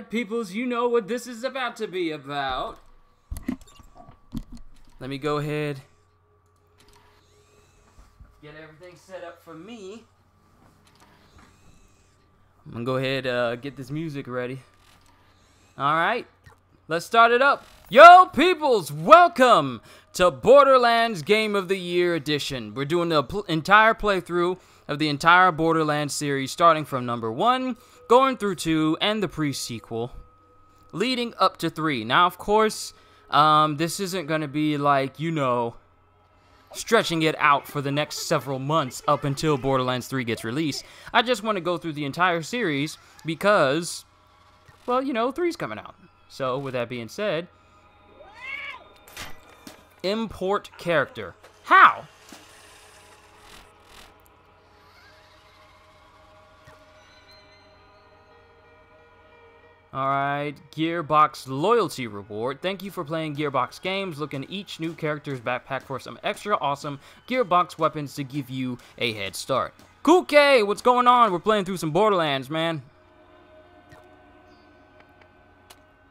Alright, peoples, you know what this is about to be about. Let me go ahead, get everything set up for me. I'm gonna go ahead get this music ready. Alright, let's start it up. Yo, peoples, welcome to Borderlands Game of the Year Edition. We're doing the entire playthrough of the entire Borderlands series, starting from number 1, going through 2, and the pre-sequel, leading up to 3. Now, of course, this isn't going to be like, you know, stretching it out for the next several months up until Borderlands 3 gets released. I just want to go through the entire series because, well, you know, 3's coming out. So, with that being said, import character. How? Alright, Gearbox Loyalty Reward. Thank you for playing Gearbox games. Look in each new character's backpack for some extra awesome Gearbox weapons to give you a head start. Cool K, what's going on? We're playing through some Borderlands, man.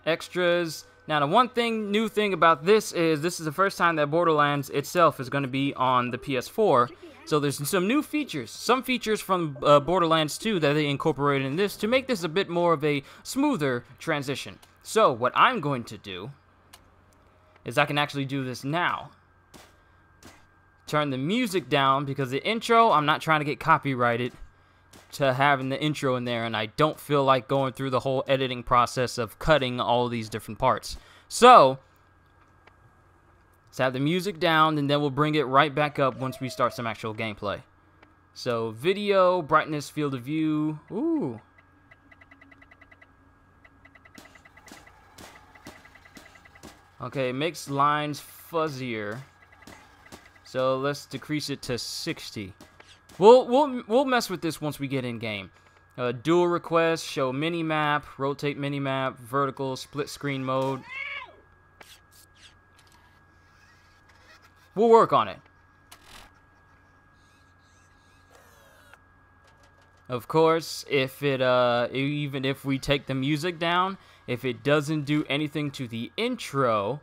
Extras. Now, the new thing about this is the first time that Borderlands itself is going to be on the PS4. So there's some new features, some features from Borderlands 2 that they incorporated in this to make this a bit more of a smoother transition. So what I'm going to do is I can actually do this now. Turn the music down because the intro, I'm not trying to get copyrighted to having the intro in there, and I don't feel like going through the whole editing process of cutting all these different parts. So let's have the music down, and then we'll bring it right back up once we start some actual gameplay. So, video, brightness, field of view. Ooh. Okay, makes lines fuzzier. So, let's decrease it to 60. We'll mess with this once we get in game. Dual request, show minimap, rotate minimap, vertical, split screen mode. We'll work on it. Of course, if it even if we take the music down, if it doesn't do anything to the intro,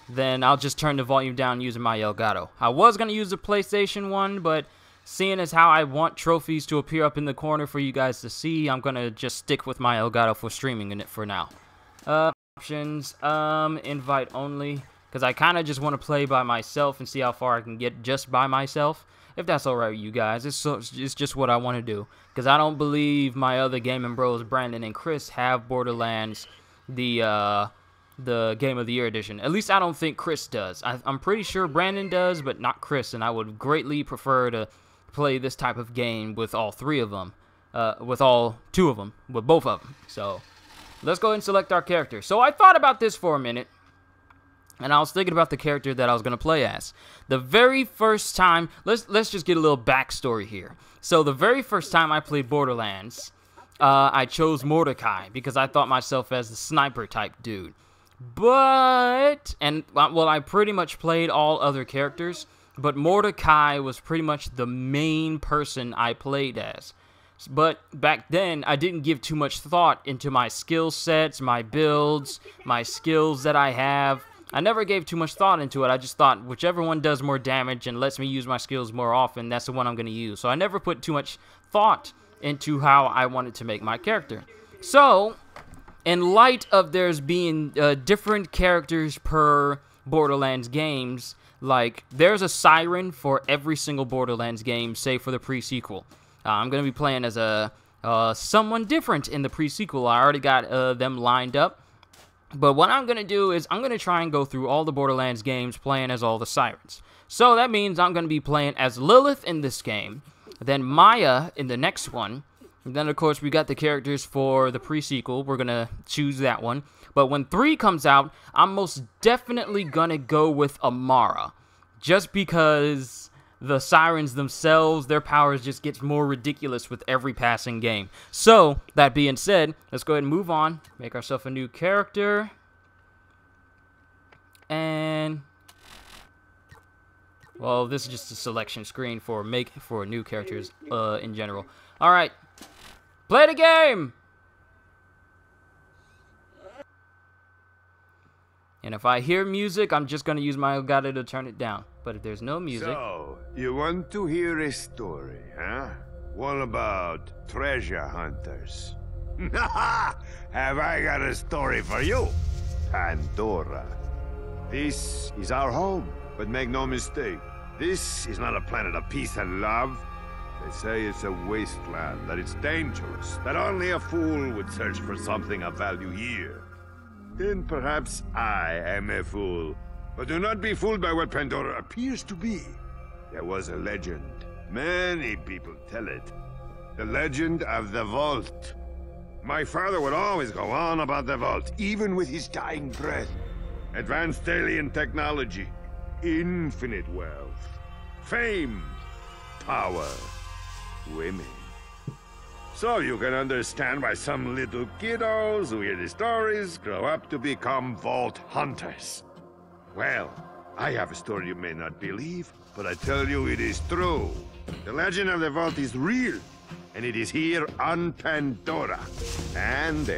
then I'll just turn the volume down using my Elgato. I was gonna use the PlayStation one, but seeing as how I want trophies to appear up in the corner for you guys to see, I'm gonna just stick with my Elgato for streaming in it for now. Options, invite only, because I kind of just want to play by myself and see how far I can get just by myself. If that's alright with you guys, it's just what I want to do, because I don't believe my other gaming bros, Brandon and Chris, have Borderlands, the Game of the Year edition. At least I don't think Chris does. I'm pretty sure Brandon does, but not Chris, and I would greatly prefer to play this type of game with all 3 of them, with all 2 of them, with both of them. So let's go ahead and select our character. So I thought about this for a minute, and I was thinking about the character that I was going to play as. The very first time, let's just get a little backstory here. So the very first time I played Borderlands, I chose Mordecai because I thought myself as the sniper type dude. But, well, I pretty much played all other characters, but Mordecai was pretty much the main person I played as. But back then, I didn't give too much thought into my skill sets, my builds, my skills that I have. I never gave too much thought into it. I just thought whichever one does more damage and lets me use my skills more often, that's the one I'm going to use. So I never put too much thought into how I wanted to make my character. So, in light of there's being different characters per Borderlands games, like there's a siren for every single Borderlands game, save for the pre-sequel. I'm going to be playing as someone different in the pre-sequel. I already got them lined up. But what I'm going to do is I'm going to try and go through all the Borderlands games playing as all the sirens. So that means I'm going to be playing as Lilith in this game, then Maya in the next one. And then, of course, we got the characters for the pre-sequel. We're going to choose that one. But when 3 comes out, I'm most definitely going to go with Amara. Just because the sirens themselves, their powers just get more ridiculous with every passing game. So, that being said, let's go ahead and move on. Make ourselves a new character. And Well, this is just a selection screen for new characters in general. All right, play the game. And if I hear music, I'm just gonna use my Elgato to turn it down. But if there's no music... So, you want to hear a story, huh? One about treasure hunters. Have I got a story for you? Pandora. This is our home, but make no mistake, this is not a planet of peace and love. They say it's a wasteland, that it's dangerous, that only a fool would search for something of value here. Then perhaps I am a fool. But do not be fooled by what Pandora appears to be. There was a legend. Many people tell it. The legend of the Vault. My father would always go on about the Vault, even with his dying breath. Advanced alien technology, infinite wealth, fame, power, women. So you can understand why some little kiddos who hear the stories grow up to become Vault Hunters. Well, I have a story you may not believe, but I tell you it is true. The legend of the Vault is real, and it is here on Pandora. And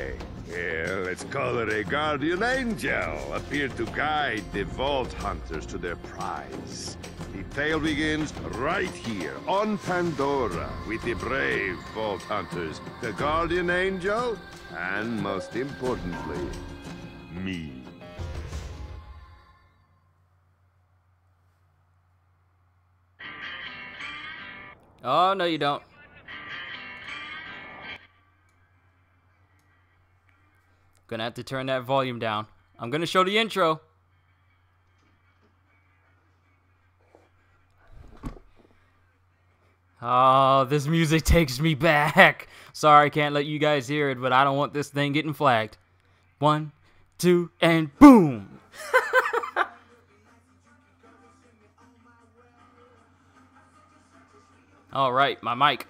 let's call it a guardian angel, appeared to guide the Vault Hunters to their prize. The tale begins right here on Pandora with the brave Vault Hunters, the guardian angel, and most importantly, me. Oh, no you don't. Gonna have to turn that volume down. I'm gonna show the intro. Oh, this music takes me back. Sorry, I can't let you guys hear it, but I don't want this thing getting flagged. 1, 2, and boom! All right, my mic.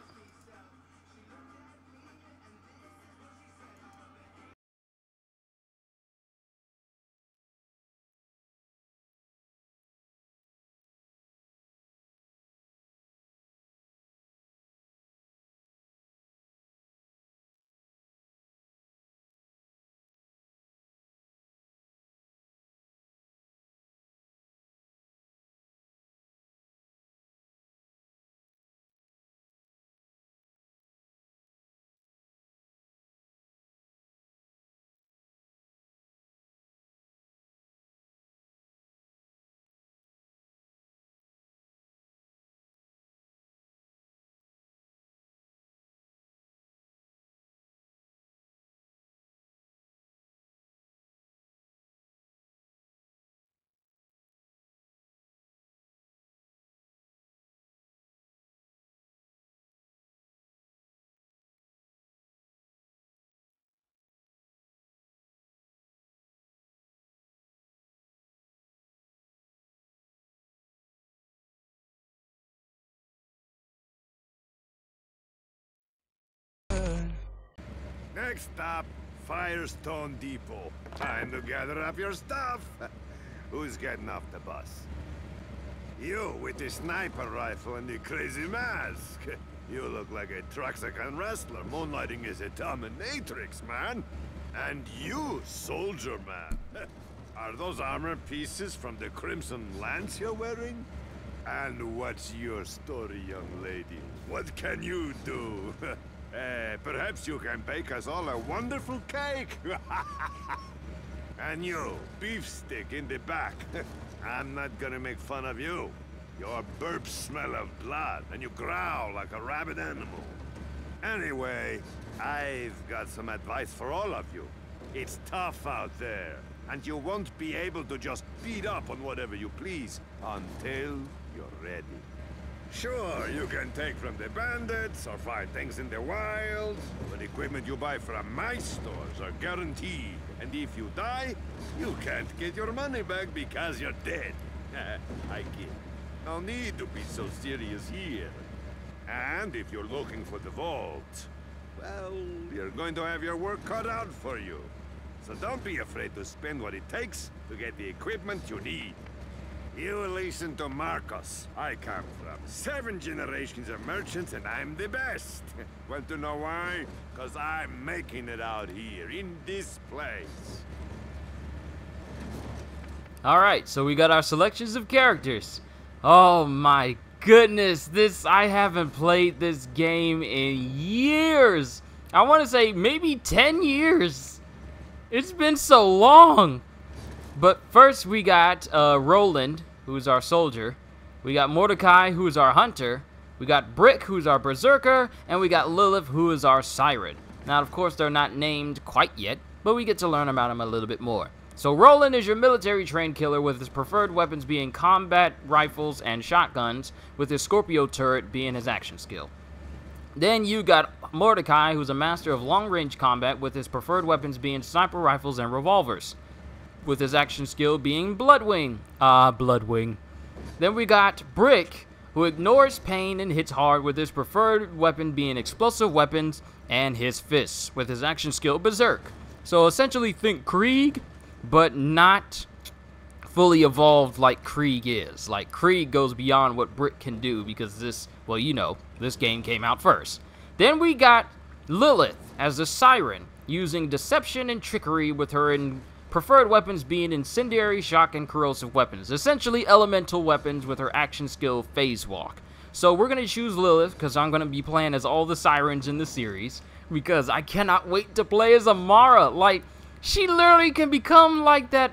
Next stop, Firestone Depot. Time to gather up your stuff. Who's getting off the bus? You, with the sniper rifle and the crazy mask. You look like a Truxican wrestler moonlighting as a dominatrix, man. And you, soldier man. Are those armor pieces from the Crimson Lance you're wearing? And what's your story, young lady? What can you do? Perhaps you can bake us all a wonderful cake. And you, beefstick in the back. I'm not gonna make fun of you. Your burps smell of blood, and you growl like a rabid animal. Anyway, I've got some advice for all of you. It's tough out there, and you won't be able to just beat up on whatever you please until you're ready. Sure, you can take from the bandits or find things in the wild, but equipment you buy from my stores are guaranteed. And if you die, you can't get your money back because you're dead. I kid. No need to be so serious here. And if you're looking for the vault, well, you're going to have your work cut out for you. So don't be afraid to spend what it takes to get the equipment you need. You listen to Marcos. I come from 7 generations of merchants and I'm the best. Want to know why? Because I'm making it out here, in this place. Alright, so we got our selections of characters. Oh my goodness, I haven't played this game in years. I want to say maybe 10 years. It's been so long. But first we got Roland, who's our soldier. We got Mordecai, who's our hunter. We got Brick, who's our berserker. And we got Lilith, who is our siren. Now, of course, they're not named quite yet, but we get to learn about them a little bit more. So Roland is your military-trained killer, with his preferred weapons being combat rifles and shotguns, with his Scorpio turret being his action skill. Then you got Mordecai, who's a master of long-range combat, with his preferred weapons being sniper rifles and revolvers, with his action skill being Bloodwing. Bloodwing. Then we got Brick, who ignores pain and hits hard, with his preferred weapon being explosive weapons and his fists, with his action skill Berserk. So essentially think Krieg, but not fully evolved like Krieg is. Like, Krieg goes beyond what Brick can do, because this, well, you know, this game came out first. Then we got Lilith as a siren, using deception and trickery, with her preferred weapons being incendiary, shock, and corrosive weapons. Essentially elemental weapons, with her action skill Phase Walk. So we're going to choose Lilith, because I'm going to be playing as all the sirens in the series, because I cannot wait to play as Amara. Like, she literally can become like that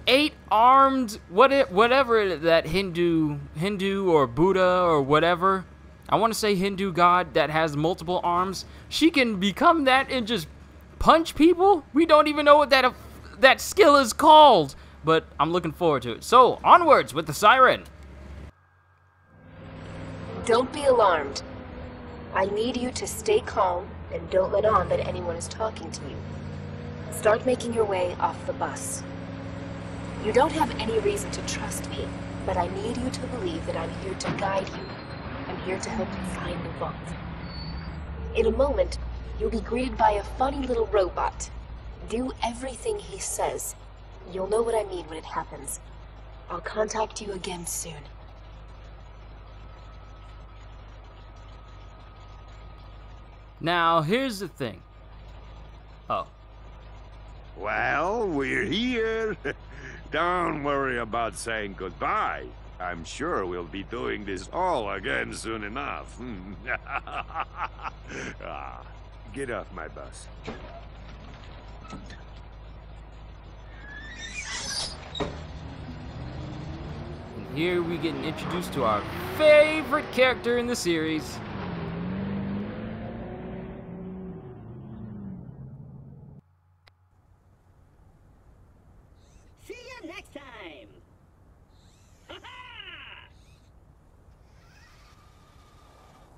8-armed, whatever that Hindu or Buddha or whatever. I want to say Hindu god that has multiple arms. She can become that and just punch people. We don't even know what that skill is called, but I'm looking forward to it. So, onwards with the siren. Don't be alarmed. I need you to stay calm and don't let on that anyone is talking to you. Start making your way off the bus. You don't have any reason to trust me, but I need you to believe that I'm here to guide you. I'm here to help you find the vault. In a moment, you'll be greeted by a funny little robot. Do everything he says. You'll know what I mean when it happens. I'll contact you again soon. Now, here's the thing. Oh. Well, we're here. Don't worry about saying goodbye. I'm sure we'll be doing this all again soon enough. Get off my bus. And here we get introduced to our favorite character in the series. See you next time. Ha-ha!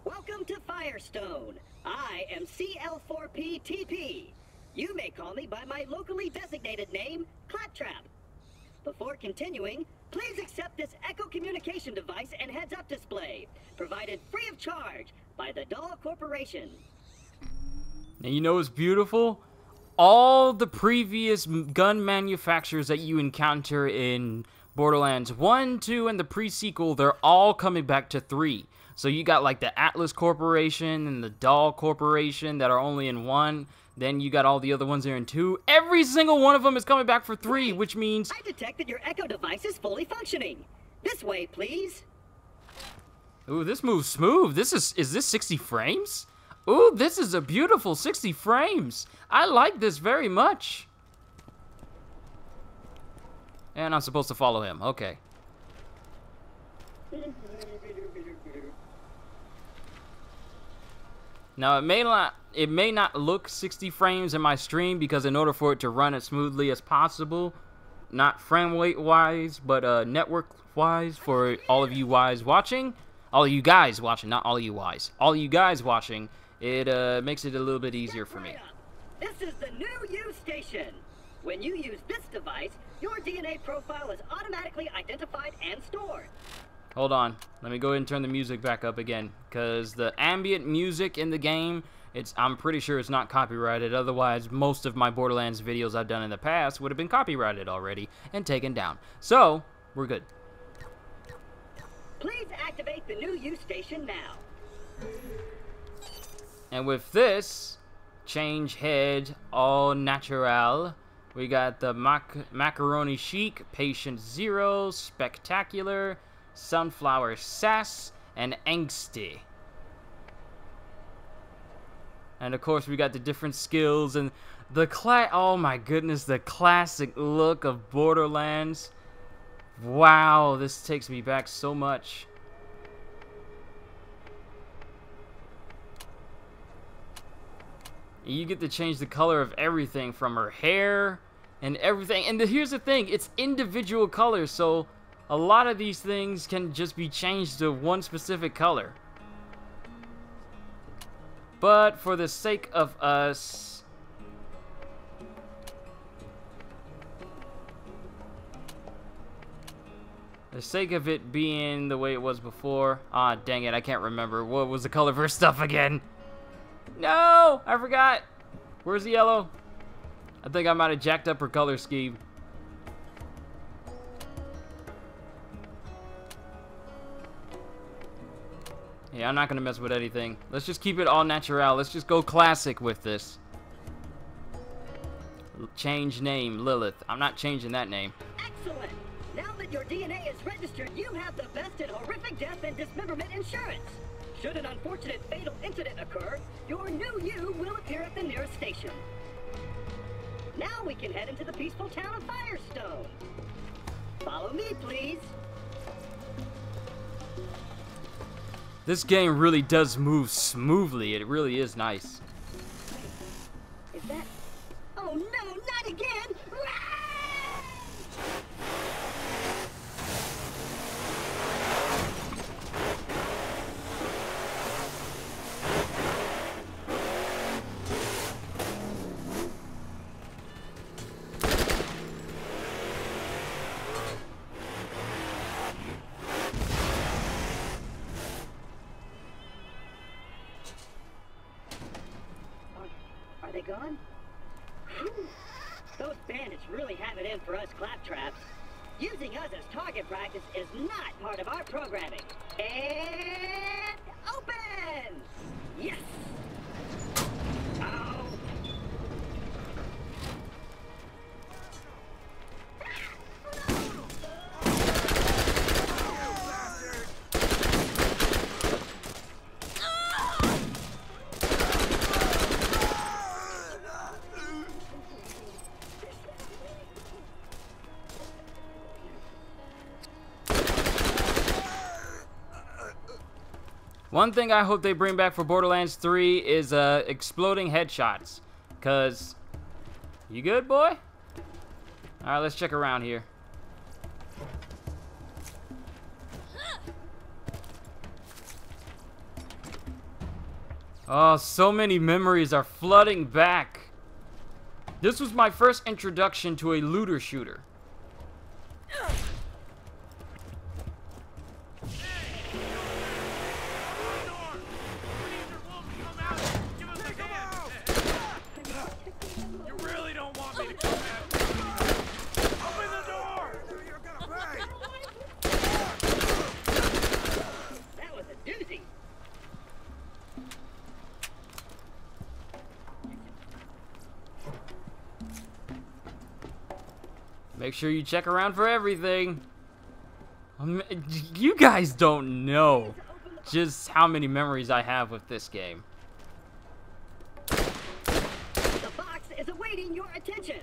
Welcome to Firestone. I am CL4PTP. You may call me by my locally designated name, Claptrap. Before continuing, please accept this Echo communication device and heads-up display, provided free of charge by the Doll Corporation. And you know what's beautiful? All the previous gun manufacturers that you encounter in Borderlands 1, 2, and the pre-sequel, they're all coming back to 3. So you got like the Atlas Corporation and the Doll Corporation that are only in 1. Then you got all the other ones there in 2. Every single one of them is coming back for 3, which means... I detect that your Echo device is fully functioning. This way, please. Ooh, this moves smooth. Is this 60 frames? Ooh, this is a beautiful 60 frames. I like this very much. And I'm supposed to follow him. Okay. Now, it may not look 60 frames in my stream, because in order for it to run as smoothly as possible, not frame rate wise, but network wise, for all of you guys watching, not all you guys watching, it makes it a little bit easier for me. This is the new U station. When you use this device, your DNA profile is automatically identified and stored. Hold on, let me go ahead and turn the music back up again, because the ambient music in the game, I'm pretty sure it's not copyrighted. Otherwise, most of my Borderlands videos I've done in the past would have been copyrighted already and taken down. So, we're good. Please activate the new use station now. And with this, change head, all natural. We got the macaroni chic, patient zero, spectacular, sunflower sass, and angsty. And of course, we got the different skills and the oh my goodness, the classic look of Borderlands. Wow, this takes me back so much. You get to change the color of everything from her hair and everything. And here's the thing, it's individual colors, so a lot of these things can just be changed to one specific color. But for the sake of us, the sake of it being the way it was before, ah, dang it, I can't remember. What was the color of her stuff again? No, I forgot. Where's the yellow? I think I might have jacked up her color scheme. Yeah, I'm not gonna mess with anything. Let's just keep it all natural. Let's just go classic with this. Change name, Lilith. I'm not changing that name. Excellent! Now that your DNA is registered, you have the best in horrific death and dismemberment insurance. Should an unfortunate fatal incident occur, your new you will appear at the nearest station. Now we can head into the peaceful town of Firestone. Follow me, please. This game really does move smoothly. It really is nice. Is that... Oh no, not again! Are they gone? Whew. Those bandits really have it in for us claptraps. Using us as target practice is not part of our programming. And open! Yes! Oh. One thing I hope they bring back for Borderlands 3 is exploding headshots. Cause, you good, boy? Alright, let's check around here. Oh, so many memories are flooding back. This was my first introduction to a looter shooter. Make sure you check around for everything. You guys don't know just how many memories I have with this game. The box is awaiting your attention.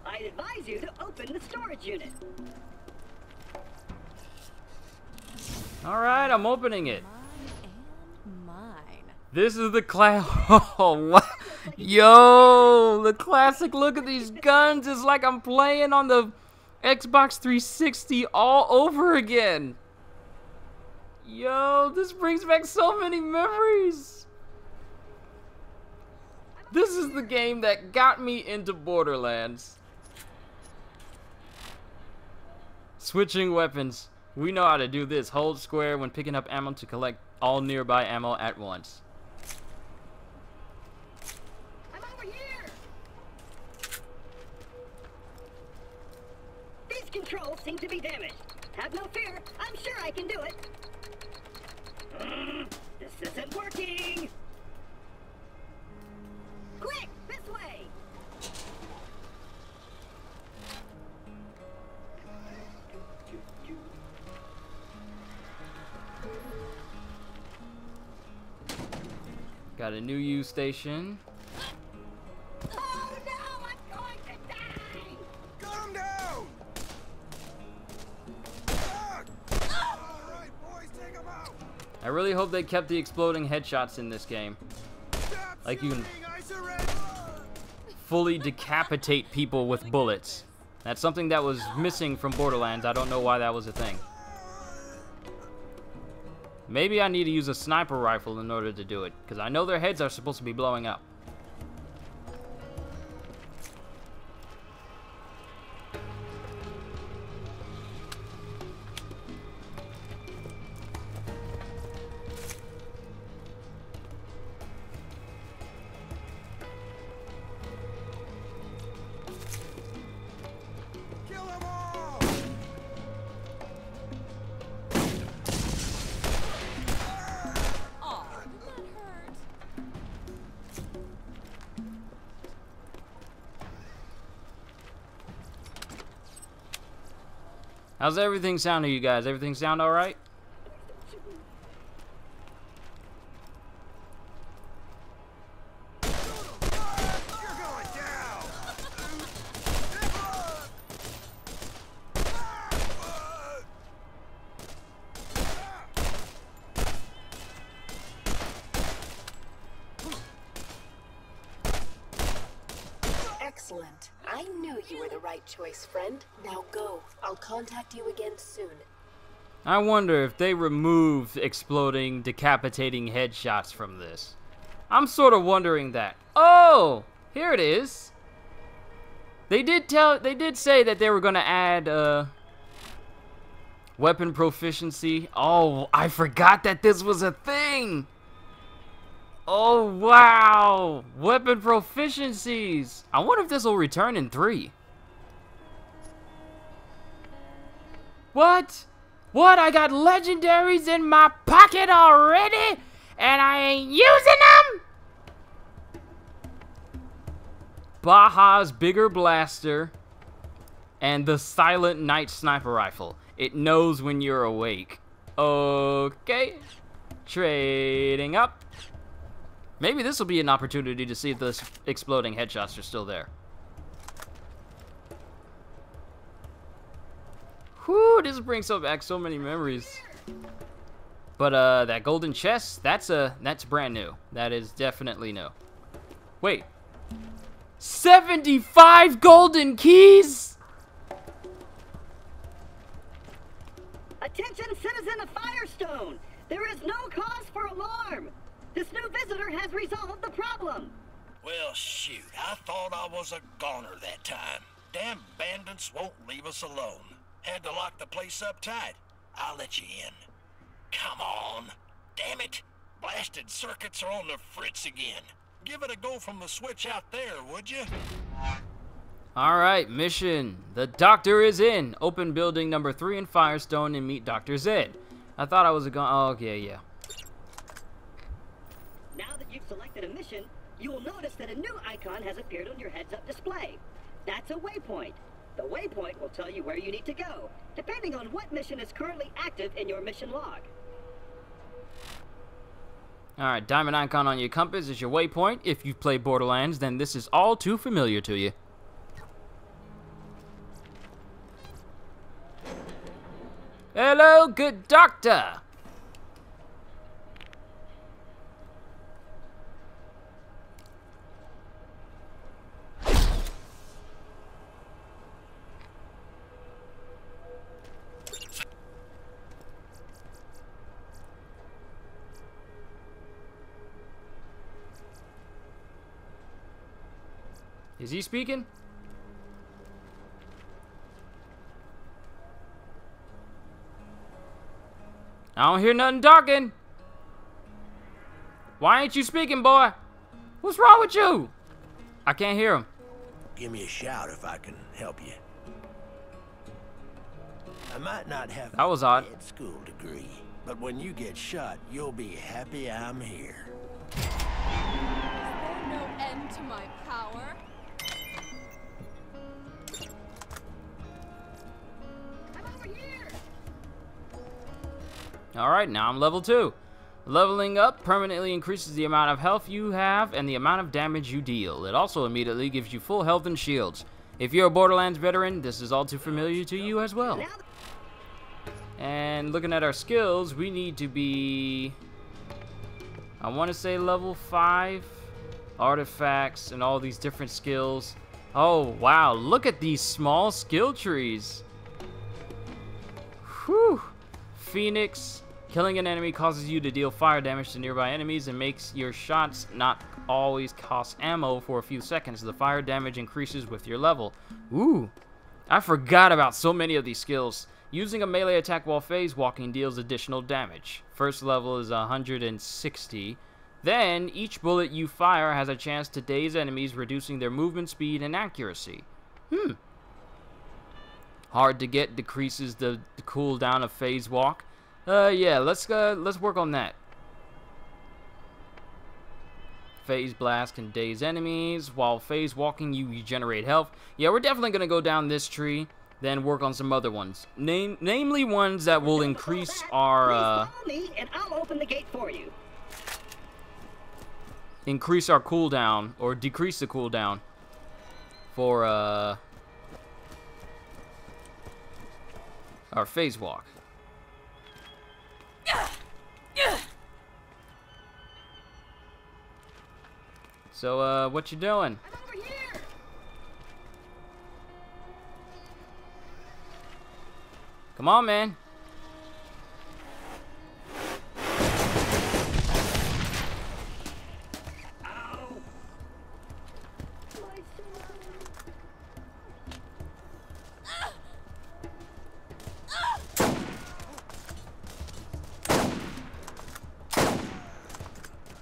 I advise you to open the storage unit. Alright, I'm opening it. Mine. This is the class. Oh, what? Yo, the classic look at these guns is like I'm playing on the Xbox 360 all over again. Yo, this brings back so many memories. This is the game that got me into Borderlands. Switching weapons. We know how to do this. Hold square when picking up ammo to collect all nearby ammo at once. controls seem to be damaged. Have no fear, I'm sure I can do it. This isn't working. Quick, this way. Got a new use station. Oh no, I'm going to die! Gun him down! Alright, boys, take him out! I really hope they kept the exploding headshots in this game. Stop Like you can shooting, I surrender! fully decapitate people with bullets. That's something that was missing from Borderlands. I don't know why that was a thing. Maybe I need to use a sniper rifle in order to do it, because I know their heads are supposed to be blowing up. Kill them all! Aw, that hurt. How's everything sound to you guys? Everything sound alright? You're going down! Excellent. I knew you were the right choice, friend. Now go. I'll contact you again soon. I wonder if they removed exploding, decapitating headshots from this. I'm sort of wondering that. Oh, here it is. They did say that they were gonna add weapon proficiency. Oh, I forgot that this was a thing. Oh wow, weapon proficiencies. I wonder if this will return in 3. What? What? I got legendaries in my pocket already, and I ain't using them? Baja's bigger blaster and the Silent Night sniper rifle. It knows when you're awake. Okay. Trading up. Maybe this will be an opportunity to see if those exploding headshots are still there. Whew, this brings back so many memories. But that golden chest, that's brand new. That is definitely new. Wait. 75 golden keys? Attention, citizen of Firestone! There is no cause for alarm! This new visitor has resolved the problem! Well, shoot, I thought I was a goner that time. Damn bandits won't leave us alone. Had to lock the place up tight. I'll let you in. Come on. Damn it. Blasted circuits are on the fritz again. Give it a go from the switch out there, would you? Alright, mission. The doctor is in. Open building number 3 in Firestone and meet Dr. Zed. I thought I was a oh, okay, yeah. Now that you've selected a mission, you will notice that a new icon has appeared on your heads-up display. That's a waypoint. The waypoint will tell you where you need to go, depending on what mission is currently active in your mission log. Alright, diamond icon on your compass is your waypoint. If you've played Borderlands, then this is all too familiar to you. Hello, good doctor! Is he speaking? I don't hear nothing talking. Why ain't you speaking, boy? What's wrong with you? I can't hear him. Give me a shout if I can help you. I might not have That was odd. a school degree, but when you get shot, you'll be happy I'm here. Is there no end to my power? I'm over here! Alright, now I'm level 2. Leveling up permanently increases the amount of health you have and the amount of damage you deal. It also immediately gives you full health and shields. If you're a Borderlands veteran, this is all too familiar to you as well. And looking at our skills, we need to be, I want to say level 5. Artifacts and all these different skills. Oh, wow. Look at these small skill trees. Whew. Phoenix. Killing an enemy causes you to deal fire damage to nearby enemies and makes your shots not always cost ammo for a few seconds. The fire damage increases with your level. Ooh. I forgot about so many of these skills. Using a melee attack while phase walking deals additional damage. First level is 160. Then, each bullet you fire has a chance to daze enemies, reducing their movement speed and accuracy. Hard to get decreases the cooldown of phase walk. Yeah, let's work on that. Phase blast can daze enemies. While phase walking, you regenerate health. Yeah, we're definitely gonna go down this tree, then work on some other ones. Namely ones that will increase our Please follow me and I'll open the gate for you. increase our cooldown or decrease the cooldown for our phase walk. So, what you doing? I'm over here! Come on, man. Ow! My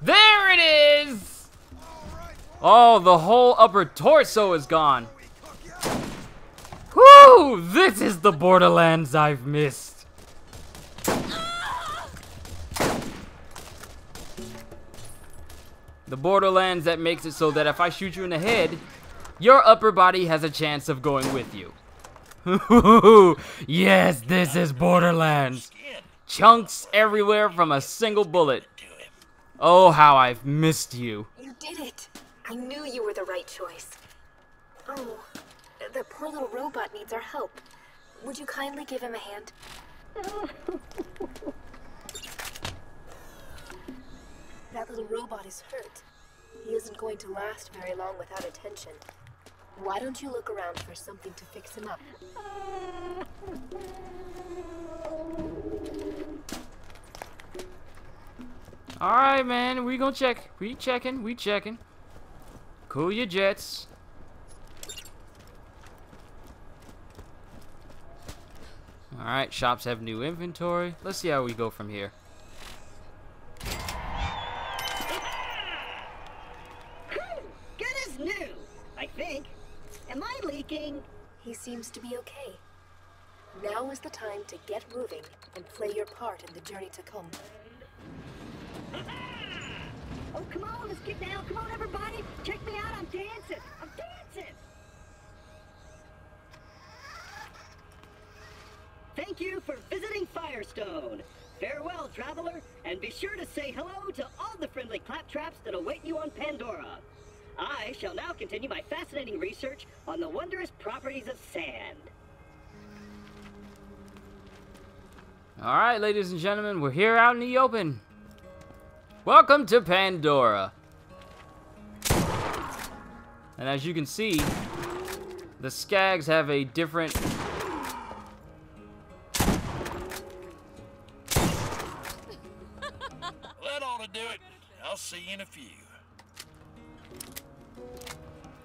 There it is! Oh, the whole upper torso is gone. Whoo! This is the Borderlands I've missed. The Borderlands that makes it so that if I shoot you in the head, your upper body has a chance of going with you. Yes, this is Borderlands. Chunks everywhere from a single bullet. Oh, how I've missed you. You did it. I knew you were the right choice. Oh, the poor little robot needs our help. Would you kindly give him a hand? That little robot is hurt. He isn't going to last very long without attention. Why don't you look around for something to fix him up? Alright, man, we gonna check. We checking. Cool your jets. Alright, shops have new inventory. Let's see how we go from here. Good as new, I think. Am I leaking? He seems to be okay. Now is the time to get moving and play your part in the journey to come. Oh, come on, let's get down. Come on, everybody. Check me out. I'm dancing. I'm dancing. Thank you for visiting Firestone. Farewell, traveler, and be sure to say hello to all the friendly claptraps that await you on Pandora. I shall now continue my fascinating research on the wondrous properties of sand. Alright, ladies and gentlemen, we're here out in the open. Welcome to Pandora. And as you can see, the Skags have a different... That ought to do it. I'll see you in a few.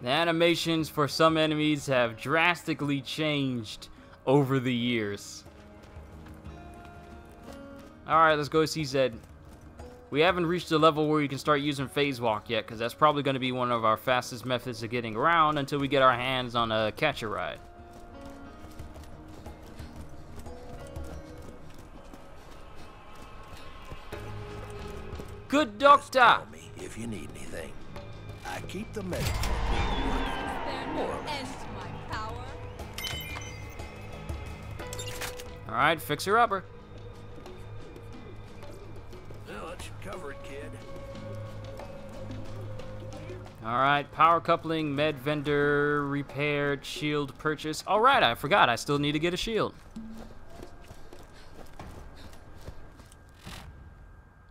The animations for some enemies have drastically changed over the years. Alright, let's go see Zed. We haven't reached the level where you can start using phase walk yet, because that's probably going to be one of our fastest methods of getting around until we get our hands on a catch-a-ride. Good Just doctor. call me if you need anything. I keep the medical equipment working. There's More no or less. end to my power. All right, fixer upper. Well, that should cover it, kid. All right, power coupling, med vendor, repaired, shield purchase. All right, I forgot. I still need to get a shield.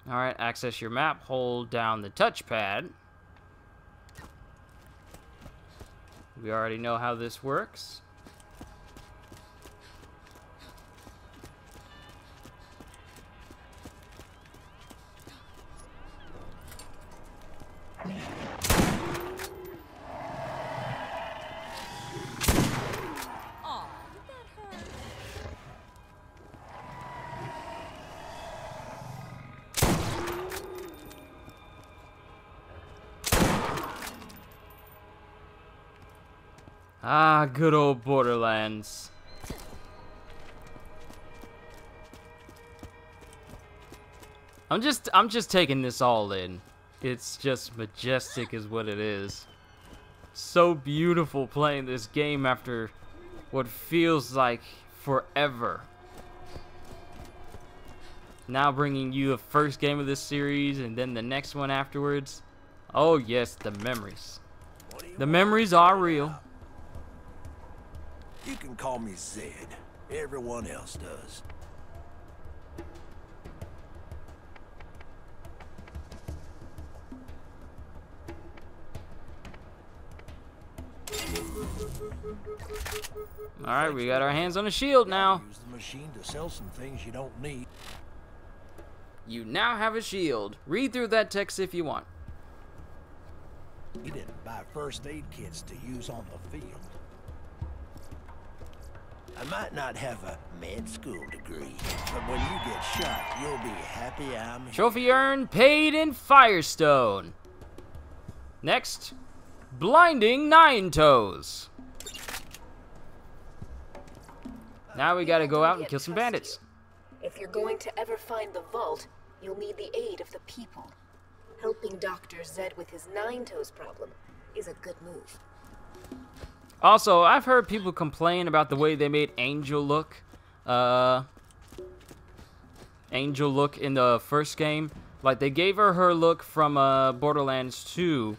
All right, access your map. Hold down the touchpad. We already know how this works. Aw, did that hurt? Ah, good old Borderlands. I'm just taking this all in. It's just majestic is what it is. So beautiful playing this game after what feels like forever. Now bringing you a first game of this series and then the next one afterwards. Oh yes, the memories. What do you The want? memories are real. You can call me Zed. Everyone else does. Alright, we got our hands on a shield now. Use the machine to sell some things you don't need. You now have a shield. Read through that text if you want. You didn't buy first aid kits to use on the field. I might not have a med school degree, but when you get shot, you'll be happy I'm here. Trophy earned, paid in Firestone. Next, Blinding Nine Toes. Now we gotta go out and kill some bandits. If you're going to ever find the vault, you'll need the aid of the people. Helping Dr. Zed with his nine-toes problem is a good move. Also, I've heard people complain about the way they made Angel look. Angel look in the first game. Like, they gave her look from Borderlands 2.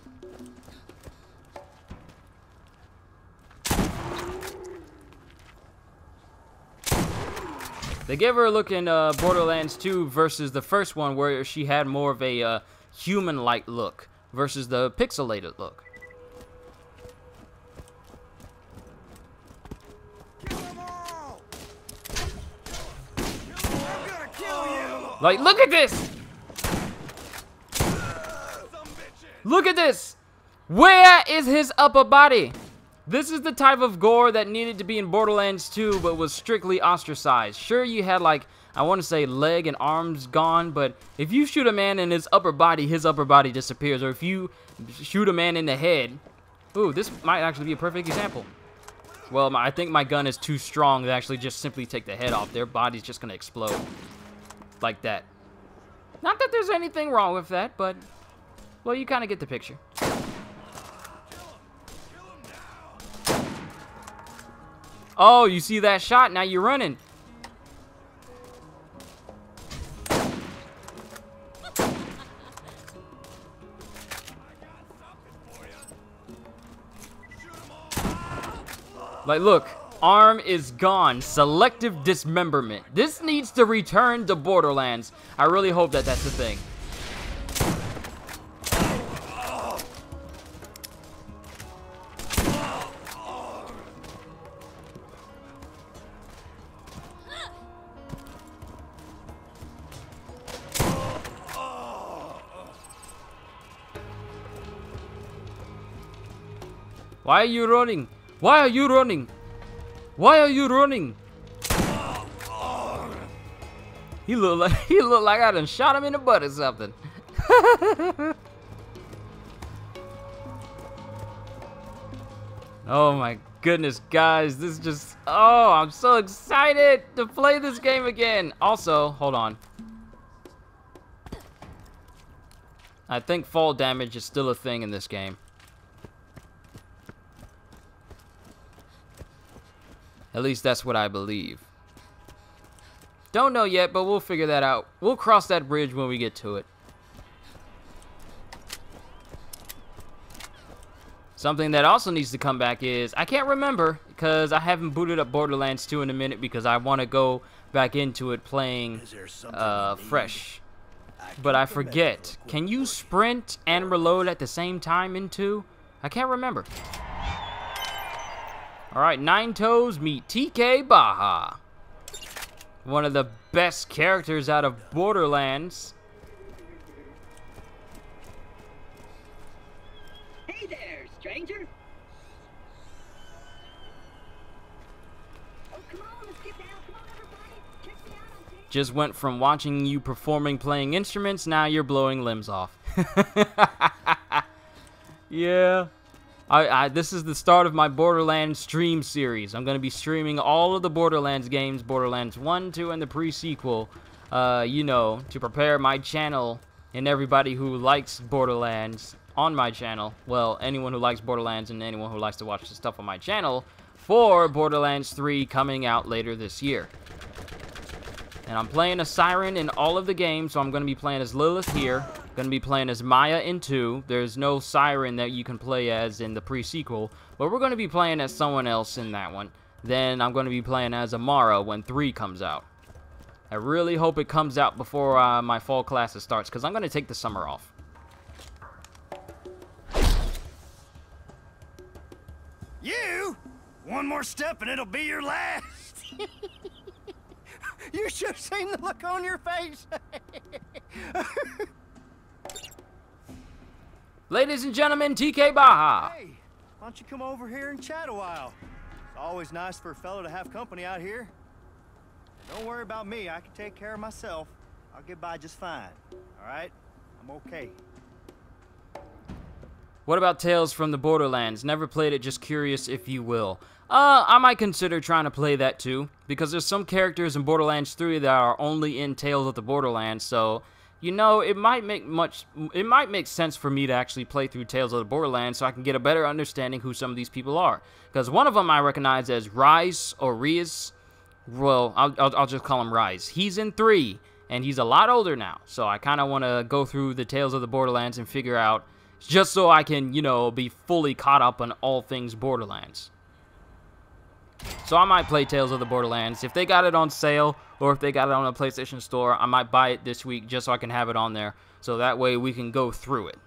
They gave her a look in Borderlands 2 versus the first one where she had more of a human-like look versus the pixelated look. Like, look at this! Look at this! Where is his upper body? This is the type of gore that needed to be in Borderlands 2, but was strictly ostracized. Sure, you had, like, I want to say leg and arms gone, but if you shoot a man in his upper body disappears. Or if you shoot a man in the head... Ooh, this might actually be a perfect example. Well, I think my gun is too strong to actually just simply take the head off. Their body's just going to explode. Like that. Not that there's anything wrong with that, but... Well, you kind of get the picture. Oh, you see that shot? Now you're running. Like, look. Arm is gone. Selective dismemberment. This needs to return to Borderlands. I really hope that that's the thing. Why are you running? Why are you running? Why are you running? He looked like I done shot him in the butt or something. Oh my goodness, guys, this is just, oh, I'm so excited to play this game again. Also, hold on. I think fall damage is still a thing in this game. At least that's what I believe. Don't know yet, but we'll figure that out. We'll cross that bridge when we get to it. Something that also needs to come back is, I can't remember, because I haven't booted up Borderlands 2 in a minute because I want to go back into it playing fresh. But I forget. Can you sprint and reload at the same time in 2? I can't remember. Alright, Nine Toes meet TK Baja. One of the best characters out of Borderlands. Hey there, stranger. Oh, come on, let's get down. Come on, everybody. Check me out on TV. Just went from watching you performing playing instruments, now you're blowing limbs off. Yeah. This is the start of my Borderlands stream series. I'm going to be streaming all of the Borderlands games, Borderlands 1, 2, and the pre-sequel, you know, to prepare my channel and everybody who likes Borderlands on my channel. Well, anyone who likes Borderlands and anyone who likes to watch the stuff on my channel for Borderlands 3 coming out later this year. And I'm playing a Siren in all of the games, so I'm going to be playing as Lilith here. Going to be playing as Maya in 2. There's no Siren that you can play as in the pre-sequel, but we're going to be playing as someone else in that one. Then I'm going to be playing as Amara when 3 comes out. I really hope it comes out before my fall classes starts, because I'm going to take the summer off. You? One more step and it'll be your last. You should have seen the look on your face. Ladies and gentlemen, TK Baja. Hey, why don't you come over here and chat a while? It's always nice for a fellow to have company out here. Don't worry about me. I can take care of myself. I'll get by just fine. All right? I'm okay. What about Tales from the Borderlands? Never played it, just curious if you will. I might consider trying to play that too, because there's some characters in Borderlands 3 that are only in Tales of the Borderlands, so, you know, it might make sense for me to actually play through Tales of the Borderlands so I can get a better understanding who some of these people are. Because one of them I recognize as Rise, or Riz. Well, I'll just call him Rise. He's in 3, and he's a lot older now, so I kind of want to go through the Tales of the Borderlands and figure out, just so I can, you know, be fully caught up on all things Borderlands. So I might play Tales of the Borderlands. If they got it on sale, or if they got it on a PlayStation Store, I might buy it this week just so I can have it on there. So that way we can go through it.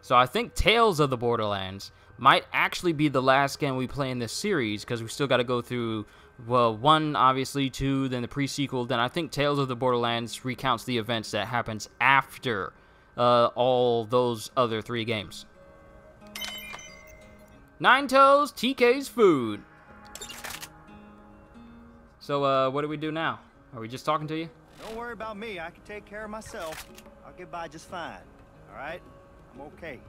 So I think Tales of the Borderlands might actually be the last game we play in this series, because we still got to go through, well, 1, obviously, 2, then the pre-sequel. Then I think Tales of the Borderlands recounts the events that happens after all those other 3 games. Nine Toes, TK's food. So, what do we do now? Are we just talking to you? Don't worry about me. I can take care of myself. I'll get by just fine. All right? I'm okay.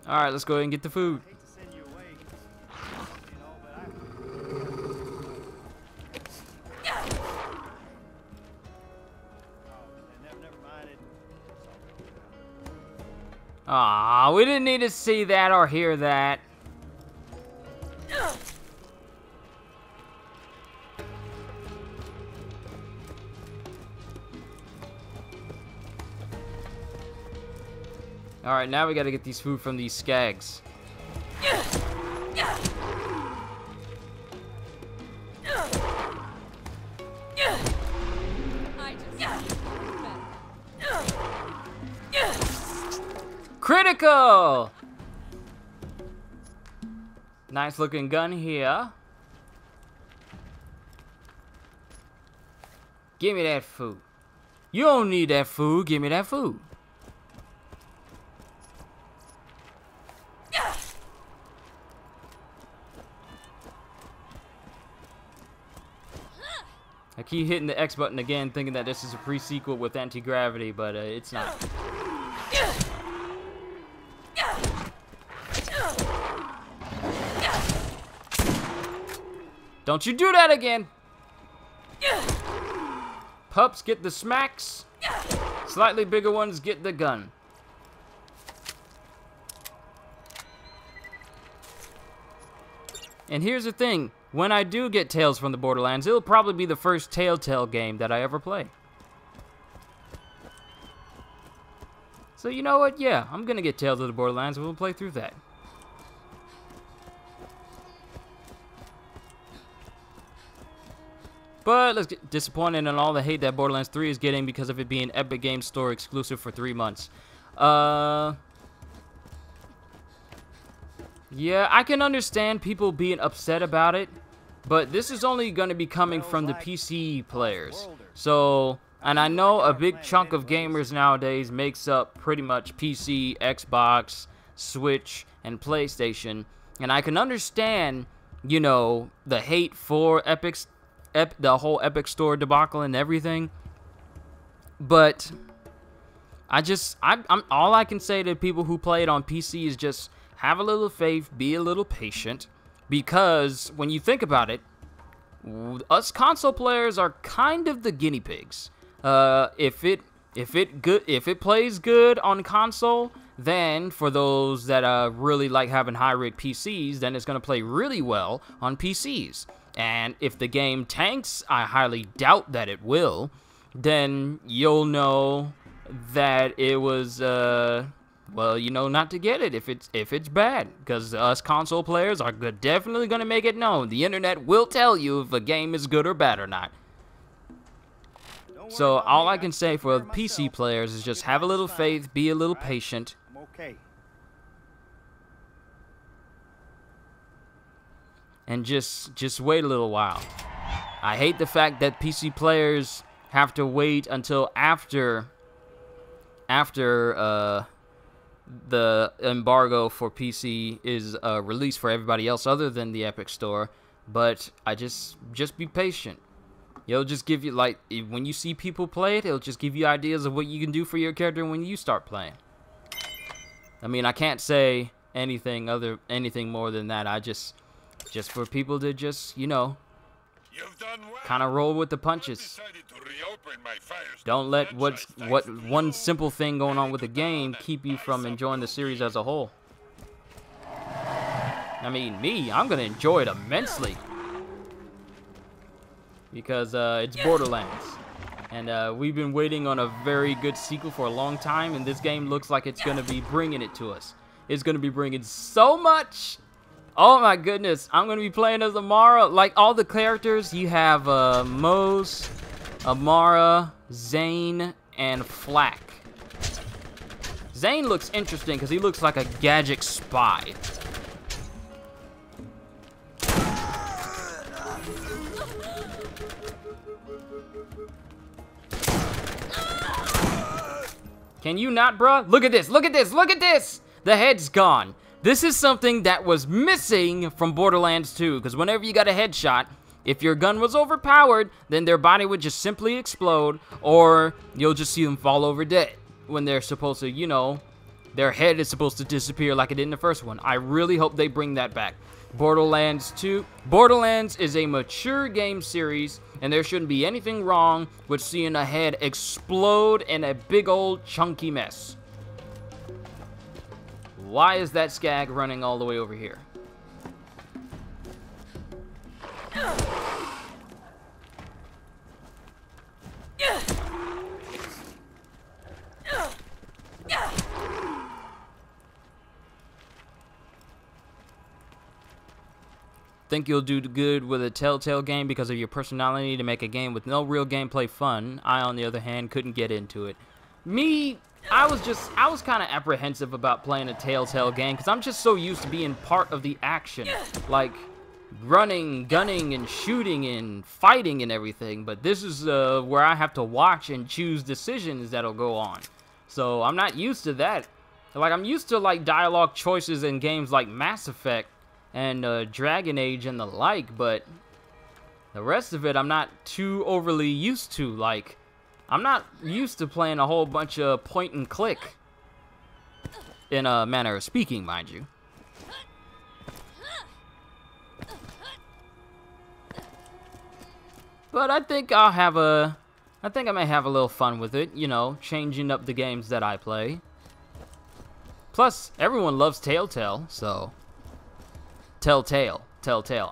Alright, let's go ahead and get the food. I hate to send you away, you know, but never mind it. Aw, we didn't need to see that or hear that. Alright, now we gotta get these food from these skags. Critical! Nice looking gun here. Give me that food. You don't need that food, give me that food. I keep hitting the X button again, thinking that this is a pre-sequel with anti-gravity, but it's not. Don't you do that again. Pups get the smacks. Slightly bigger ones get the gun. And here's the thing. When I do get Tales from the Borderlands, it'll probably be the first Telltale game that I ever play. So you know what? Yeah, I'm gonna get Tales of the Borderlands and we'll play through that. But let's get disappointed in all the hate that Borderlands 3 is getting because of it being Epic Games Store exclusive for 3 months. Yeah, I can understand people being upset about it, but this is only going to be coming from the PC players. So, and I know a big chunk of gamers nowadays makes up pretty much PC, Xbox, Switch, and PlayStation. And I can understand, you know, the hate for the whole Epic Store debacle and everything. But I'm all I can say to people who play it on PC is just have a little faith, be a little patient, because when you think about it, us console players are kind of the guinea pigs. If it plays good on console, then for those that really like having high-rig PCs, then it's gonna play really well on PCs. And if the game tanks, I highly doubt that it will, then you'll know that it was well, you know not to get it if it's bad, because us console players are definitely going to make it known. The internet will tell you if a game is good or bad or not. So all I can say for PC players is just have a little faith, be a little patient. I'm okay. And just wait a little while. I hate the fact that PC players have to wait until after the embargo for PC is released for everybody else other than the Epic Store. But I just be patient. It'll just give you, like, when you see people play it, it'll just give you ideas of what you can do for your character when you start playing. I mean, I can't say anything more than that. I just for people to just, you know, kind of roll with the punches. Don't let what one simple thing going on with the game keep you from enjoying the series as a whole. I mean, I'm gonna enjoy it immensely because it's Borderlands, and we've been waiting on a very good sequel for a long time, and this game looks like it's gonna be bringing it to us. It's gonna be bringing so much. Oh my goodness, I'm going to be playing as Amara. Like, all the characters, you have Mose, Amara, Zane, and Flak. Zane looks interesting because he looks like a gadget spy. Can you not, bruh? Look at this, look at this, look at this! The head's gone. This is something that was missing from Borderlands 2, because whenever you got a headshot, if your gun was overpowered, then their body would just simply explode, or you'll just see them fall over dead when they're supposed to, you know, their head is supposed to disappear like it did in the first one. I really hope they bring that back. Borderlands 2. Borderlands is a mature game series, and there shouldn't be anything wrong with seeing a head explode in a big old chunky mess. Why is that skag running all the way over here? Think you'll do good with a Telltale game because of your personality to make a game with no real gameplay fun. I, on the other hand, couldn't get into it. I was kind of apprehensive about playing a Telltale game because I'm just so used to being part of the action, like running, gunning, and shooting and fighting and everything. But this is where I have to watch and choose decisions that'll go on. So I'm not used to that. Like, I'm used to like dialogue choices in games like Mass Effect and Dragon Age and the like, but the rest of it I'm not too overly used to. Like, I'm not used to playing a whole bunch of point and click, in a manner of speaking, mind you. But I think I may have a little fun with it, you know, changing up the games that I play. Plus, everyone loves Telltale, so... Telltale.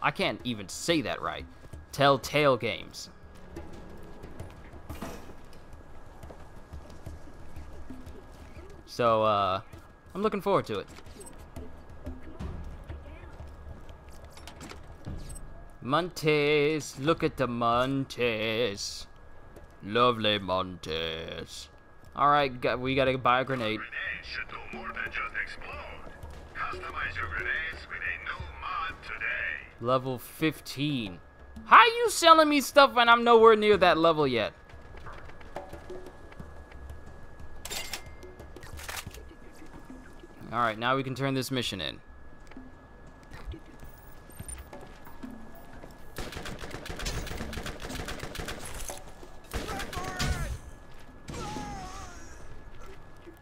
I can't even say that right. Telltale games. So, I'm looking forward to it. Montes, look at the Montes. Lovely Montes. Alright, we gotta buy a grenade. Grenades should do more than just explode. Customize your grenades with a new mod today. Level 15. How you selling me stuff when I'm nowhere near that level yet? Alright, now we can turn this mission in.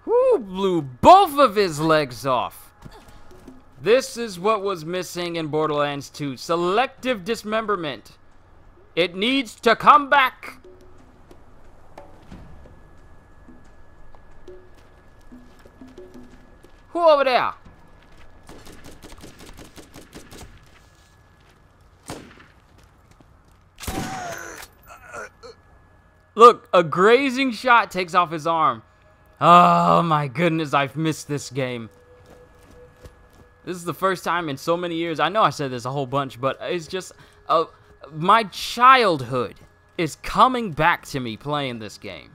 Who blew both of his legs off? This is what was missing in Borderlands 2. Selective dismemberment. It needs to come back. Who over there? Look, a grazing shot takes off his arm. Oh my goodness, I've missed this game. This is the first time in so many years. I know I said this a whole bunch, but it's just... my childhood is coming back to me playing this game.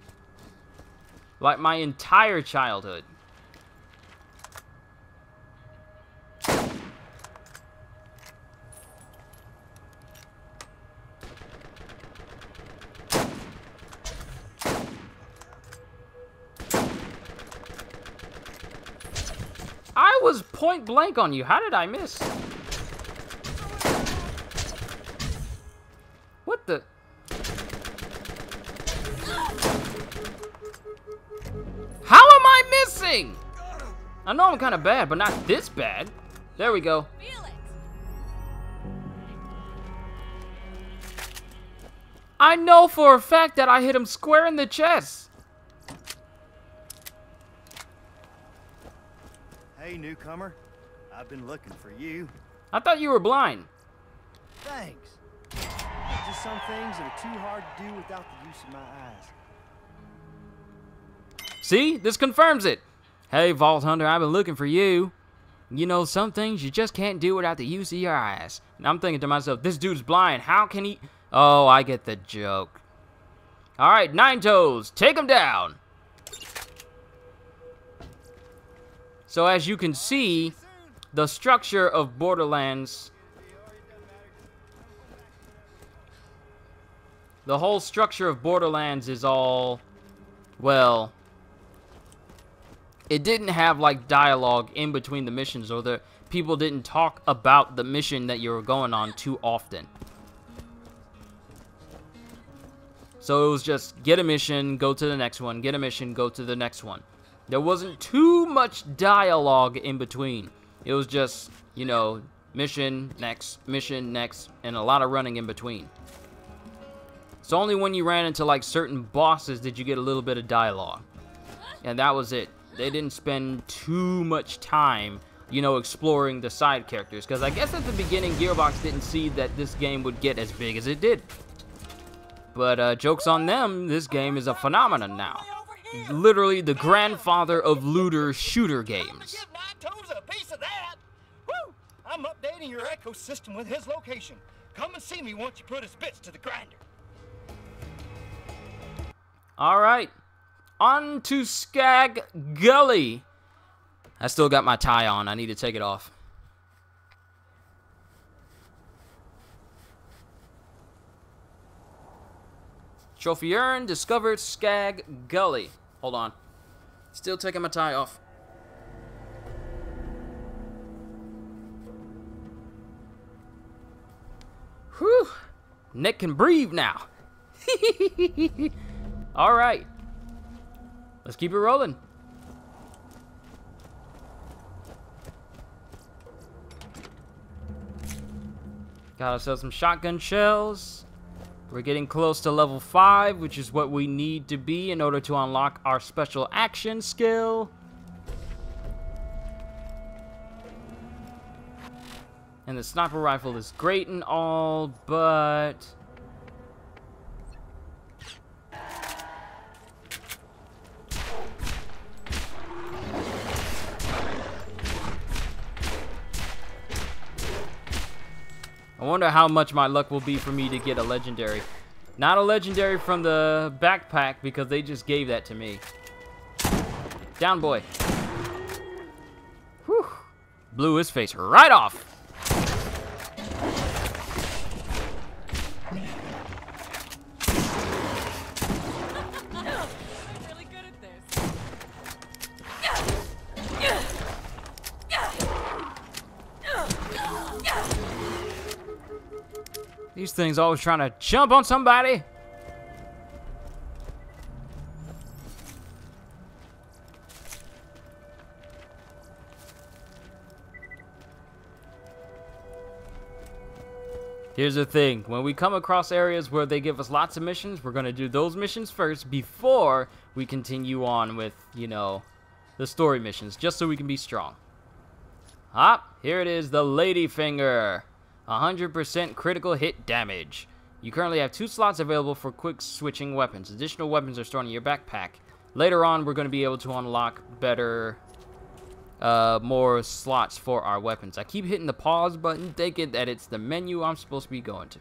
Like, my entire childhood. I was point blank on you. How did I miss? What the? How am I missing? I know I'm kind of bad, but not this bad. There we go. Feel it. I know for a fact that I hit him square in the chest. Hey, newcomer. I've been looking for you. I thought you were blind. Thanks. There's just some things that are too hard to do without the use of my eyes. See? This confirms it. Hey, Vault Hunter, I've been looking for you. You know, some things you just can't do without the use of your eyes. And I'm thinking to myself, this dude's blind. How can he... Oh, I get the joke. Alright, Nine Toes, take him down. So as you can see, the structure of Borderlands... The whole structure of Borderlands is all... Well... It didn't have, like, dialogue in between the missions, or the people didn't talk about the mission that you were going on too often. So it was just, get a mission, go to the next one, get a mission, go to the next one. There wasn't too much dialogue in between. It was just, you know, mission, next, and a lot of running in between. So only when you ran into, like, certain bosses did you get a little bit of dialogue. And that was it. They didn't spend too much time, you know, exploring the side characters. Because I guess at the beginning, Gearbox didn't see that this game would get as big as it did. But joke's on them, this game is a phenomenon now. Literally the grandfather of looter shooter games. Give Nine Toes a piece of that. Woo! I'm updating your ecosystem with his location. Come and see me once you put his bits to the grinder. Alright. On to Skag Gully. I still got my tie on. I need to take it off. Trophy earned. Discovered Skag Gully. Hold on. Still taking my tie off. Whew. Nick can breathe now. Alright. Let's keep it rolling. Got ourselves some shotgun shells. We're getting close to level 5, which is what we need to be in order to unlock our special action skill. And the sniper rifle is great and all, but... I wonder how much my luck will be for me to get a legendary. Not a legendary from the backpack, because they just gave that to me. Down, boy. Whew. Blew his face right off. I'm really good at this. These things always trying to jump on somebody. Here's the thing, when we come across areas where they give us lots of missions, we're going to do those missions first before we continue on with, you know, the story missions, just so we can be strong. Here it is, the Ladyfinger. 100% critical hit damage. You currently have 2 slots available for quick switching weapons. Additional weapons are stored in your backpack. Later on, we're going to be able to unlock better, more slots for our weapons. I keep hitting the pause button, thinking that it's the menu I'm supposed to be going to.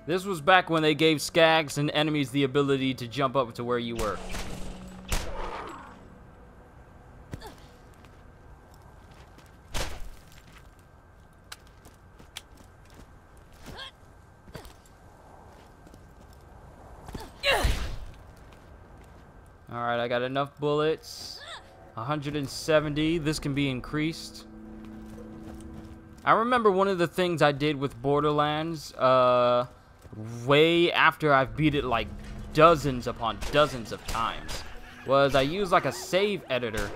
This was back when they gave skags and enemies the ability to jump up to where you were. Alright, I got enough bullets. 170. This can be increased. I remember one of the things I did with Borderlands, way after I've beat it like dozens upon dozens of times, was I used like a save editor,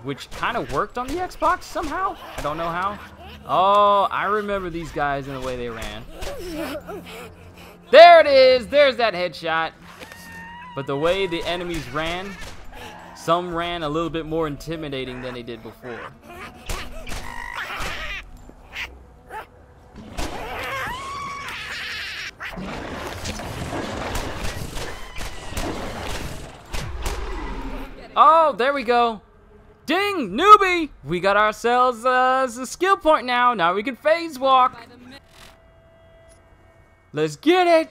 which kind of worked on the Xbox somehow. I don't know how. Oh, I remember these guys and the way they ran. There it is! There's that headshot. But the way the enemies ran, some ran a little bit more intimidating than they did before. Oh, there we go. Ding, newbie! We got ourselves a skill point now. Now we can phase walk. Let's get it.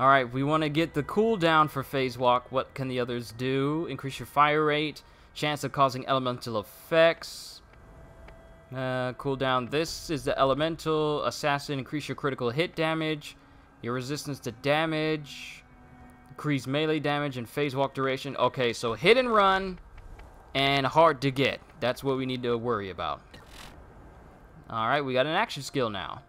All right, we want to get the cooldown for phase walk. What can the others do? Increase your fire rate, chance of causing elemental effects. Cooldown. This is the elemental assassin. Increase your critical hit damage, your resistance to damage. Increase melee damage and phase walk duration. Okay, so hit and run and hard to get. That's what we need to worry about. Alright, we got an action skill now.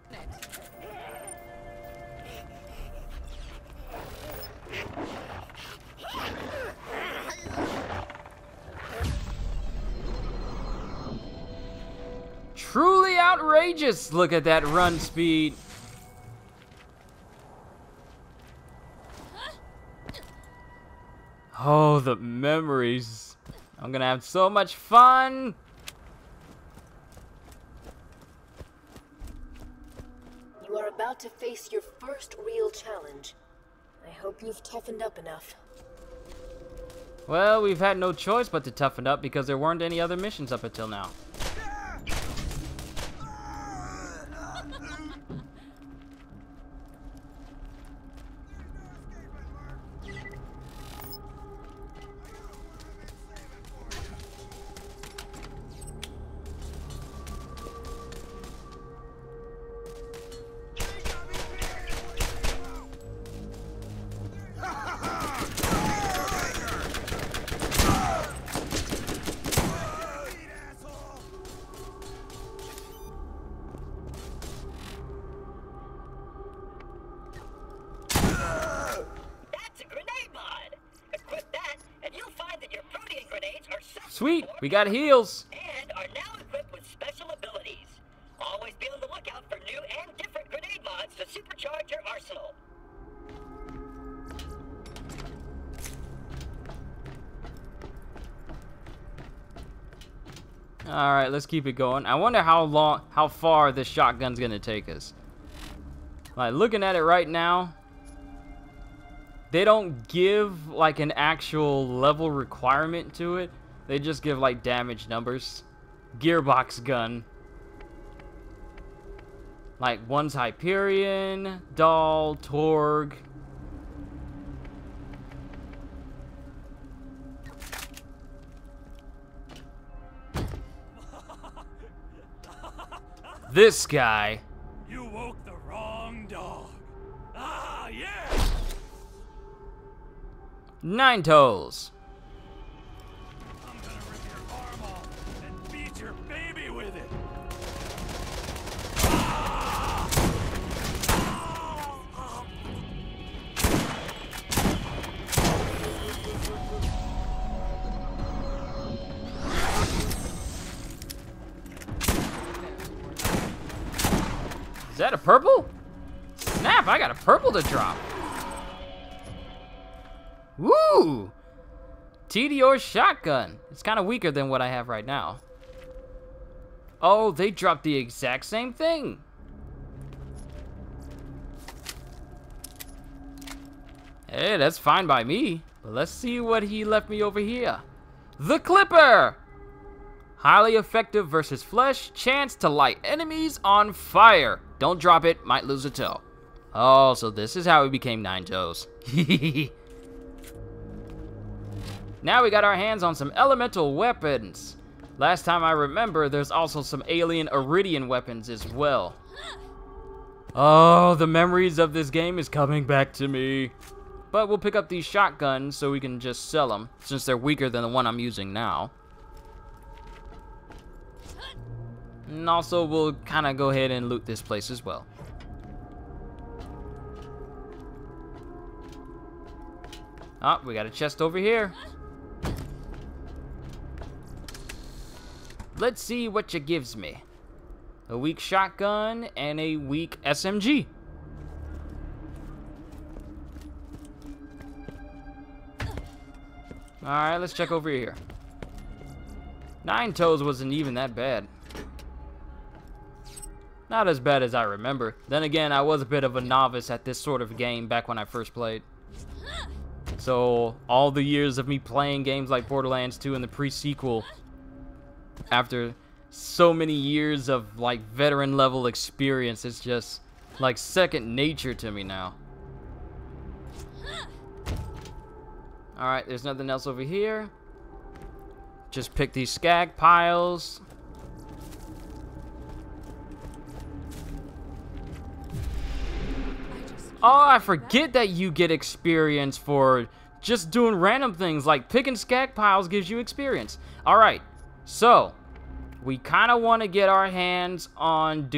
Truly outrageous! Look at that run speed. Oh, the memories. I'm gonna have so much fun. You are about to face your first real challenge. I hope you've toughened up enough. Well, we've had no choice but to toughen up because there weren't any other missions up until now. Sweet, we got heals. And are now equipped with special abilities. Always be on the lookout for new and different grenade mods to supercharge your arsenal. Alright, let's keep it going. I wonder how far this shotgun's gonna take us. Like, looking at it right now, they don't give like an actual level requirement to it. They just give like damage numbers. Gearbox gun. Like, one's Hyperion, Dahl, Torg. This guy. You woke the wrong dog. Ah, yeah! Nine Toes. I'm gonna rip your arm off and beat your baby with it. Is that a purple? Snap, I got a purple to drop. Woo! TDR shotgun. It's kind of weaker than what I have right now. Oh, they dropped the exact same thing. Hey, that's fine by me. But let's see what he left me over here. The Clipper! Highly effective versus flesh. Chance to light enemies on fire. Don't drop it, might lose a toe. Oh, so this is how we became Nine Toes. Now we got our hands on some elemental weapons. Last time I remember, there's also some alien Iridian weapons as well. Oh, the memories of this game is coming back to me. But we'll pick up these shotguns so we can just sell them, since they're weaker than the one I'm using now. And also, we'll kind of go ahead and loot this place as well. Oh, we got a chest over here. Let's see what you gives me. A weak shotgun and a weak SMG. Alright, let's check over here. Nine Toes wasn't even that bad. Not as bad as I remember. Then again, I was a bit of a novice at this sort of game back when I first played. So, all the years of me playing games like Borderlands 2 and the pre-sequel, after so many years of, like, veteran level experience, it's just, like, second nature to me now. Alright, there's nothing else over here. Just pick these skag piles. Oh, I forget that you get experience for just doing random things, like picking skag piles gives you experience. Alright, so we kind of want to get our hands on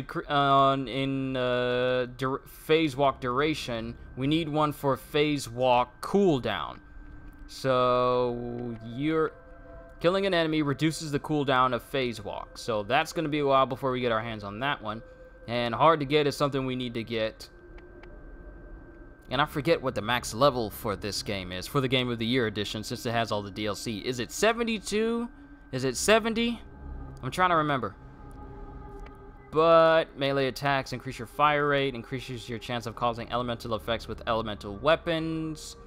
phase walk duration. We need one for phase walk cooldown. So you're killing an enemy reduces the cooldown of phase walk. So that's going to be a while before we get our hands on that one. And hard to get is something we need to get. And I forget what the max level for this game is, for the Game of the Year edition, since it has all the DLC. Is it 72? Is it 70? I'm trying to remember. But melee attacks increase your fire rate, increases your chance of causing elemental effects with elemental weapons.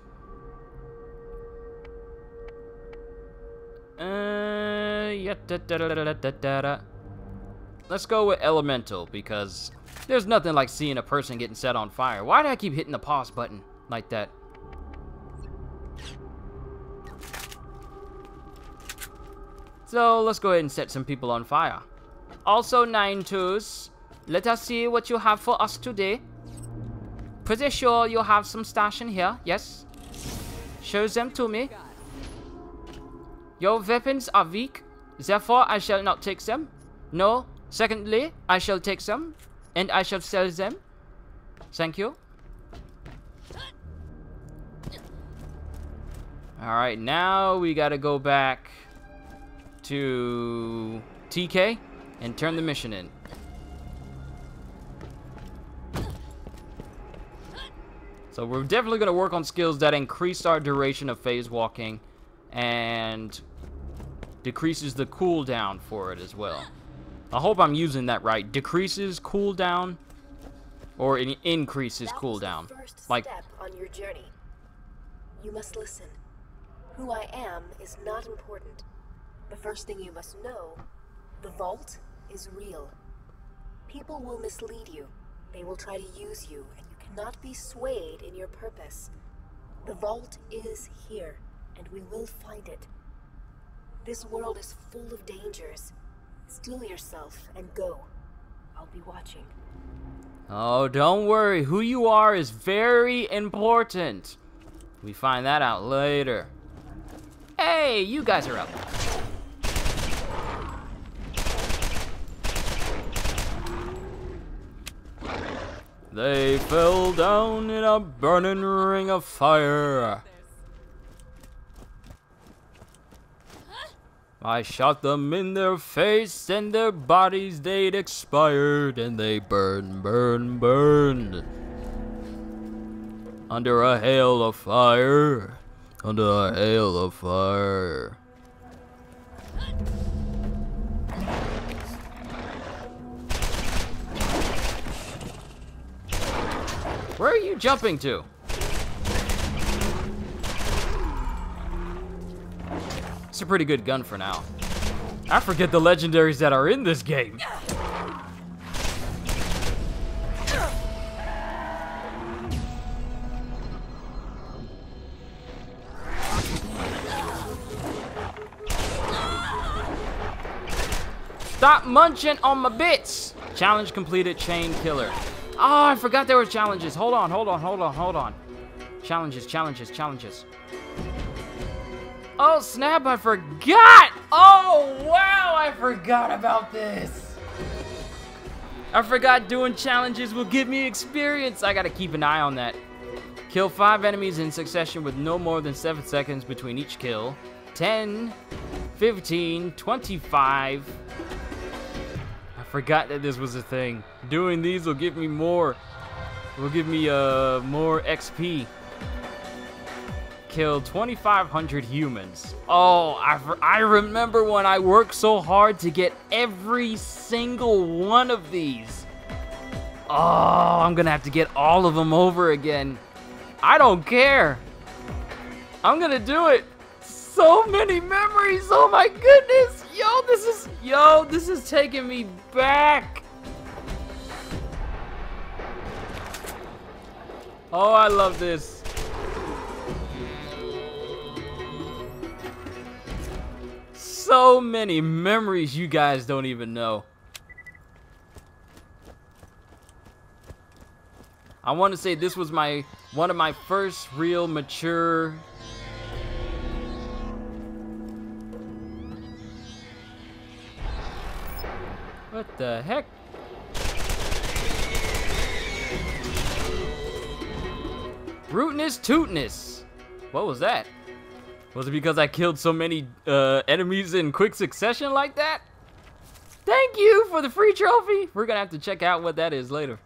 Let's go with elemental, because there's nothing like seeing a person getting set on fire. Why do I keep hitting the pause button like that? So let's go ahead and set some people on fire. Also, Nine Toes, let us see what you have for us today. Pretty sure you have some stash in here, yes? Show them to me. Your weapons are weak, therefore I shall not take them. No. Secondly, I shall take them, and I shall sell them. Thank you. Alright, now we gotta go back to TK and turn the mission in. So we're definitely going to work on skills that increase our duration of phase walking and decreases the cooldown for it as well. I hope I'm using that right. Decreases cooldown or it increases cooldown. The first Like, step on your journey. You must listen. Who I am is not important. The first thing you must know, the vault is real. People will mislead you. They will try to use you, and you cannot be swayed in your purpose. The vault is here, and we will find it. This world is full of dangers. Steel yourself and go. I'll be watching. oh, don't worry. Who you are is very important. We find that out later. Hey, you guys are up. They fell down in a burning ring of fire. I shot them in their face and their bodies they'd expired and they burned. Under a hail of fire. Under a hail of fire. Where are you jumping to? It's a pretty good gun for now. I forget the legendaries that are in this game. Stop munching on my bits! Challenge completed, chain killer. Oh, I forgot there were challenges. Hold on. Challenges. Oh, snap, I forgot! Oh, wow, I forgot about this. I forgot doing challenges will give me experience. I gotta keep an eye on that. Kill 5 enemies in succession with no more than 7 seconds between each kill. 10, 15, 25. I forgot that this was a thing. Doing these will give me more. Will give me more XP. Kill 2,500 humans. Oh, I remember when I worked so hard to get every single one of these. Oh, I'm gonna have to get all of them over again. I don't care. I'm gonna do it. So many memories. Oh my goodness. This is taking me back. Oh, I love this. So many memories you guys don't even know. I want to say this was one of my first real mature What the heck? Rootness tootness. What was that? Was it because I killed so many enemies in quick succession like that? Thank you for the free trophy. We're gonna have to check out what that is later.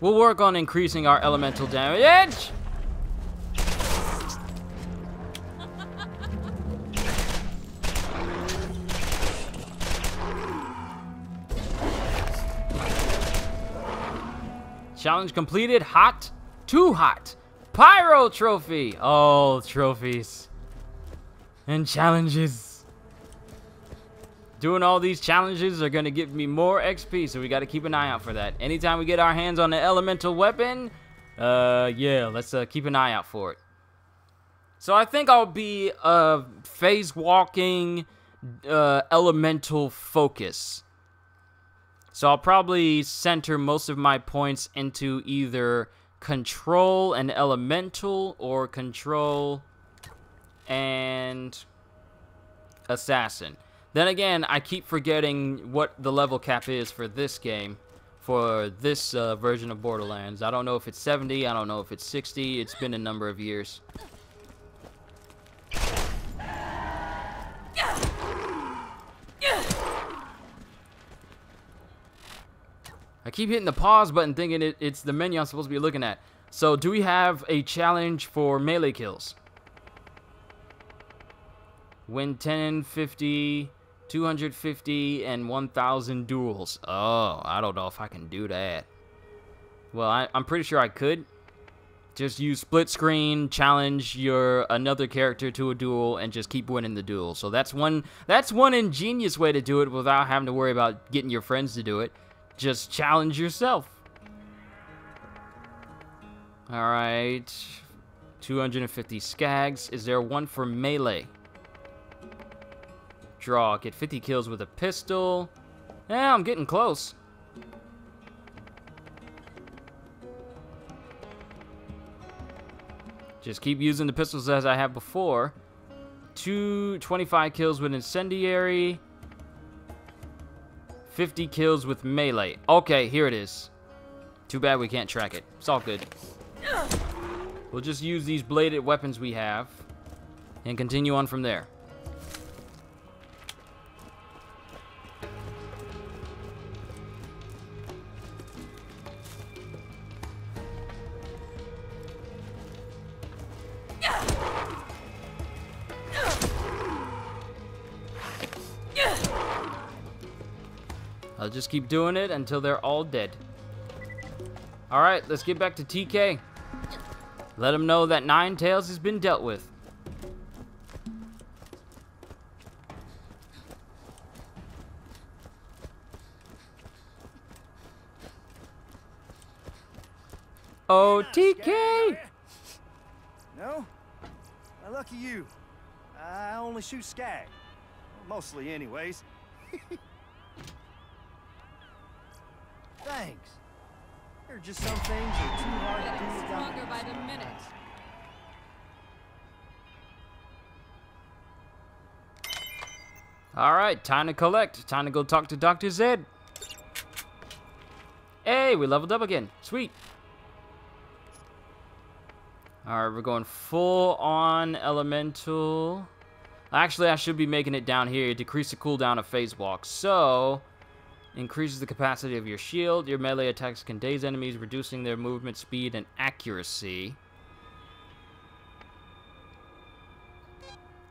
We'll work on increasing our elemental damage. Challenge completed. Hot. Too hot. Pyro trophy. Oh, trophies. And challenges. Doing all these challenges are going to give me more XP, so we got to keep an eye out for that. Anytime we get our hands on the elemental weapon, yeah, let's keep an eye out for it. So I think I'll be phase walking elemental focus. So I'll probably center most of my points into either control and elemental or control and assassin. Then again, I keep forgetting what the level cap is for this game, for this version of Borderlands. I don't know if it's 70, I don't know if it's 60. It's been a number of years. I keep hitting the pause button thinking it's the menu I'm supposed to be looking at. So, do we have a challenge for melee kills? Win 10, 50, 250, and 1,000 duels. Oh, I don't know if I can do that. Well, I'm pretty sure I could. Just use split screen, challenge another character to a duel, and just keep winning the duel. So that's one ingenious way to do it without having to worry about getting your friends to do it. Just challenge yourself. Alright. 250 skags. Is there one for melee? Draw. Get 50 kills with a pistol. Yeah, I'm getting close. Just keep using the pistols as I have before. 25 kills with incendiary. 50 kills with melee. Okay, here it is. Too bad we can't track it. It's all good. We'll just use these bladed weapons we have and continue on from there. I'll just keep doing it until they're all dead. Alright, let's get back to TK. Let him know that Nine Tails has been dealt with. Oh, TK! No? Well, lucky you. I only shoot skag. Mostly, anyways. Thanks. There are just some things that are too hard to do without. Stronger by the minute. Alright, time to collect. Time to go talk to Dr. Zed. Hey, we leveled up again. Sweet. Alright, we're going full on elemental. Actually, I should be making it down here. Decrease the cooldown of phase walk. So, increases the capacity of your shield. Your melee attacks can daze enemies, reducing their movement speed and accuracy.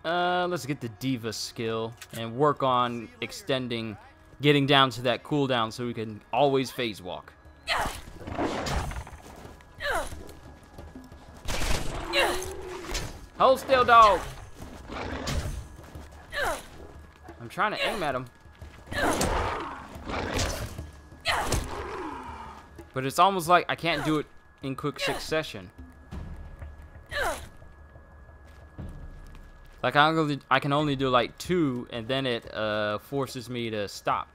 Let's get the Diva skill and work on extending, getting down to that cooldown so we can always phase walk. Hold still, dog. I'm trying to aim at him. But it's almost like I can't do it in quick succession. Like I can only do like 2, and then it forces me to stop.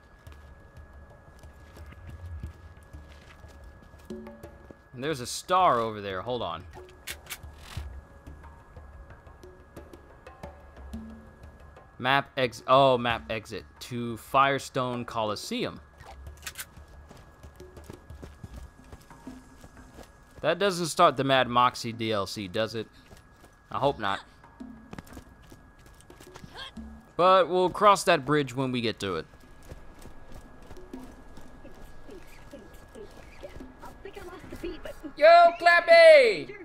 And there's a star over there. Hold on. Map exit. Oh, map exit to Firestone Coliseum. That doesn't start the Mad Moxie DLC, does it? I hope not. But we'll cross that bridge when we get to it. Yo, Clappy!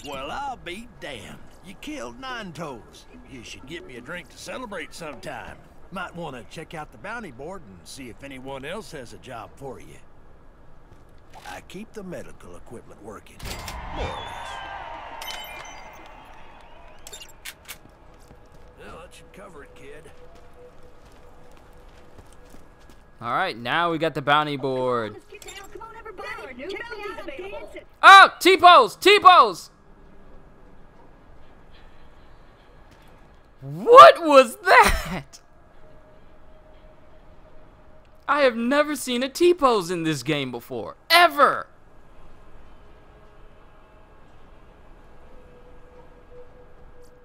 Well, I'll be damned. You killed Nine Toes. You should get me a drink to celebrate sometime. Might want to check out the bounty board and see if anyone else has a job for you. I keep the medical equipment working, more or less. Well, that should cover it, kid. Alright, now we got the bounty board. Come on, everybody! Check me out, dancing! Oh! T-pose! T-pose! What was that? I have never seen a T-pose in this game before. Ever!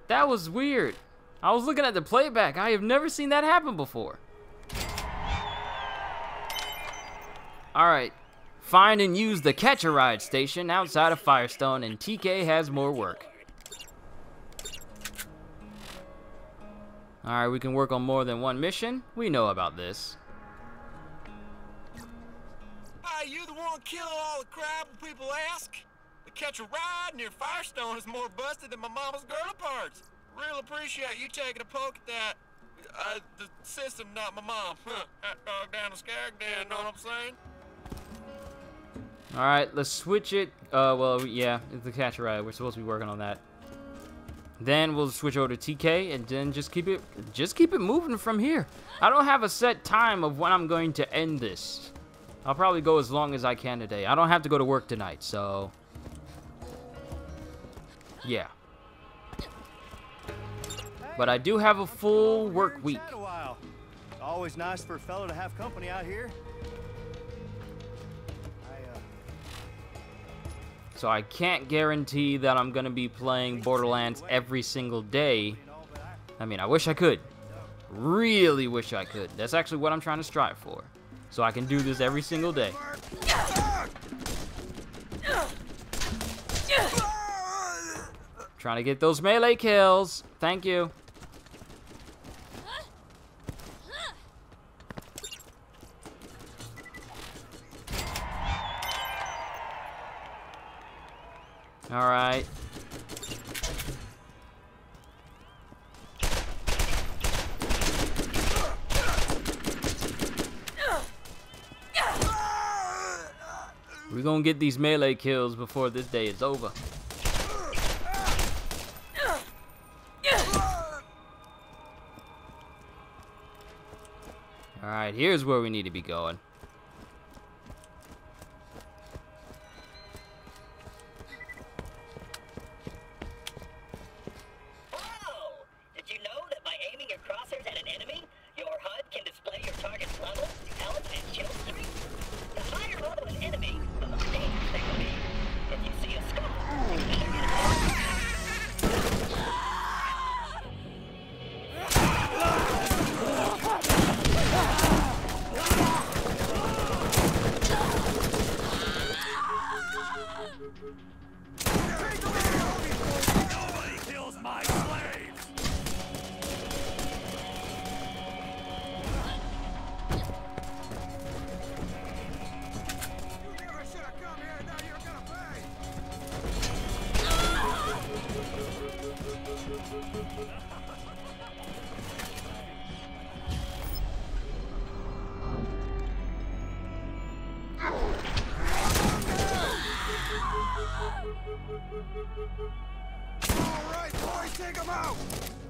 That was weird. I was looking at the playback. I have never seen that happen before. Alright. Find and use the Catch-A-Ride station outside of Firestone, and TK has more work. Alright, we can work on more than one mission. We know about this. Hi, you the one killing all the crap when people ask? The Catch-A-Ride near Firestone is more busted than my mama's girl parts. Real appreciate you taking a poke at that. The system, not my mom. Hot dog down the skag den, know what I'm saying? Alright, let's switch it. Well, yeah, it's the Catch-A-Ride. We're supposed to be working on that. Then we'll switch over to TK, and then just keep it moving from here. I don't have a set time of when I'm going to end this. I'll probably go as long as I can today. I don't have to go to work tonight, so yeah. But I do have a full work week. It's always nice for a fellow to have company out here. So I can't guarantee that I'm gonna be playing Borderlands every single day. I mean, I wish I could. Really wish I could. That's actually what I'm trying to strive for. So I can do this every single day. Trying to get those melee kills. Thank you. All right. We're gonna get these melee kills before this day is over. All right, here's where we need to be going.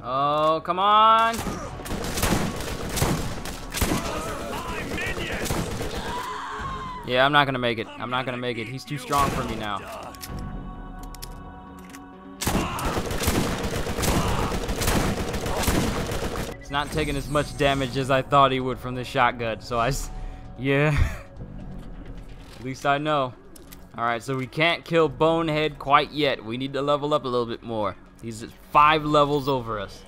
Oh, come on. Yeah, I'm not gonna make it. I'm not gonna make it. He's too strong for me now. It's not taking as much damage as I thought he would from the shotgun, so yeah. At least I know. Alright, so we can't kill Bonehead quite yet. We need to level up a little bit more. He's 5 levels over us.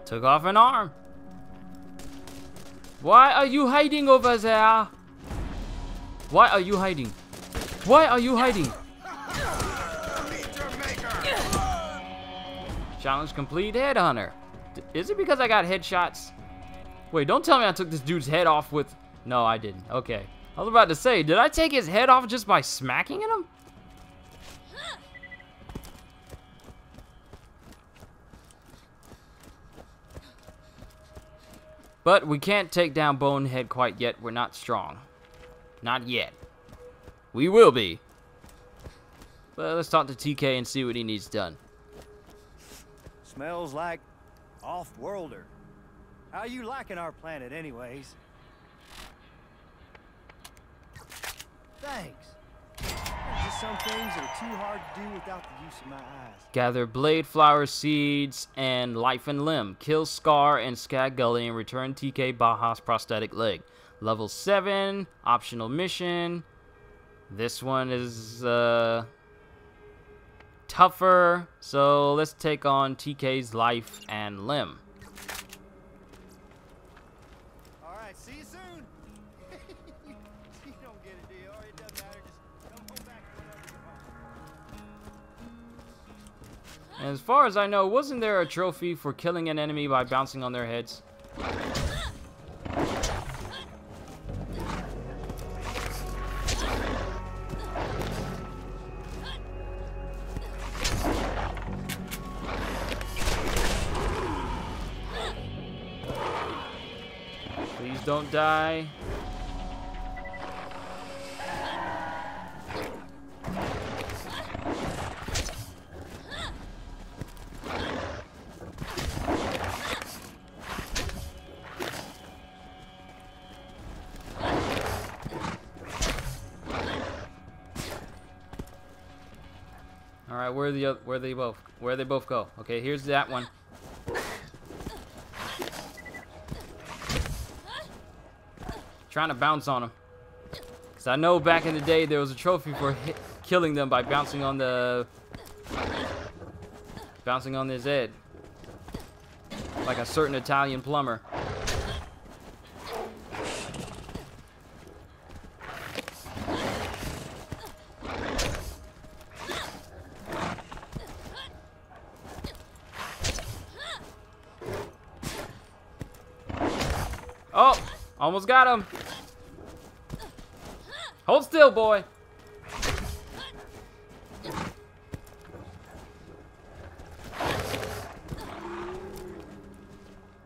Took off an arm. Why are you hiding over there? Why are you hiding? Why are you hiding? Challenge complete, Headhunter. Is it because I got headshots? Wait, don't tell me I took this dude's head off with... No, I didn't. Okay. I was about to say, did I take his head off just by smacking at him? But we can't take down Bonehead quite yet. We're not strong. Not yet. We will be. But let's talk to TK and see what he needs done. Smells like off-worlder. How you liking our planet anyways? Thanks. There's just some things that are too hard to do without the use of my eyes. Gather blade flower seeds and life and limb. Kill Scar and Skag Gully and return TK Baja's prosthetic leg. Level 7, optional mission. This one is tougher, so let's take on TK's life and limb. Alright, see you soon. You don't get it, do you? It doesn't matter. Just come home back whenever you're home. And as far as I know, wasn't there a trophy for killing an enemy by bouncing on their heads? Please don't die. All right, where they both go? Okay, here's that one. Trying to bounce on him, because I know back in the day there was a trophy for killing them by bouncing on his head, like a certain Italian plumber. Oh, almost got him. Hold still, boy.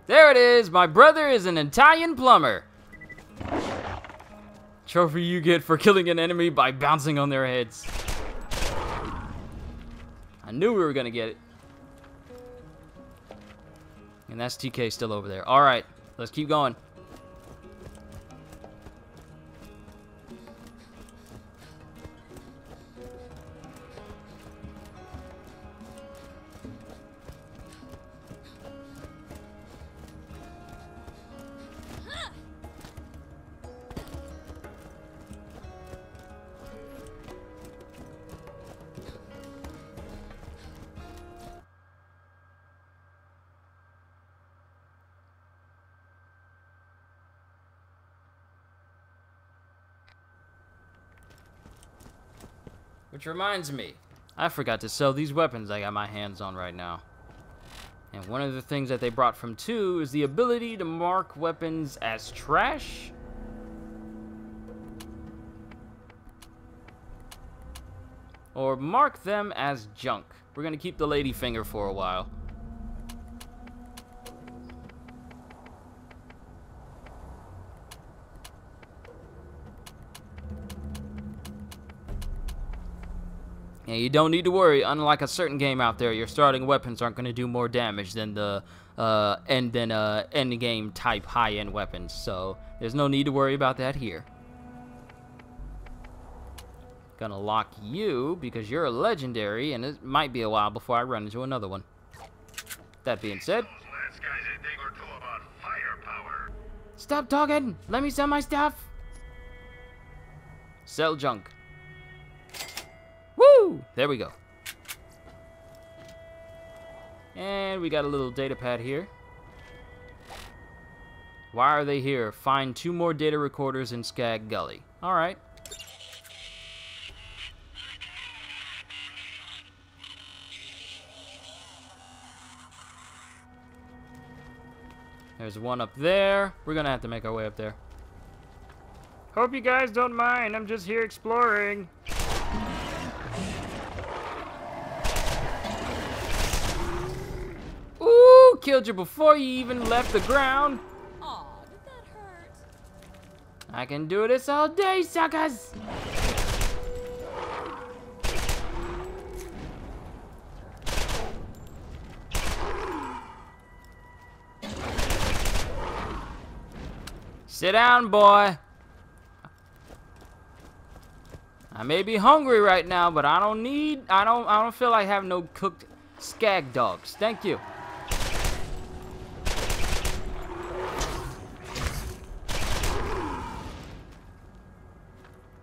There it is. My brother is an Italian plumber. Trophy you get for killing an enemy by bouncing on their heads. I knew we were gonna get it. And that's TK still over there. All right, let's keep going. Which reminds me, I forgot to sell these weapons I got my hands on right now. And one of the things that they brought from 2 is the ability to mark weapons as trash. Or mark them as junk. We're gonna keep the lady finger for a while. Yeah, you don't need to worry. Unlike a certain game out there, your starting weapons aren't going to do more damage than the end game type high-end weapons. So there's no need to worry about that here. Gonna lock you because you're a legendary, and it might be a while before I run into another one. That being said, stop talking. Let me sell my stuff. Sell junk. Woo! There we go. And we got a little data pad here. Why are they here? Find 2 more data recorders in Skag Gully. Alright. There's one up there. We're gonna have to make our way up there. Hope you guys don't mind. I'm just here exploring. Ooh, killed you before you even left the ground. Aw, did that hurt? I can do this all day, suckers. Sit down, boy. I may be hungry right now, but I don't feel like having no cooked skag dogs. Thank you.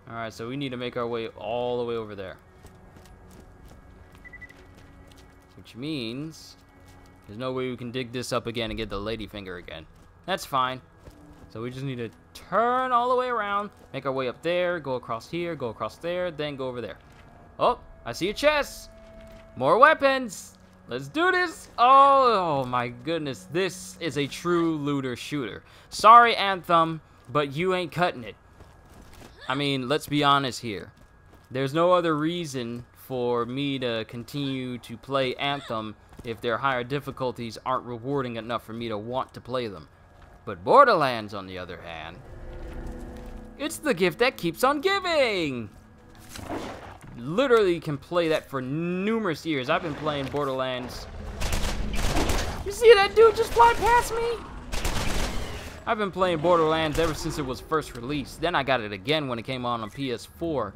Alright, so we need to make our way all the way over there. Which means there's no way we can dig this up again and get the ladyfinger again. That's fine. So we just need to turn all the way around, make our way up there, go across here, go across there, then go over there. Oh, I see a chest. More weapons. Let's do this. Oh my goodness. This is a true looter shooter. Sorry, Anthem, but you ain't cutting it. I mean, let's be honest here. There's no other reason for me to continue to play Anthem if their higher difficulties aren't rewarding enough for me to want to play them. But Borderlands, on the other hand, it's the gift that keeps on giving! Literally can play that for numerous years. I've been playing Borderlands. You see that dude just fly past me? I've been playing Borderlands ever since it was first released. Then I got it again when it came on PS4.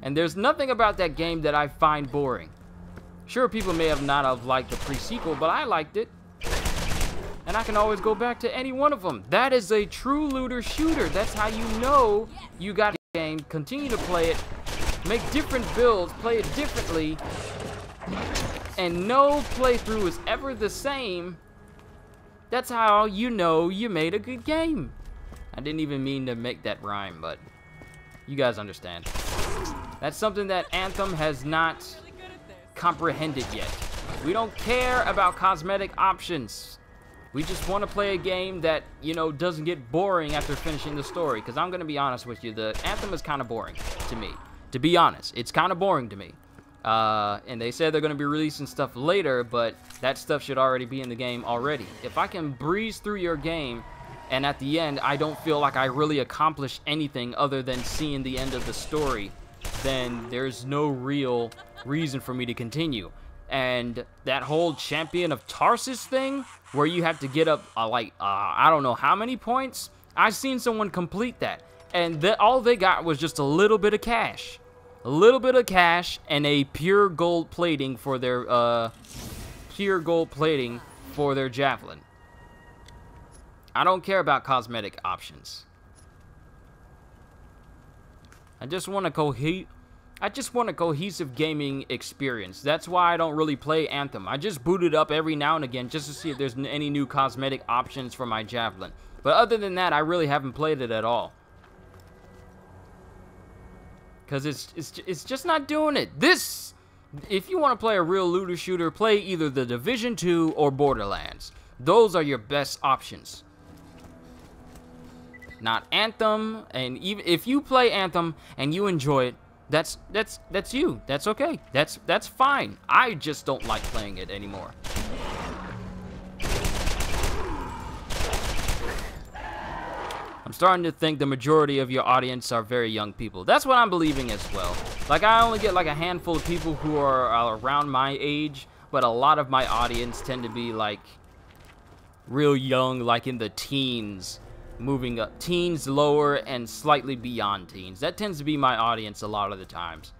And there's nothing about that game that I find boring. Sure, people may have not have liked the pre-sequel, but I liked it. And I can always go back to any one of them. That is a true looter shooter. That's how you know you got a game. Continue to play it. Make different builds. Play it differently. And no playthrough is ever the same. That's how you know you made a good game. I didn't even mean to make that rhyme, but you guys understand. That's something that Anthem has not comprehended yet. We don't care about cosmetic options. We just want to play a game that, you know, doesn't get boring after finishing the story. Because I'm going to be honest with you, the Anthem is kind of boring to me. To be honest, it's kind of boring to me. And they said they're going to be releasing stuff later, but that stuff should already be in the game already. If I can breeze through your game, and at the end, I don't feel like I really accomplished anything other than seeing the end of the story, then there's no real reason for me to continue. And that whole Champion of Tarsus thing, where you have to get up, I don't know how many points. I've seen someone complete that. And all they got was just a little bit of cash. A little bit of cash and a pure gold plating for their, javelin. I don't care about cosmetic options. I just want a cohesive gaming experience. That's why I don't really play Anthem. I just boot it up every now and again just to see if there's any new cosmetic options for my javelin. But other than that, I really haven't played it at all. Because it's just not doing it. If you want to play a real looter shooter, play either The Division 2 or Borderlands. Those are your best options. Not Anthem. And even if you play Anthem and you enjoy it, that's you. That's okay. That's fine. I just don't like playing it anymore. I'm starting to think the majority of your audience are very young people. That's what I'm believing as well. Like, I only get like a handful of people who are around my age, but a lot of my audience tend to be like real young, like in the teens, moving up, teens, lower, and slightly beyond teens. That tends to be my audience a lot of the times.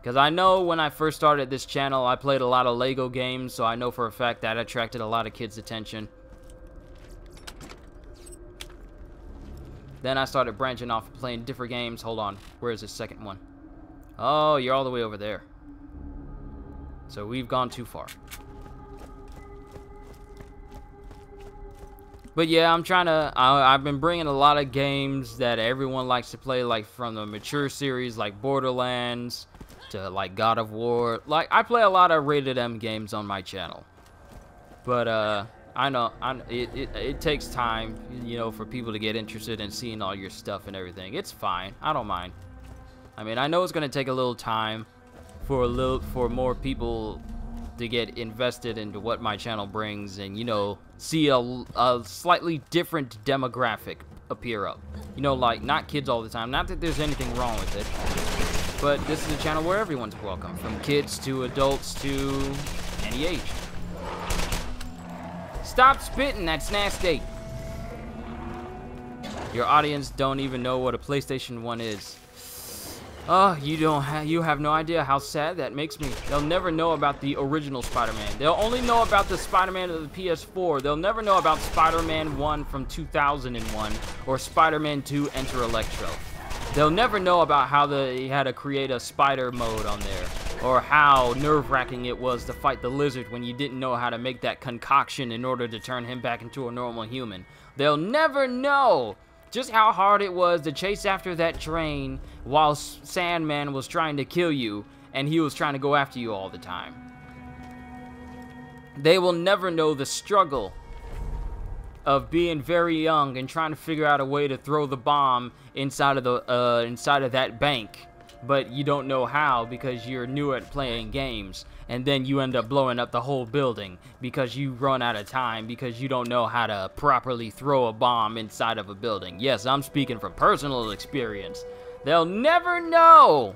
Because I know when I first started this channel, I played a lot of Lego games, so I know for a fact that attracted a lot of kids' attention. Then I started branching off and playing different games. Hold on, where is the second one? Oh, you're all the way over there. So we've gone too far. But yeah, I've been bringing a lot of games that everyone likes to play, like from the mature series, like Borderlands, to like God of War. Like, I play a lot of rated M games on my channel. But, I know it takes time, you know, for people to get interested in seeing all your stuff and everything. It's fine. I don't mind. I mean, I know it's going to take a little time for more people to get invested into what my channel brings and, you know, see a slightly different demographic appear up. You know, like, not kids all the time. Not that there's anything wrong with it. But this is a channel where everyone's welcome. From kids to adults to any age. Stop spitting, that's nasty. Your audience don't even know what a PlayStation 1 is. Oh, you have no idea how sad that makes me. They'll never know about the original Spider-Man. They'll only know about the Spider-Man of the PS4. They'll never know about Spider-Man 1 from 2001 or Spider-Man 2 Enter Electro. They'll never know about how they had to create a spider mode on there, or how nerve-wracking it was to fight the lizard when you didn't know how to make that concoction in order to turn him back into a normal human. They'll never know just how hard it was to chase after that train while Sandman was trying to kill you and he was trying to go after you all the time. They will never know the struggle of being very young and trying to figure out a way to throw the bomb inside of that bank, but you don't know how because you're new at playing games, and then you end up blowing up the whole building because you run out of time because you don't know how to properly throw a bomb inside of a building. Yes, I'm speaking from personal experience. They'll never know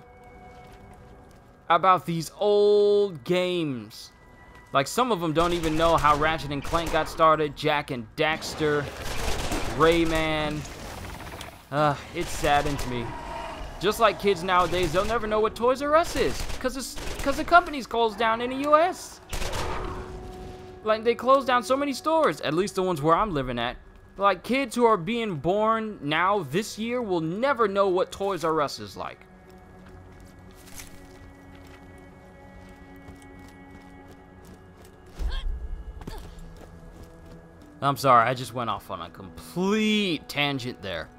about these old games. Like, some of them don't even know how Ratchet and Clank got started, Jak and Daxter, Rayman. It saddens me. Just like kids nowadays, they'll never know what Toys R Us is, because the company's closed down in the US. Like, they closed down so many stores, at least the ones where I'm living at. Like, kids who are being born now this year will never know what Toys R Us is like. I'm sorry, I just went off on a complete tangent there.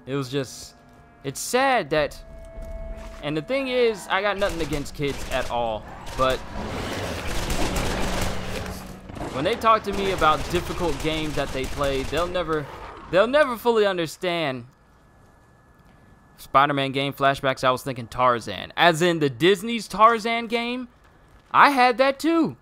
It was just, it's sad that, and the thing is, I got nothing against kids at all, but when they talk to me about difficult games that they played, they'll never fully understand. Spider-Man game flashbacks, I was thinking Tarzan. As in the Disney's Tarzan game, I had that too.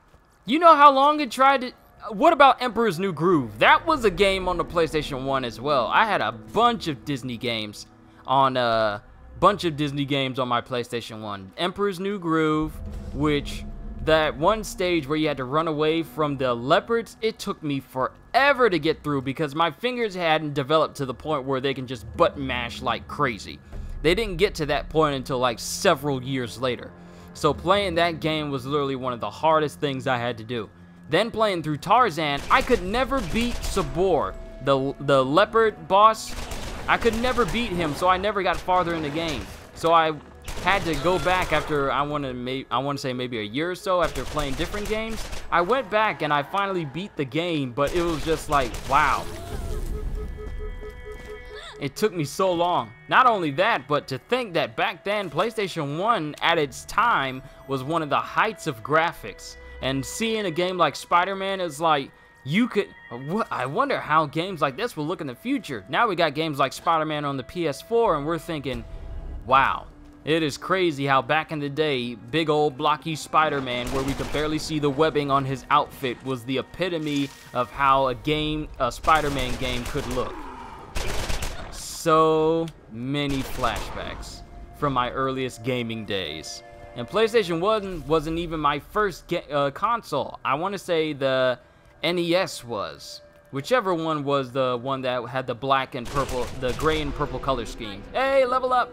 You know how long it tried to... What about Emperor's New Groove? That was a game on the PlayStation 1 as well. I had a bunch of Disney games on my PlayStation 1. Emperor's New Groove, which that one stage where you had to run away from the leopards, it took me forever to get through because my fingers hadn't developed to the point where they can just button mash like crazy. They didn't get to that point until like several years later. So playing that game was literally one of the hardest things I had to do. Then playing through Tarzan, I could never beat Sabor, the leopard boss. I could never beat him, so I never got farther in the game. So I had to go back after, I want to say maybe a year or so after playing different games. I went back and I finally beat the game, but it was just like, wow. It took me so long. Not only that, but to think that back then, PlayStation 1 at its time was one of the heights of graphics. And seeing a game like Spider-Man is like, you could... I wonder how games like this will look in the future. Now we got games like Spider-Man on the PS4, and we're thinking, wow. It is crazy how back in the day, big old blocky Spider-Man, where we could barely see the webbing on his outfit, was the epitome of how a Spider-Man game could look. So many flashbacks from my earliest gaming days. And PlayStation 1 wasn't even my first console. I want to say the NES was. Whichever one was the one that had the black and purple, the gray and purple color scheme. Hey, level up!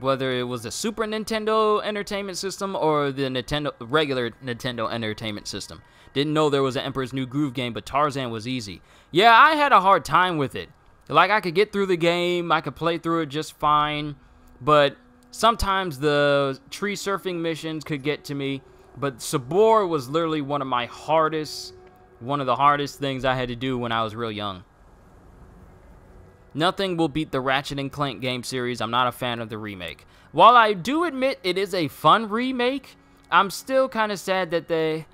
Whether it was the Super Nintendo Entertainment System or the regular Nintendo Entertainment System. Didn't know there was an Emperor's New Groove game, but Tarzan was easy. Yeah, I had a hard time with it. Like, I could get through the game, I could play through it just fine, but sometimes the tree surfing missions could get to me, but Sabor was literally one of the hardest things I had to do when I was real young. Nothing will beat the Ratchet and Clank game series. I'm not a fan of the remake. While I do admit it is a fun remake, I'm still kind of sad that they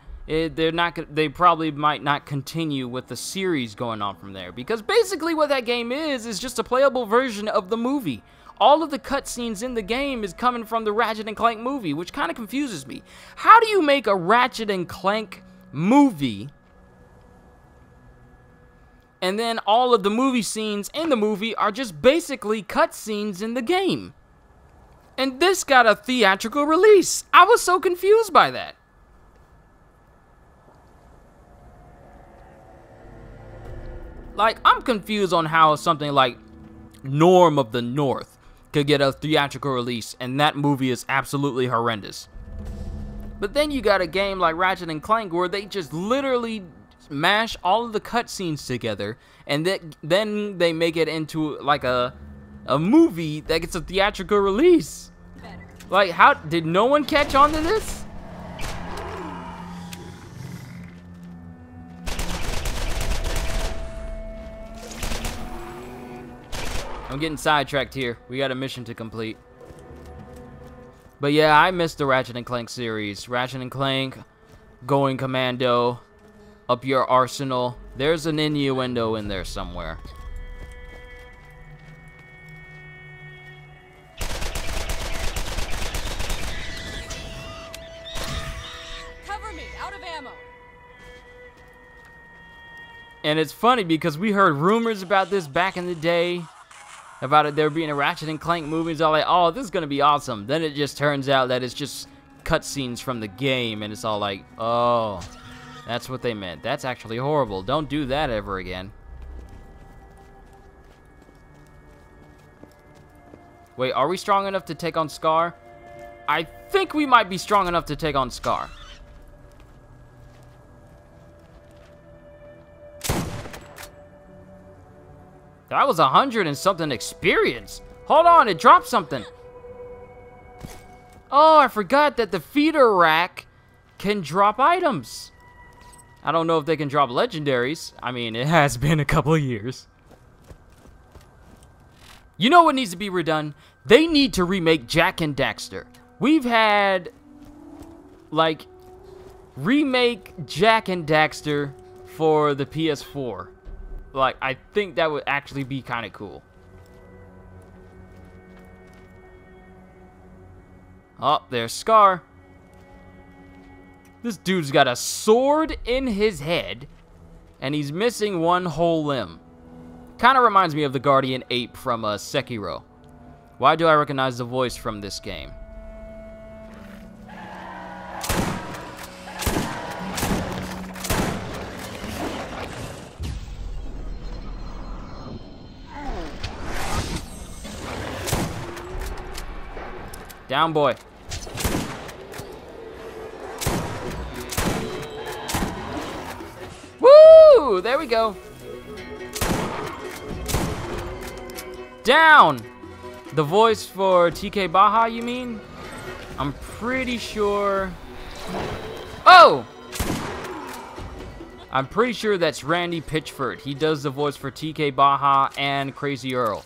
probably might not continue with the series going on from there, because basically what that game is just a playable version of the movie. All of the cutscenes in the game is coming from the Ratchet and Clank movie, which kind of confuses me. How do you make a Ratchet and Clank movie, and then all of the movie scenes in the movie are just basically cutscenes in the game? And this got a theatrical release. I was so confused by that. Like, I'm confused on how something like Norm of the North could get a theatrical release, and that movie is absolutely horrendous. But then you got a game like Ratchet and Clank where they just literally mash all of the cutscenes together, and then they make it into like a movie that gets a theatrical release. Like, how did no one catch on to this? I'm getting sidetracked here. We got a mission to complete. But yeah, I missed the Ratchet and Clank series. Ratchet and Clank, Going Commando, Up Your Arsenal. There's an innuendo in there somewhere. Cover me, out of ammo. And it's funny because we heard rumors about this back in the day. About it there being a Ratchet and Clank movie. It's all like, oh, this is gonna be awesome. Then it just turns out that it's just cutscenes from the game, and it's all like, oh, that's what they meant. That's actually horrible. Don't do that ever again. Wait, are we strong enough to take on Scar? I think we might be strong enough to take on Scar. That was 100 and something experience. Hold on, it dropped something. Oh, I forgot that the feeder rack can drop items. I don't know if they can drop legendaries. I mean, it has been a couple of years. You know what needs to be redone? They need to remake Jak and Daxter. We've had, like, remake Jak and Daxter for the PS4. Like, I think that would actually be kind of cool. Oh, there's Scar. This dude's got a sword in his head, and he's missing one whole limb. Kind of reminds me of the Guardian Ape from Sekiro. Why do I recognize the voice from this game? Down, boy. Woo! There we go. Down! The voice for TK Baha, you mean? I'm pretty sure... Oh! I'm pretty sure that's Randy Pitchford. He does the voice for TK Baha and Crazy Earl.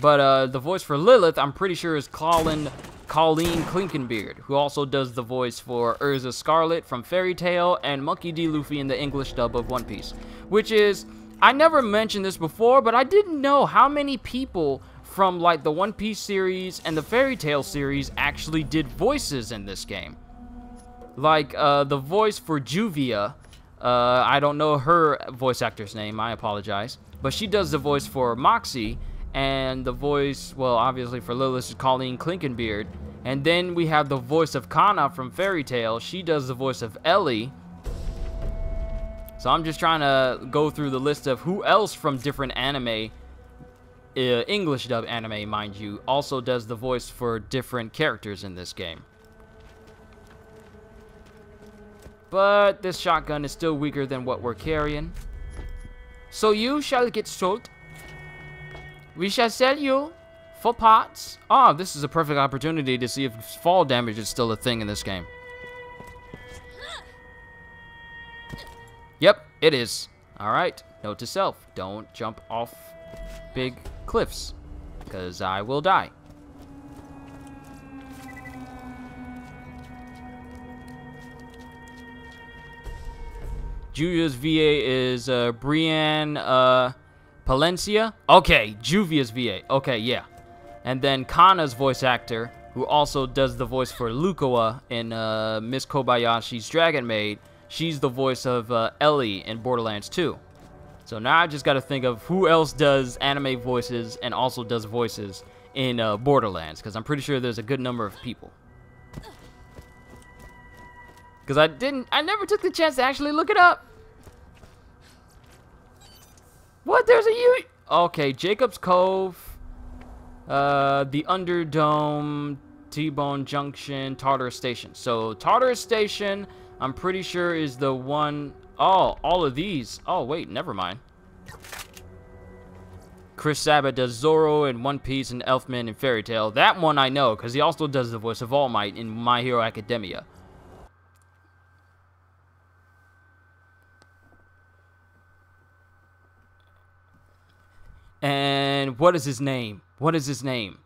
But the voice for Lilith, I'm pretty sure is Colleen Klinkenbeard, who also does the voice for Urza Scarlet from Fairy Tail and Monkey D. Luffy in the English dub of One Piece. Which is, I never mentioned this before, but I didn't know how many people from like the One Piece series and the Fairy Tail series actually did voices in this game. Like the voice for Juvia, I don't know her voice actor's name, I apologize, but she does the voice for Moxie. And the voice, well, obviously for Lilith is Colleen Klinkenbeard. And then we have the voice of Kana from Fairy Tail. She does the voice of Ellie. So I'm just trying to go through the list of who else from different anime, English dub anime, mind you, also does the voice for different characters in this game. But this shotgun is still weaker than what we're carrying. So you shall get sold. We shall sell you for parts. Oh, this is a perfect opportunity to see if fall damage is still a thing in this game. Yep, it is. Alright, note to self. Don't jump off big cliffs, because I will die. Juvia's VA is Brienne Palencia? Okay, Juvia's VA. Okay, yeah. And then Kana's voice actor, who also does the voice for Lukoa in Miss Kobayashi's Dragon Maid, she's the voice of Ellie in Borderlands 2. So now I just got to think of who else does anime voices and also does voices in Borderlands, because I'm pretty sure there's a good number of people. Because I never took the chance to actually look it up. What? There's a U. Okay, Jacob's Cove, the Underdome, T-Bone Junction, Tartarus Station. So Tartarus Station, I'm pretty sure is the one. Oh, all of these. Oh wait, never mind. Chris Sabat does Zorro in One Piece and Elfman in Fairy Tail. That one I know, because he also does the voice of All Might in My Hero Academia. And what is his name? What is his name?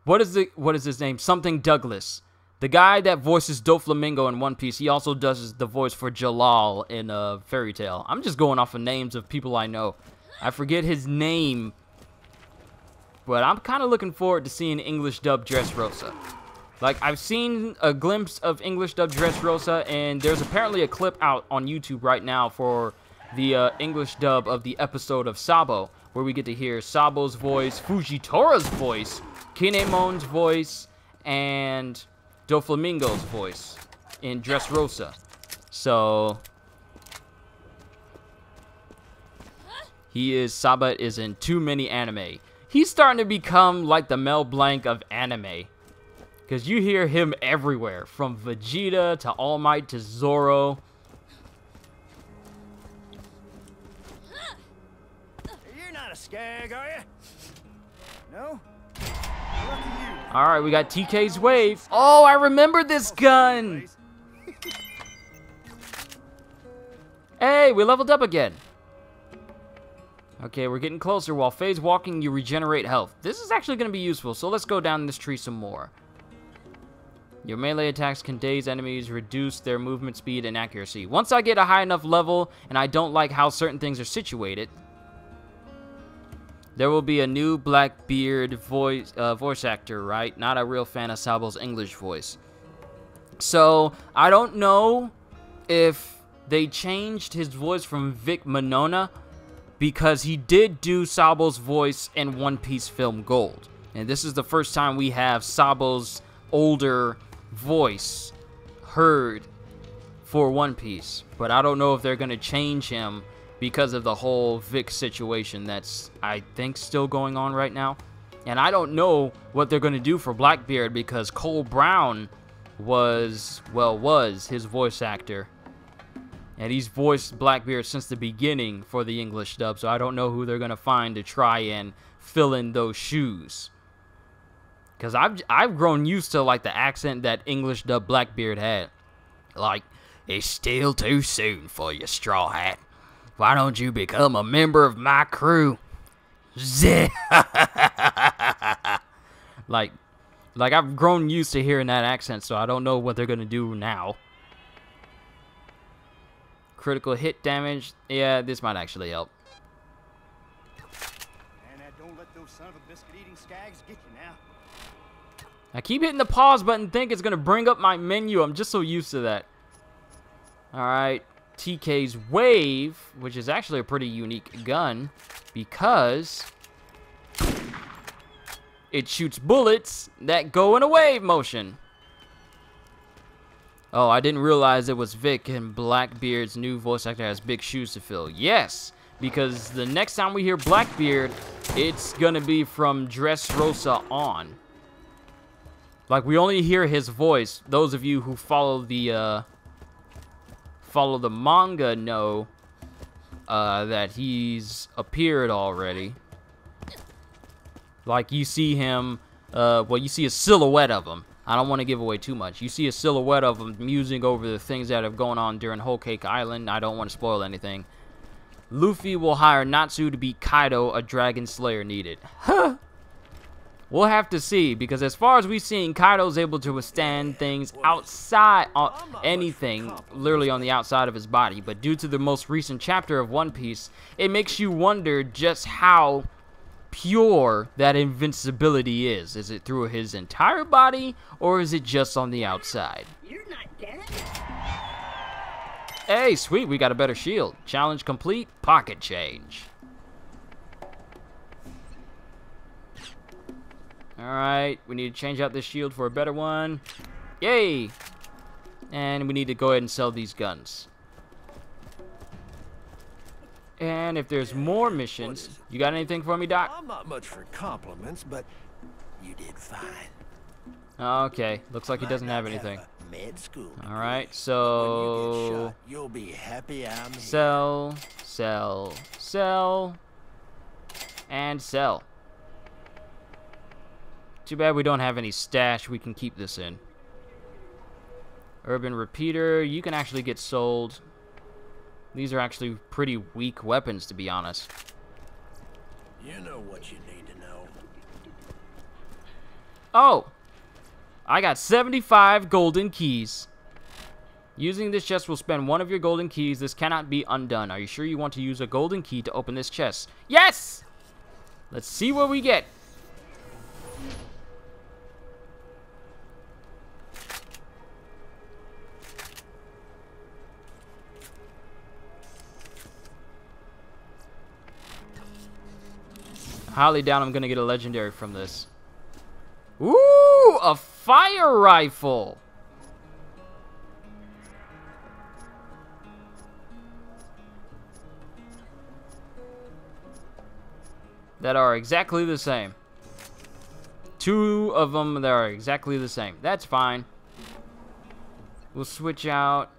What is his name? Something Douglas. The guy that voices Doflamingo in One Piece, he also does the voice for Jalal in Fairy Tail. I'm just going off of names of people I know. I forget his name. But I'm kind of looking forward to seeing English dub Dressrosa. Like, I've seen a glimpse of English dub Dressrosa, and there's apparently a clip out on YouTube right now for the English dub of the episode of Sabo, where we get to hear Sabo's voice, Fujitora's voice, Kinemon's voice, and Doflamingo's voice in Dressrosa. So Sabat is in too many anime. He's starting to become like the Mel Blanc of anime. Because you hear him everywhere. From Vegeta to All Might to Zoro. You're not a skag, are you? No? Lucky you. Alright, we got TK's Wave. Oh, I remember this gun! Hey, we leveled up again. Okay, we're getting closer. While phase walking, you regenerate health. This is actually going to be useful, so let's go down this tree some more. Your melee attacks can daze enemies, reduce their movement speed and accuracy. Once I get a high enough level, and I don't like how certain things are situated, there will be a new Blackbeard voice actor, right? Not a real fan of Sabo's English voice. So, I don't know if they changed his voice from Vic Monona, because he did do Sabo's voice in One Piece film Gold. And this is the first time we have Sabo's older voice heard for One Piece. But I don't know if they're going to change him because of the whole Vic situation that's, I think, still going on right now. And I don't know what they're going to do for Blackbeard because Cole Brown was his voice actor. And he's voiced Blackbeard since the beginning for the English dub, so I don't know who they're going to find to try and fill in those shoes. Because I've grown used to, like, the accent that English dub Blackbeard had. Like, it's still too soon for you, Straw Hat. Why don't you become a member of my crew? Like I've grown used to hearing that accent, so I don't know what they're going to do now. Critical hit damage. Yeah, this might actually help. And don't let those son of a biscuit-eating skags get you now. I keep hitting the pause button, think it's going to bring up my menu. I'm just so used to that. Alright, TK's Wave, which is actually a pretty unique gun, because it shoots bullets that go in a wave motion. Oh, I didn't realize it was Vic, and Blackbeard's new voice actor has big shoes to fill. Yes, because the next time we hear Blackbeard, it's gonna be from Dressrosa on. Like, we only hear his voice. Those of you who follow the manga know that he's appeared already. Like, you see him, well, you see a silhouette of him. I don't want to give away too much. You see a silhouette of him musing over the things that have gone on during Whole Cake Island. I don't want to spoil anything. Luffy will hire Natsu to beat Kaido, a Dragon Slayer needed. Huh. We'll have to see, because as far as we've seen, Kaido's able to withstand things outside, anything, literally on the outside of his body. But due to the most recent chapter of One Piece, it makes you wonder just how pure that invincibility is. Is it through his entire body, or is it just on the outside? You're not dead. Hey, sweet, we got a better shield. Challenge complete, pocket change. Alright, we need to change out this shield for a better one. Yay! And we need to go ahead and sell these guns. And And if there's more missions, you got anything for me, Doc? I'm not much for compliments, but you did fine. Okay, looks like he doesn't have anything. Med school. All right, When you get so shot, you'll be happy I'm here. sell, and sell. Too bad we don't have any stash we can keep this in. Urban repeater, you can actually get sold. These are actually pretty weak weapons, to be honest. You know what you need to know. Oh! I got 75 golden keys. Using this chest will spend one of your golden keys. This cannot be undone. Are you sure you want to use a golden key to open this chest? Yes! Let's see what we get. Highly doubt I'm gonna get a legendary from this. Ooh, a fire rifle. That are exactly the same. Two of them that are exactly the same. That's fine. We'll switch out.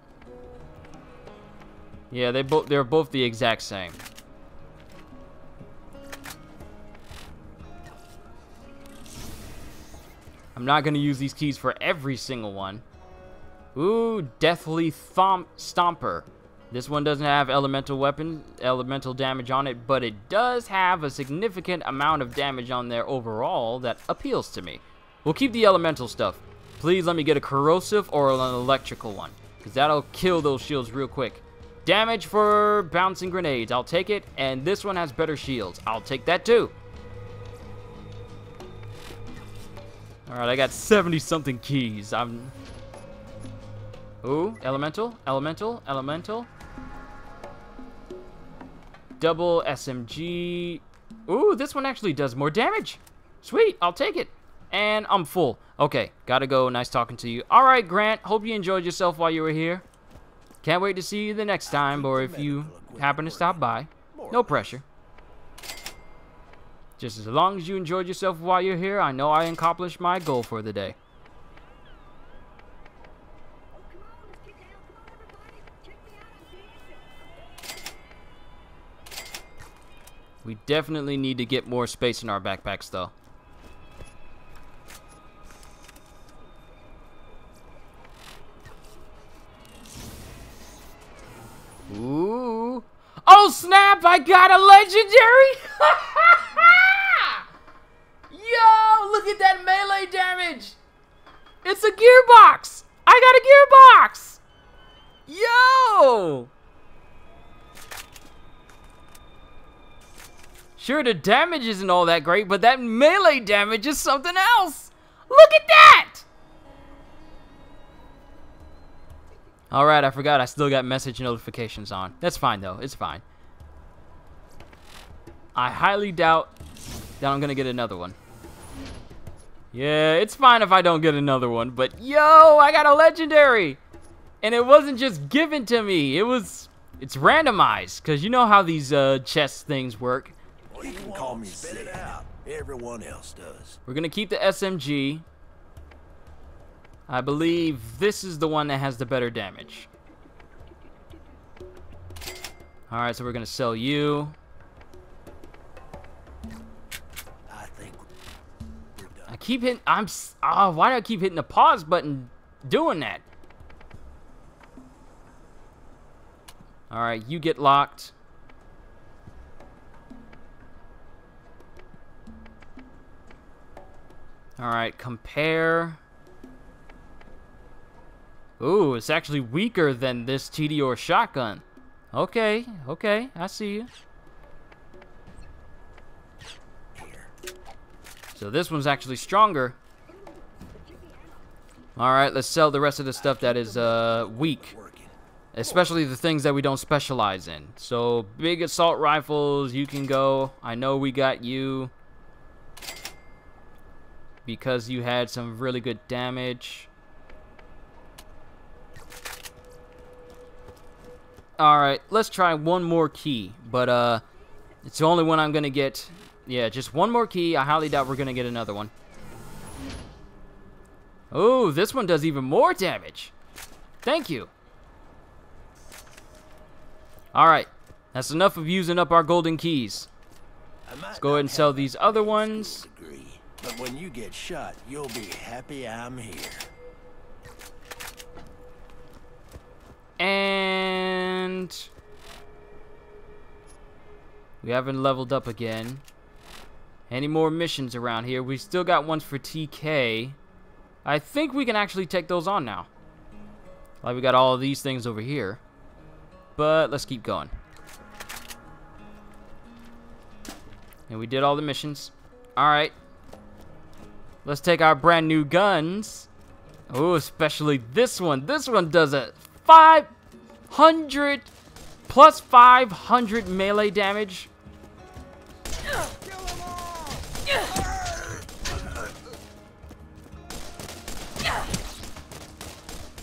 Yeah, they're both the exact same. I'm not going to use these keys for every single one. Ooh, Deathly Stomper. This one doesn't have elemental damage on it, but it does have a significant amount of damage on there overall that appeals to me. We'll keep the elemental stuff. Please let me get a corrosive or an electrical one, because that'll kill those shields real quick. Damage for bouncing grenades, I'll take it. And this one has better shields. I'll take that too. Alright, I got 70-something keys. Ooh, elemental. Double SMG. Ooh, this one actually does more damage. Sweet, I'll take it. And I'm full. Okay, gotta go. Nice talking to you. Alright, Grant, hope you enjoyed yourself while you were here. Can't wait to see you the next time, or if you happen to stop by. No pressure. Just as long as you enjoyed yourself while you're here, I know I accomplished my goal for the day. We definitely need to get more space in our backpacks, though. Ooh. Oh, snap! I got a legendary! Yo, look at that melee damage! It's a gearbox! I got a gearbox! Yo! Sure, the damage isn't all that great, but that melee damage is something else! Look at that! Alright, I forgot I still got message notifications on. That's fine, though. It's fine. I highly doubt that I'm gonna get another one. Yeah, it's fine if I don't get another one, but yo, I got a legendary! And it wasn't just given to me, it's randomized, because you know how these chest things work. Well, you can call me spit it out. Everyone else does. We're gonna keep the SMG. I believe this is the one that has the better damage. Alright, so we're gonna sell you. I keep hitting, why do I keep hitting the pause button doing that? Alright, you get locked. Alright, compare. Ooh, it's actually weaker than this TDR shotgun. Okay, I see you. So this one's actually stronger. Alright, let's sell the rest of the stuff that is weak. Especially the things that we don't specialize in. So, big assault rifles, you can go. I know we got you. Because you had some really good damage. Alright, let's try one more key. But, it's the only one I'm gonna get. Yeah, just one more key. I highly doubt we're gonna get another one. Oh, this one does even more damage. Thank you. Alright, that's enough of using up our golden keys. Let's go ahead and sell these other ones. But when you get shot, you'll be happy I'm here. And we haven't leveled up again. Any more missions around here? We still got ones for TK. I think we can actually take those on now. Like we got all of these things over here. But let's keep going. And we did all the missions. Alright. Let's take our brand new guns. Oh, especially this one. This one does a 500 plus 500 melee damage.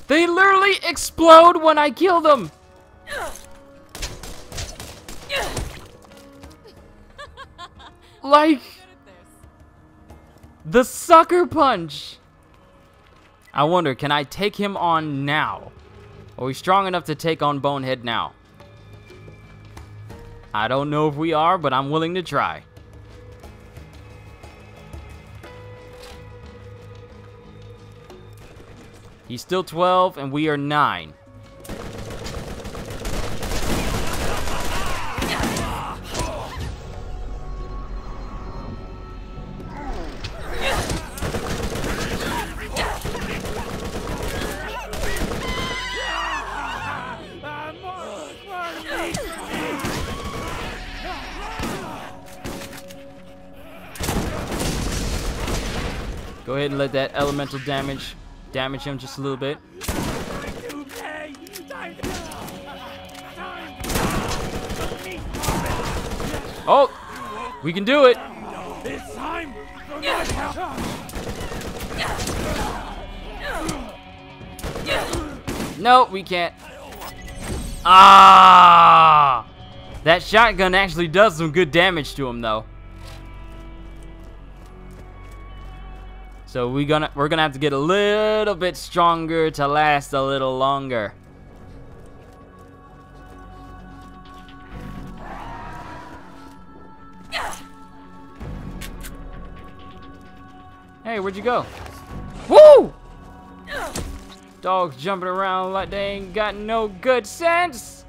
They literally explode when I kill them. Like the sucker punch. I wonder, can I take him on now? Are we strong enough to take on Bonehead now? I don't know if we are, but I'm willing to try. He's still 12 and we are 9. Go ahead and let that elemental damage him just a little bit. Oh, we can do it. It's time for No, we can't. Ah! That shotgun actually does some good damage to him, though. So we're gonna have to get a little bit stronger to last a little longer. Hey, where'd you go? Woo! Dogs jumping around like they ain't got no good sense.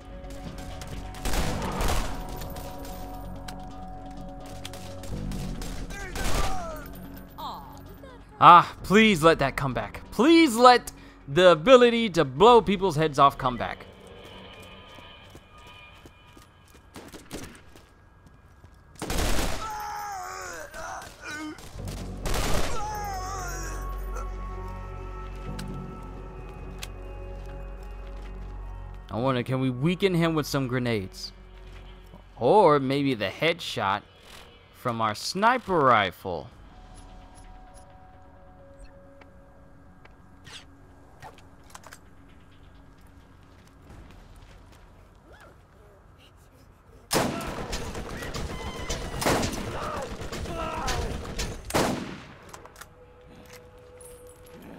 Ah, please let that come back. Please let the ability to blow people's heads off come back. I wonder, can we weaken him with some grenades? Or maybe the headshot from our sniper rifle.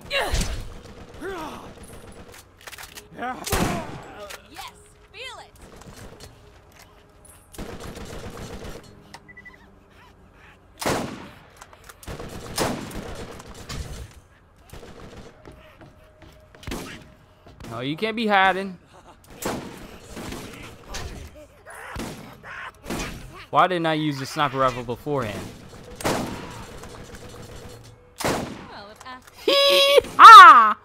Yes, feel it. Oh, you can't be hiding. Why didn't I use the sniper rifle beforehand? Well, if Hee-ha!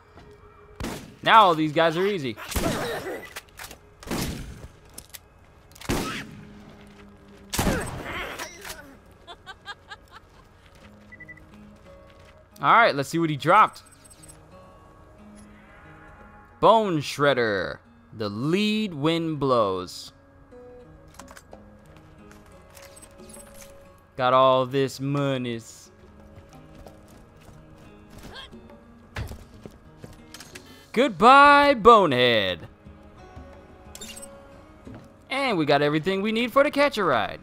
Now all these guys are easy. Alright, let's see what he dropped. Bone Shredder. The lead wind blows. Got all this monies. Goodbye, Bonehead. And we got everything we need for the catch a ride.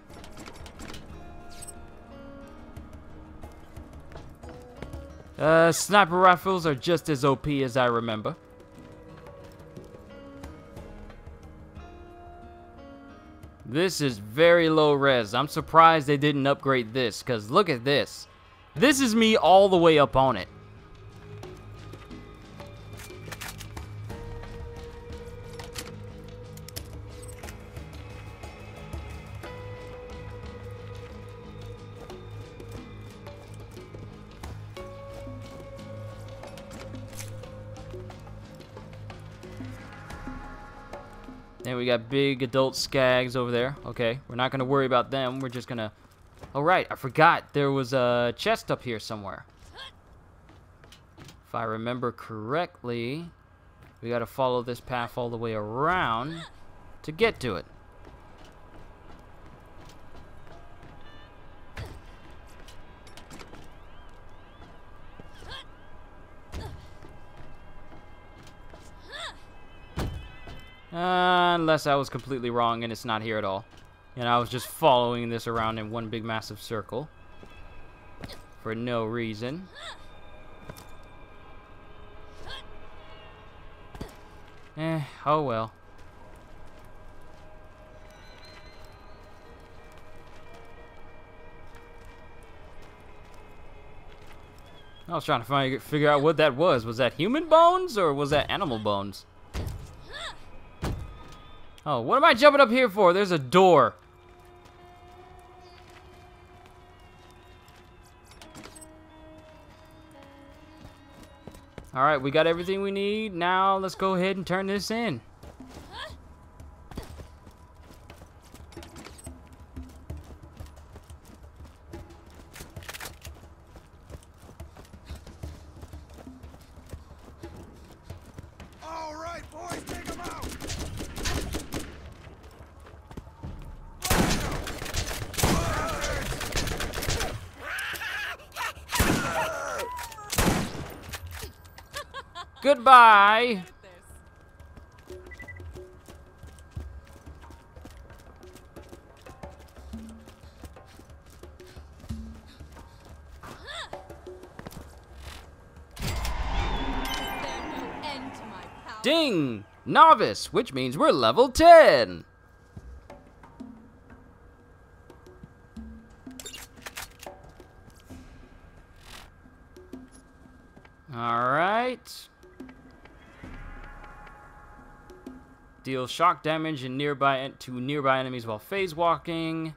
Sniper rifles are just as OP as I remember. This is very low res. I'm surprised they didn't upgrade this, because look at this. This is me all the way up on it. Then we got big adult skags over there. Okay, we're not going to worry about them. We're just going to... Oh, right, I forgot. There was a chest up here somewhere. If I remember correctly, we got to follow this path all the way around to get to it. Unless I was completely wrong and it's not here at all. And I was just following this around in one big massive circle. For no reason. Oh well. I was trying to figure out what that was. Was that human bones or was that animal bones? Oh, what am I jumping up here for? There's a door. Alright, we got everything we need. Now, let's go ahead and turn this in. All right, boys, take them out. Goodbye. Ding! Novice, which means we're level 10. Alright. Deal shock damage to nearby enemies while phase walking.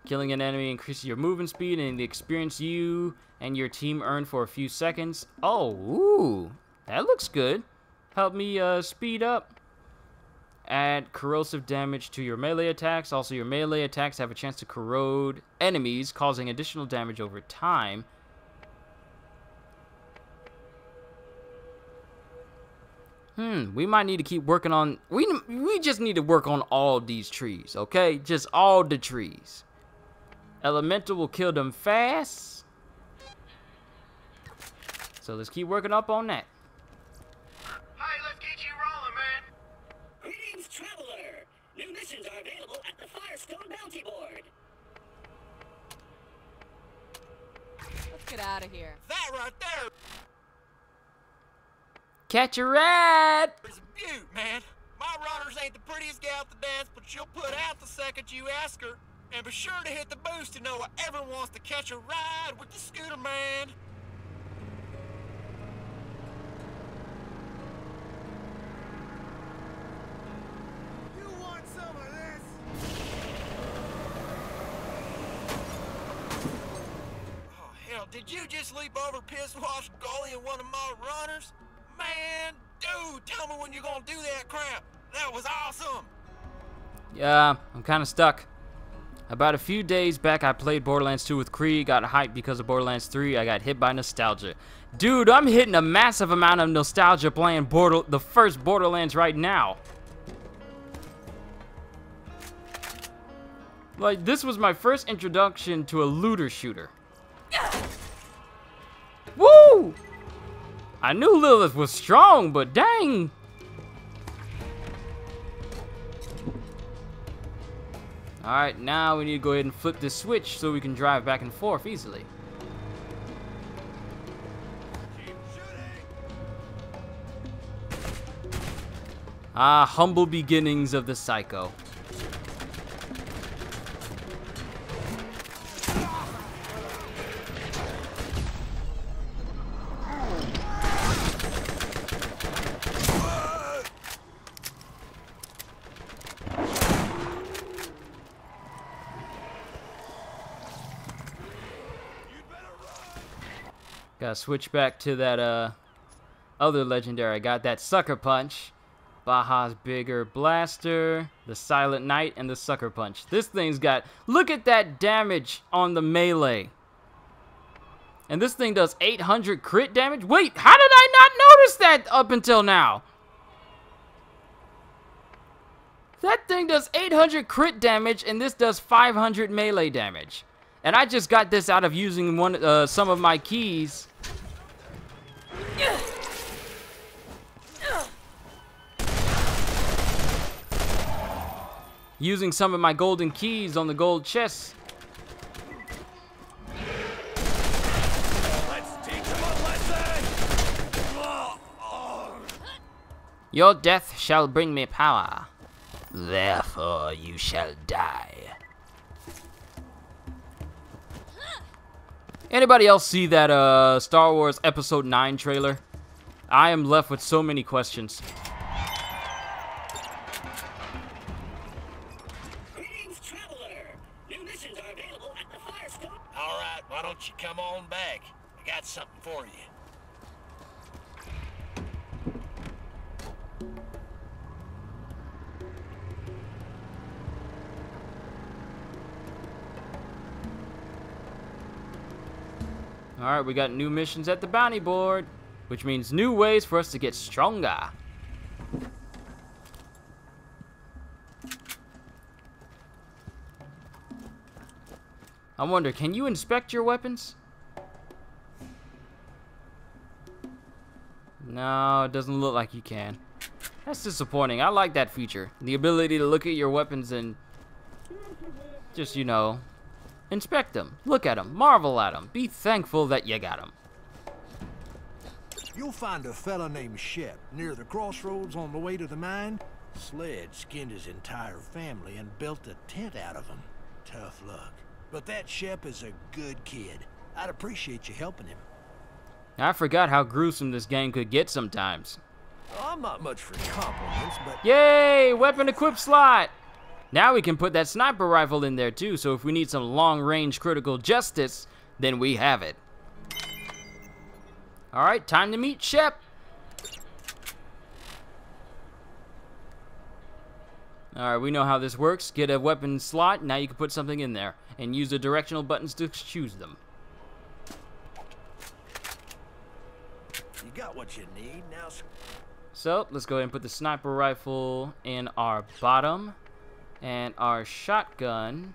Killing an enemy increases your movement speed and the experience you and your team earn for a few seconds. Oh, ooh, that looks good. Help me speed up. Add corrosive damage to your melee attacks. Also, your melee attacks have a chance to corrode enemies, causing additional damage over time. We might need to keep working on... We just need to work on all these trees, okay? Just all the trees. Elemental will kill them fast. So let's keep working up on that. Hey, let's get you rolling, man. Greetings, traveler. New missions are available at the Firestone Bounty Board. Let's get out of here. That right there Catch a rat! is a beaut, man. My runners ain't the prettiest gal at the dance, but she'll put out the second you ask her. And be sure to hit the boost to know everyone wants to catch a ride with the scooter man. You want some of this? Oh, hell, did you just leap over piss wash goalie in one of my runners? Man, dude, tell me when you're gonna do that crap. That was awesome. Yeah, I'm kind of stuck. About a few days back, I played Borderlands 2 with Cree, got hyped because of Borderlands 3. I got hit by nostalgia. Dude, I'm hitting a massive amount of nostalgia playing the first Borderlands right now. Like, this was my first introduction to a looter shooter. Woo! I knew Lilith was strong, but dang. Alright, now we need to go ahead and flip this switch so we can drive back and forth easily. Ah, humble beginnings of the Psycho. Gotta switch back to that other legendary I got, that Sucker Punch. Baja's bigger blaster, the Silent Knight, and the Sucker Punch. This thing's got, look at that damage on the melee. And this thing does 800 crit damage? Wait, how did I not notice that up until now? That thing does 800 crit damage, and this does 500 melee damage. And I just got this out of using some of my keys. Using some of my golden keys on the gold chests. Let's teach him a lesson! Your death shall bring me power. Therefore you shall die. Anybody else see that Star Wars Episode 9 trailer? I am left with so many questions. Greetings, traveler. New missions are available at the Firestone. All right, why don't you come on back? I got something for you. Alright, we got new missions at the bounty board, which means new ways for us to get stronger. I wonder, can you inspect your weapons? No, it doesn't look like you can. That's disappointing. I like that feature. The ability to look at your weapons and just, you know, inspect them, look at them, marvel at them, be thankful that you got them. You'll find a fella named Shep near the crossroads on the way to the mine. Sled skinned his entire family and built a tent out of him. Tough luck. But that Shep is a good kid. I'd appreciate you helping him. I forgot how gruesome this game could get sometimes. I'm not much for compliments, but... Yay! Weapon equip slot! Now we can put that sniper rifle in there too, so if we need some long-range critical justice, then we have it. Alright, time to meet Shep. Alright, we know how this works. Get a weapon slot, now you can put something in there. And use the directional buttons to choose them. You got what you need now. So, let's go ahead and put the sniper rifle in our bottom. And our shotgun.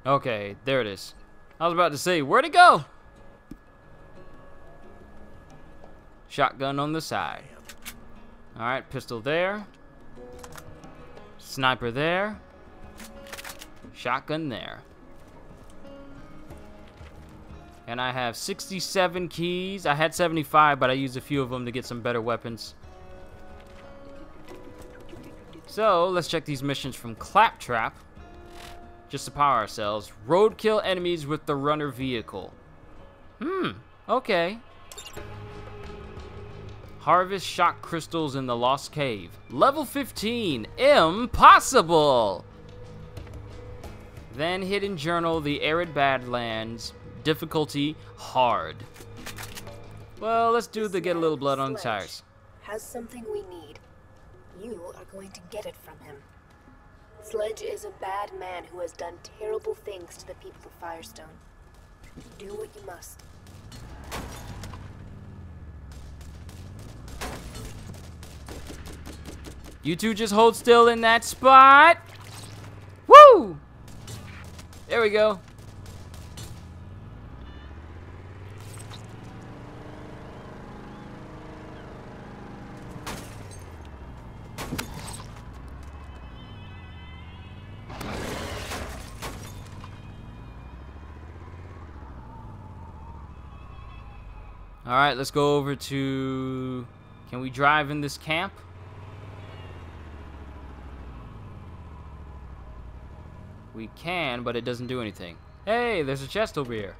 Okay, there it is. I was about to say, where'd it go? Shotgun on the side. Alright, pistol there. Sniper there. Shotgun there. And I have 67 keys. I had 75, but I used a few of them to get some better weapons. So, let's check these missions from Claptrap. Just to power ourselves. Roadkill enemies with the runner vehicle. Okay. Harvest shock crystals in the Lost Cave. Level 15. Impossible! Then Hidden Journal, the Arid Badlands. Difficulty, hard. Well, let's do the get a little blood on the tires. Has something we need. You are going to get it from him. Sledge is a bad man who has done terrible things to the people of Firestone. Do what you must. You two just hold still in that spot. Woo! There we go. Alright, let's go over to... Can we drive in this camp? We can, but it doesn't do anything. Hey, there's a chest over here.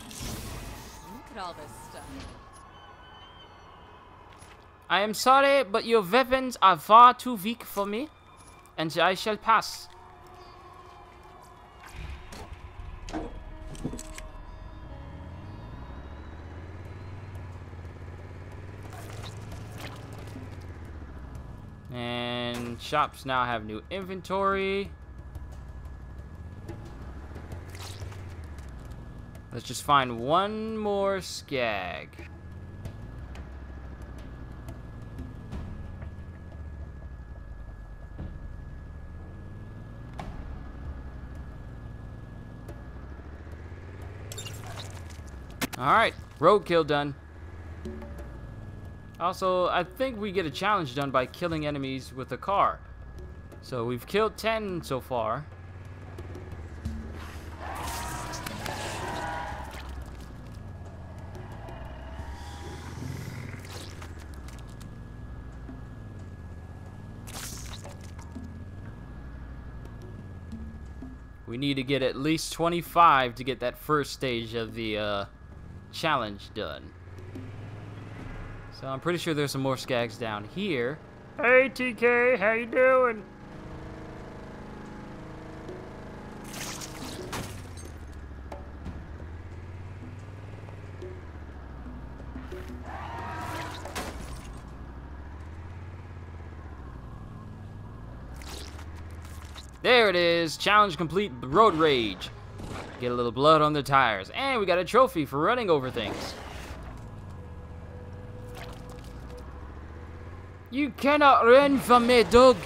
Look at all this stuff. I am sorry, but your weapons are far too weak for me, and I shall pass. And shops now have new inventory. Let's just find one more skag. Alright, roadkill done. Also, I think we get a challenge done by killing enemies with a car. So we've killed 10 so far. We need to get at least 25 to get that first stage of the challenge done. So I'm pretty sure there's some more skags down here. Hey TK, how you doing? There it is, challenge complete, road rage. Get a little blood on the tires, and we got a trophy for running over things. You cannot run from me, Doug.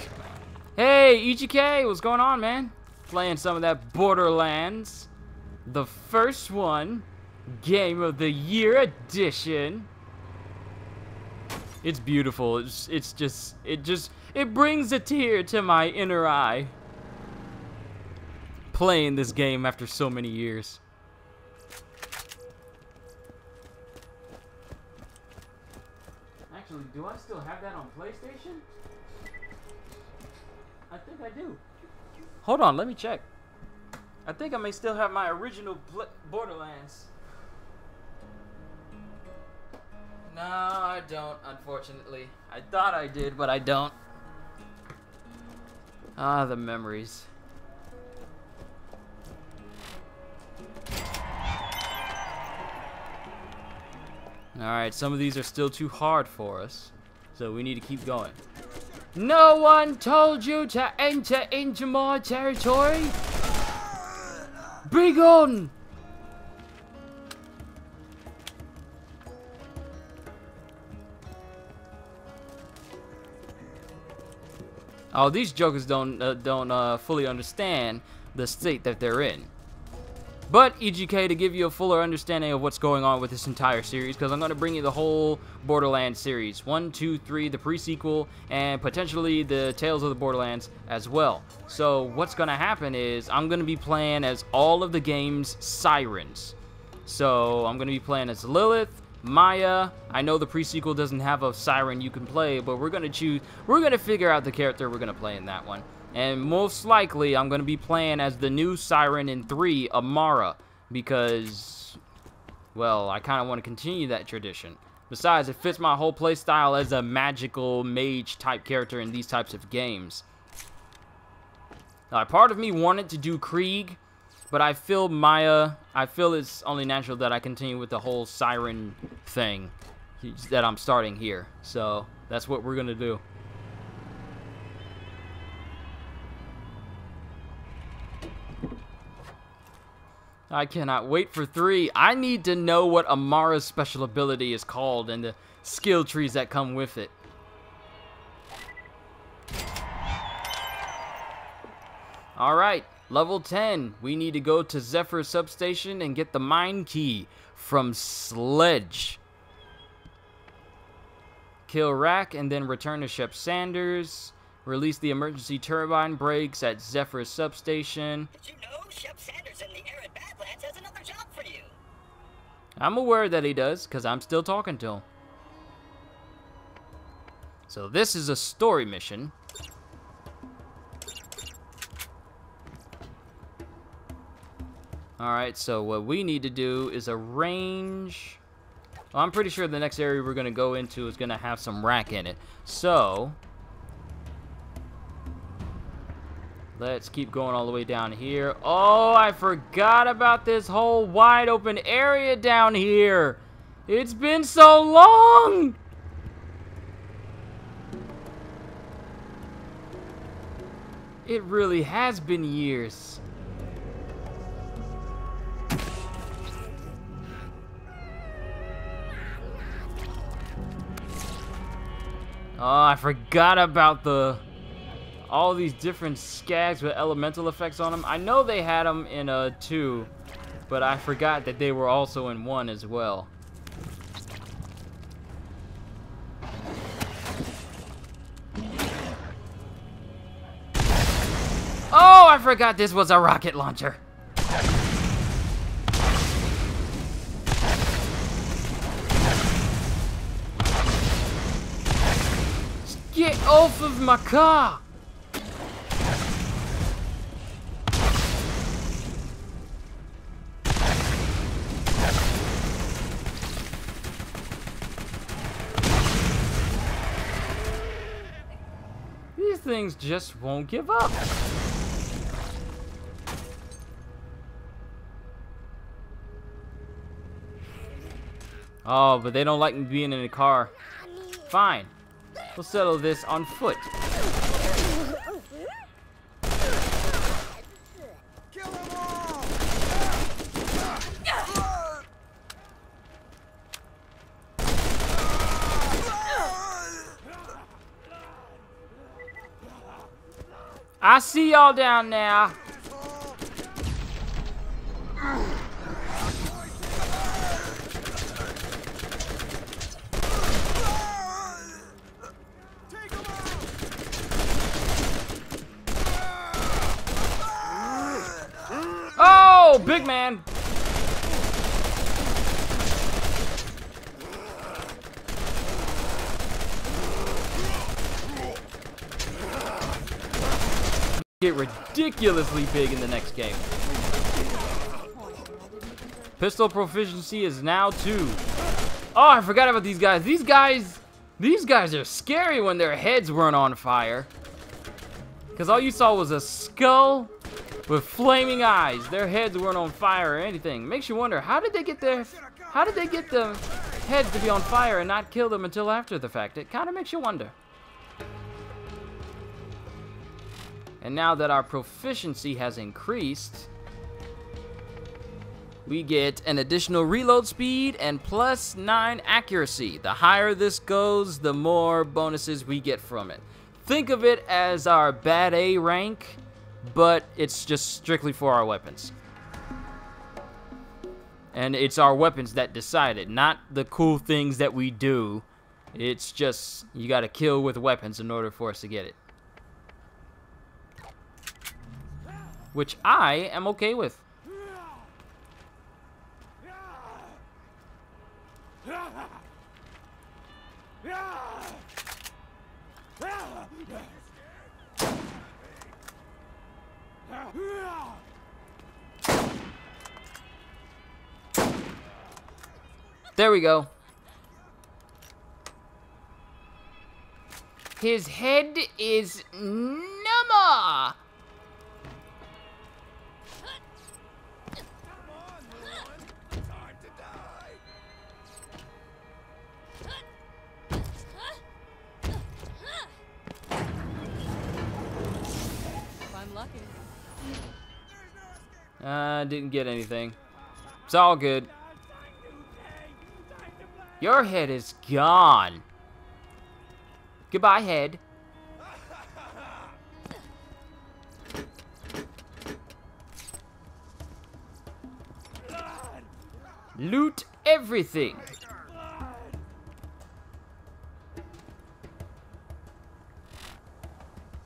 Hey, EGK, what's going on, man? Playing some of that Borderlands. The first one. Game of the Year edition. It's beautiful. It brings a tear to my inner eye. Playing this game after so many years. Actually, do I still have that on PlayStation? I think I do. Hold on, let me check. I think I may still have my original Borderlands. No, I don't, unfortunately. I thought I did, but I don't. Ah, the memories. Alright, some of these are still too hard for us, so we need to keep going. No one told you to enter into my territory? Bring on! Oh, these jokers don't fully understand the state that they're in. But EGK, to give you a fuller understanding of what's going on with this entire series, because I'm going to bring you the whole Borderlands series. 1, 2, 3, the pre-sequel, and potentially the Tales of the Borderlands as well. So what's going to happen is I'm going to be playing as all of the game's sirens. So I'm going to be playing as Lilith, Maya. I know the pre-sequel doesn't have a siren you can play, but we're going to figure out the character we're going to play in that one. And most likely, I'm going to be playing as the new Siren in 3, Amara, because, well, I kind of want to continue that tradition. Besides, it fits my whole playstyle as a magical mage-type character in these types of games. Now, part of me wanted to do Krieg, but I feel it's only natural that I continue with the whole Siren thing that I'm starting here. So, that's what we're going to do. I cannot wait for 3. I need to know what Amara's special ability is called and the skill trees that come with it. Alright, level 10. We need to go to Zephyr substation and get the mine key from Sledge. Kill Rack and then return to Shep Sanders. Release the emergency turbine brakes at Zephyr substation. Did you know Shep Sanders in the Arid Badlands has another job for you? I'm aware that he does, because I'm still talking to him. So this is a story mission. Alright, so what we need to do is arrange... Well, I'm pretty sure the next area we're going to go into is going to have some rack in it. So... let's keep going all the way down here. Oh, I forgot about this whole wide open area down here. It's been so long. It really has been years. Oh, I forgot about all these different skags with elemental effects on them. I know they had them in 2, but I forgot that they were also in 1 as well. Oh, I forgot this was a rocket launcher. Get off of my car! These things just won't give up. Oh, but they don't like me being in a car. Fine. We'll settle this on foot. Kill them all! I see y'all down there. Oh, big man. Get ridiculously big in the next game. Pistol proficiency is now 2. Oh, I forgot about these guys. These guys are scary when their heads weren't on fire. Because all you saw was a skull with flaming eyes. Their heads weren't on fire or anything. Makes you wonder, how did they get the heads to be on fire and not kill them until after the fact? It kind of makes you wonder. And now that our proficiency has increased, we get an additional reload speed and +9 accuracy. The higher this goes, the more bonuses we get from it. Think of it as our bad A rank, but it's just strictly for our weapons. And it's our weapons that decide it, not the cool things that we do. It's just, you gotta kill with weapons in order for us to get it. Which I am okay with. There we go. His head is number. Didn't get anything. It's all good. Your head is gone. Goodbye, head. Loot everything.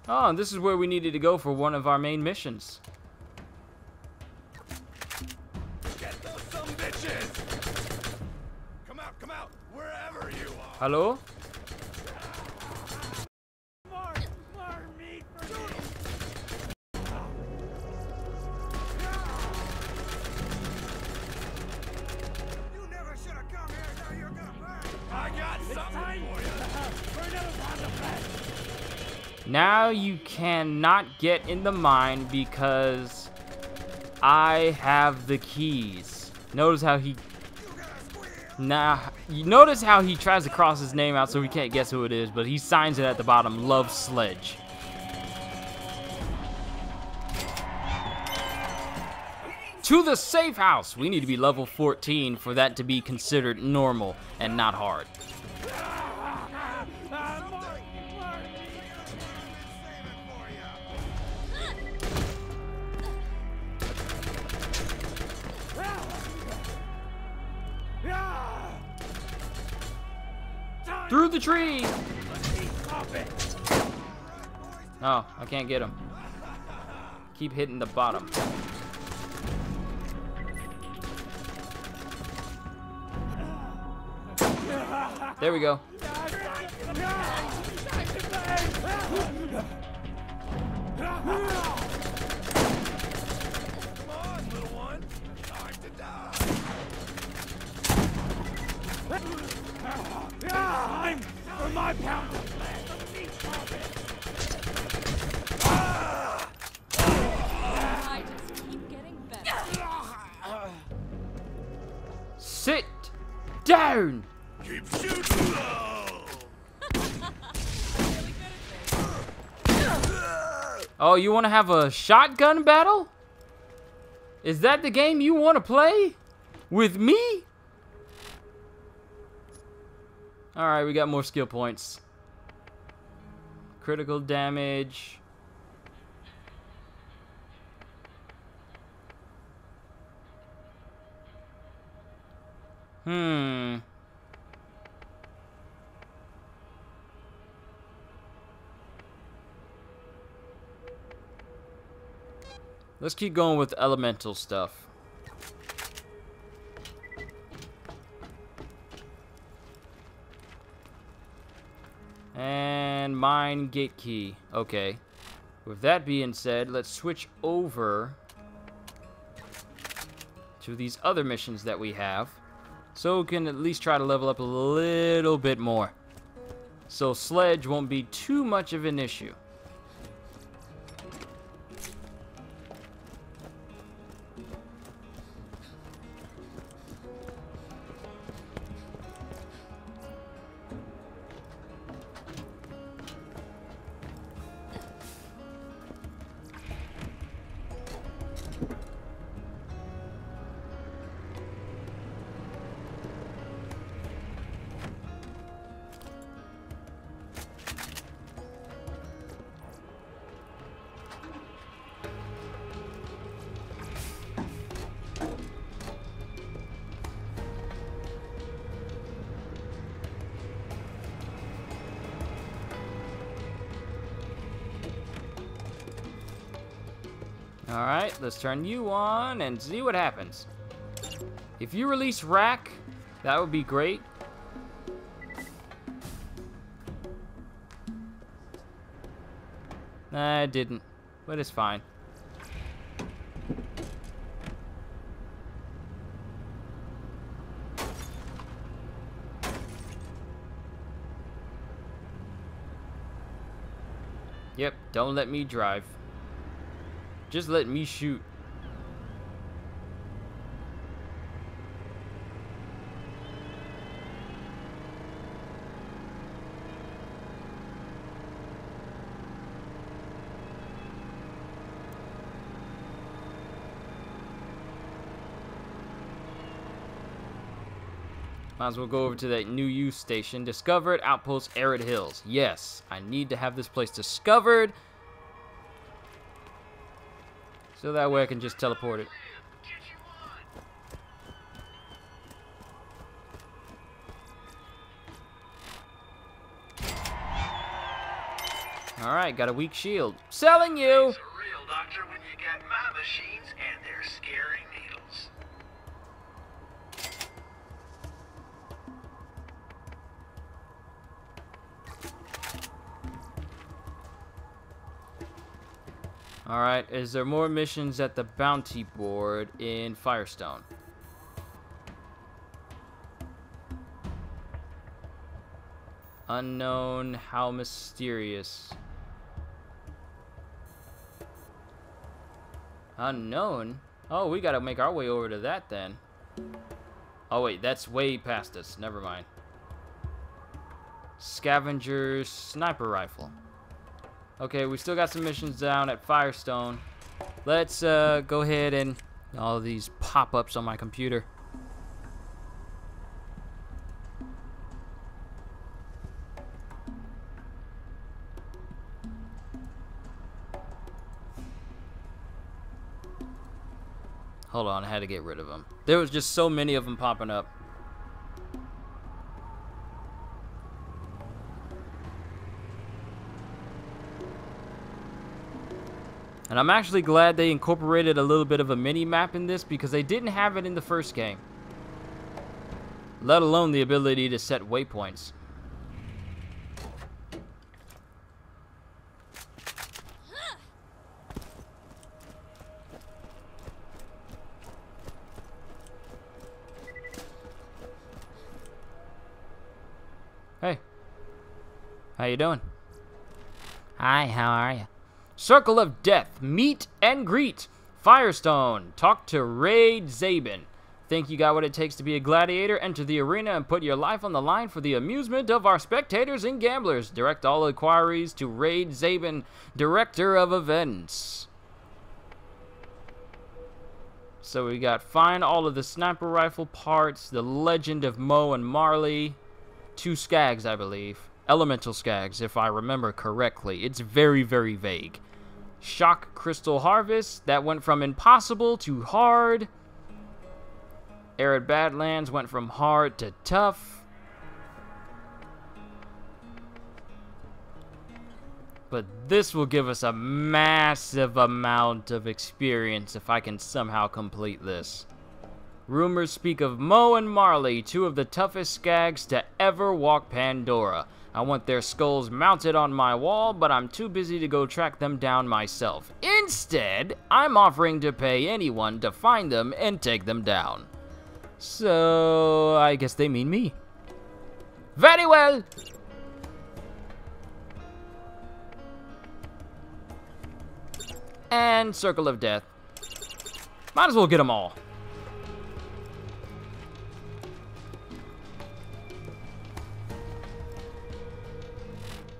Oh, and this is where we needed to go for one of our main missions. Get those some bitches! Come out, wherever you are. Hello? More meat for me. You never should have come here. Now you're gonna burn. I got something for you. We're never on the bed. Now you cannot get in the mine because I have the keys. Notice how he... you notice how he tries to cross his name out so we can't guess who it is, but he signs it at the bottom, Love Sledge. To the safe house! We need to be level 14 for that to be considered normal and not hard. Through the tree! Oh, I can't get him. Keep hitting the bottom. There we go. Time for my pound of flesh. I just keep getting better. Sit down! Keep shooting low. Oh, you want to have a shotgun battle? Is that the game you want to play? With me? Alright, we got more skill points. Critical damage. Let's keep going with elemental stuff. And mine gate key. Okay. With that being said, let's switch over to these other missions that we have, so we can at least try to level up a little bit more. So sledge won't be too much of an issue. Alright, let's turn you on and see what happens. If you release Rack, that would be great. Nah, I didn't, but it's fine. Yep, don't let me drive. Just let me shoot. Might as well go over to that new use station. Discovered Outpost Arid Hills. Yes, I need to have this place discovered. So that way I can just teleport it. Alright, got a weak shield. Selling you! A real doctor when you got my machines and their scary needles. Alright, is there more missions at the bounty board in Firestone? Unknown, how mysterious. Unknown? Oh, we gotta make our way over to that then. Oh wait, that's way past us. Never mind. Scavenger's sniper rifle. Okay, we still got some missions down at Firestone. Let's go ahead and all these pop-ups on my computer. Hold on, I had to get rid of them. There was just so many of them popping up. And I'm actually glad they incorporated a little bit of a mini-map in this because they didn't have it in the first game. Let alone the ability to set waypoints. Hey. How you doing? Hi, how are you? Circle of Death. Meet and greet. Firestone. Talk to Raid Zabin. Think you got what it takes to be a gladiator? Enter the arena and put your life on the line for the amusement of our spectators and gamblers. Direct all inquiries to Raid Zabin, Director of Events. So we got find all of the sniper rifle parts, the Legend of Moe and Marley, 2 skags, I believe. Elemental skags, if I remember correctly. It's very, very vague. Shock Crystal Harvest, that went from impossible to hard. Arid Badlands went from hard to tough. But this will give us a massive amount of experience if I can somehow complete this. Rumors speak of Moe and Marley, 2 of the toughest skags to ever walk Pandora. I want their skulls mounted on my wall, but I'm too busy to go track them down myself. Instead, I'm offering to pay anyone to find them and take them down. So, I guess they mean me. Very well! And Circle of Death. Might as well get them all.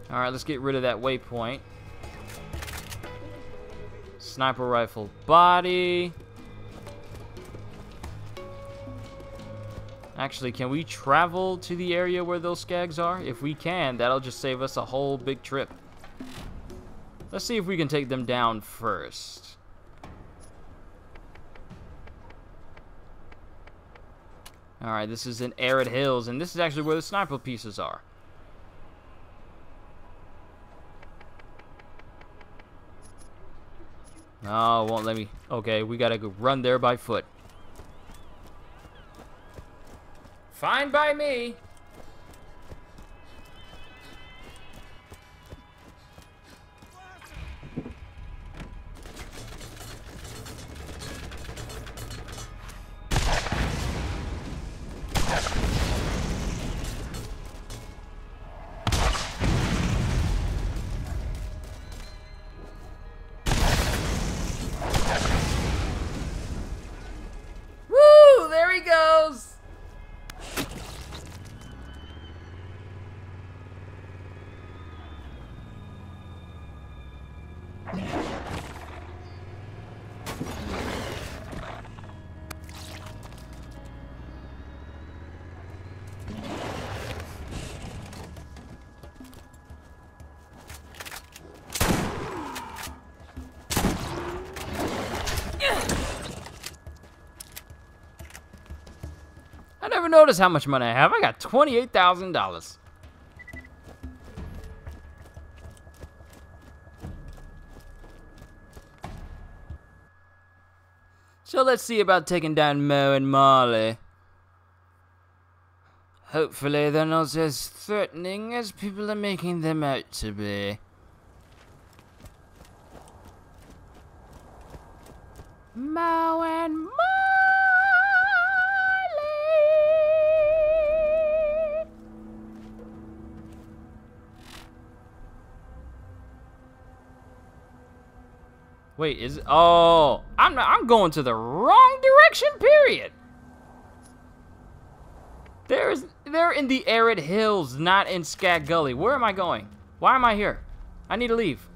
Alright, let's get rid of that waypoint. Sniper rifle body. Actually, can we travel to the area where those skags are? If we can, that'll just save us a whole big trip. Let's see if we can take them down first. Alright, this is in Arid Hills, and this is actually where the sniper pieces are. Oh, it won't let me. Okay, we gotta go run there by foot. Fine by me. even notice how much money I have. I got $28,000. So let's see about taking down Mo and Marley. Hopefully they're not as threatening as people are making them out to be. Mo and Marley. Wait, is it? Oh, I'm going to the wrong direction. Period. They're in the arid hills, not in Scat Gully. Where am I going? Why am I here? I need to leave.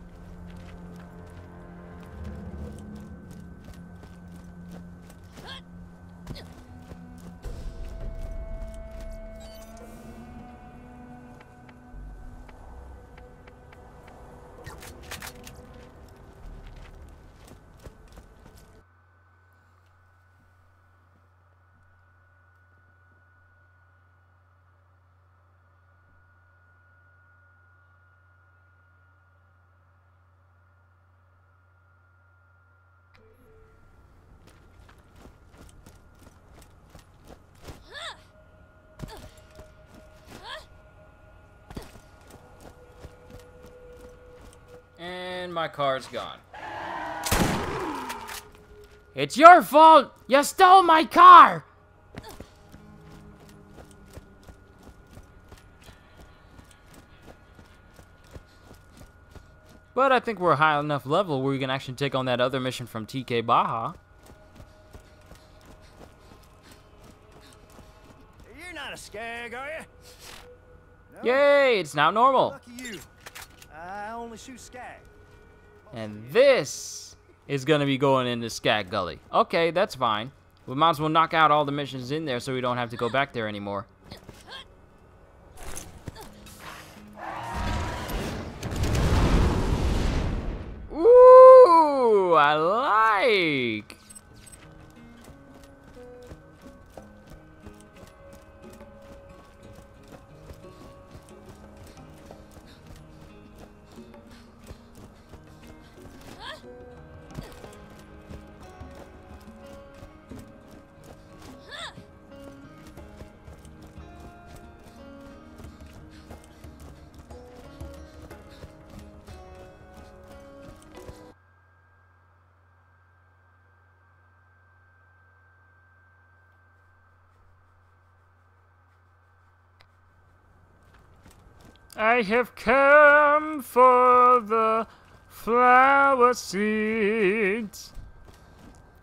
And my car's gone. It's your fault! You stole my car! But I think we're a high enough level where we can actually take on that other mission from TK Baja. You're not a skag, are you? No? Yay! It's now normal. Lucky you. I only shoot skag. And this is gonna be going into Scat Gully. Okay, that's fine. We might as well knock out all the missions in there so we don't have to go back there anymore. Ooh, I like. I have come for the flower seeds.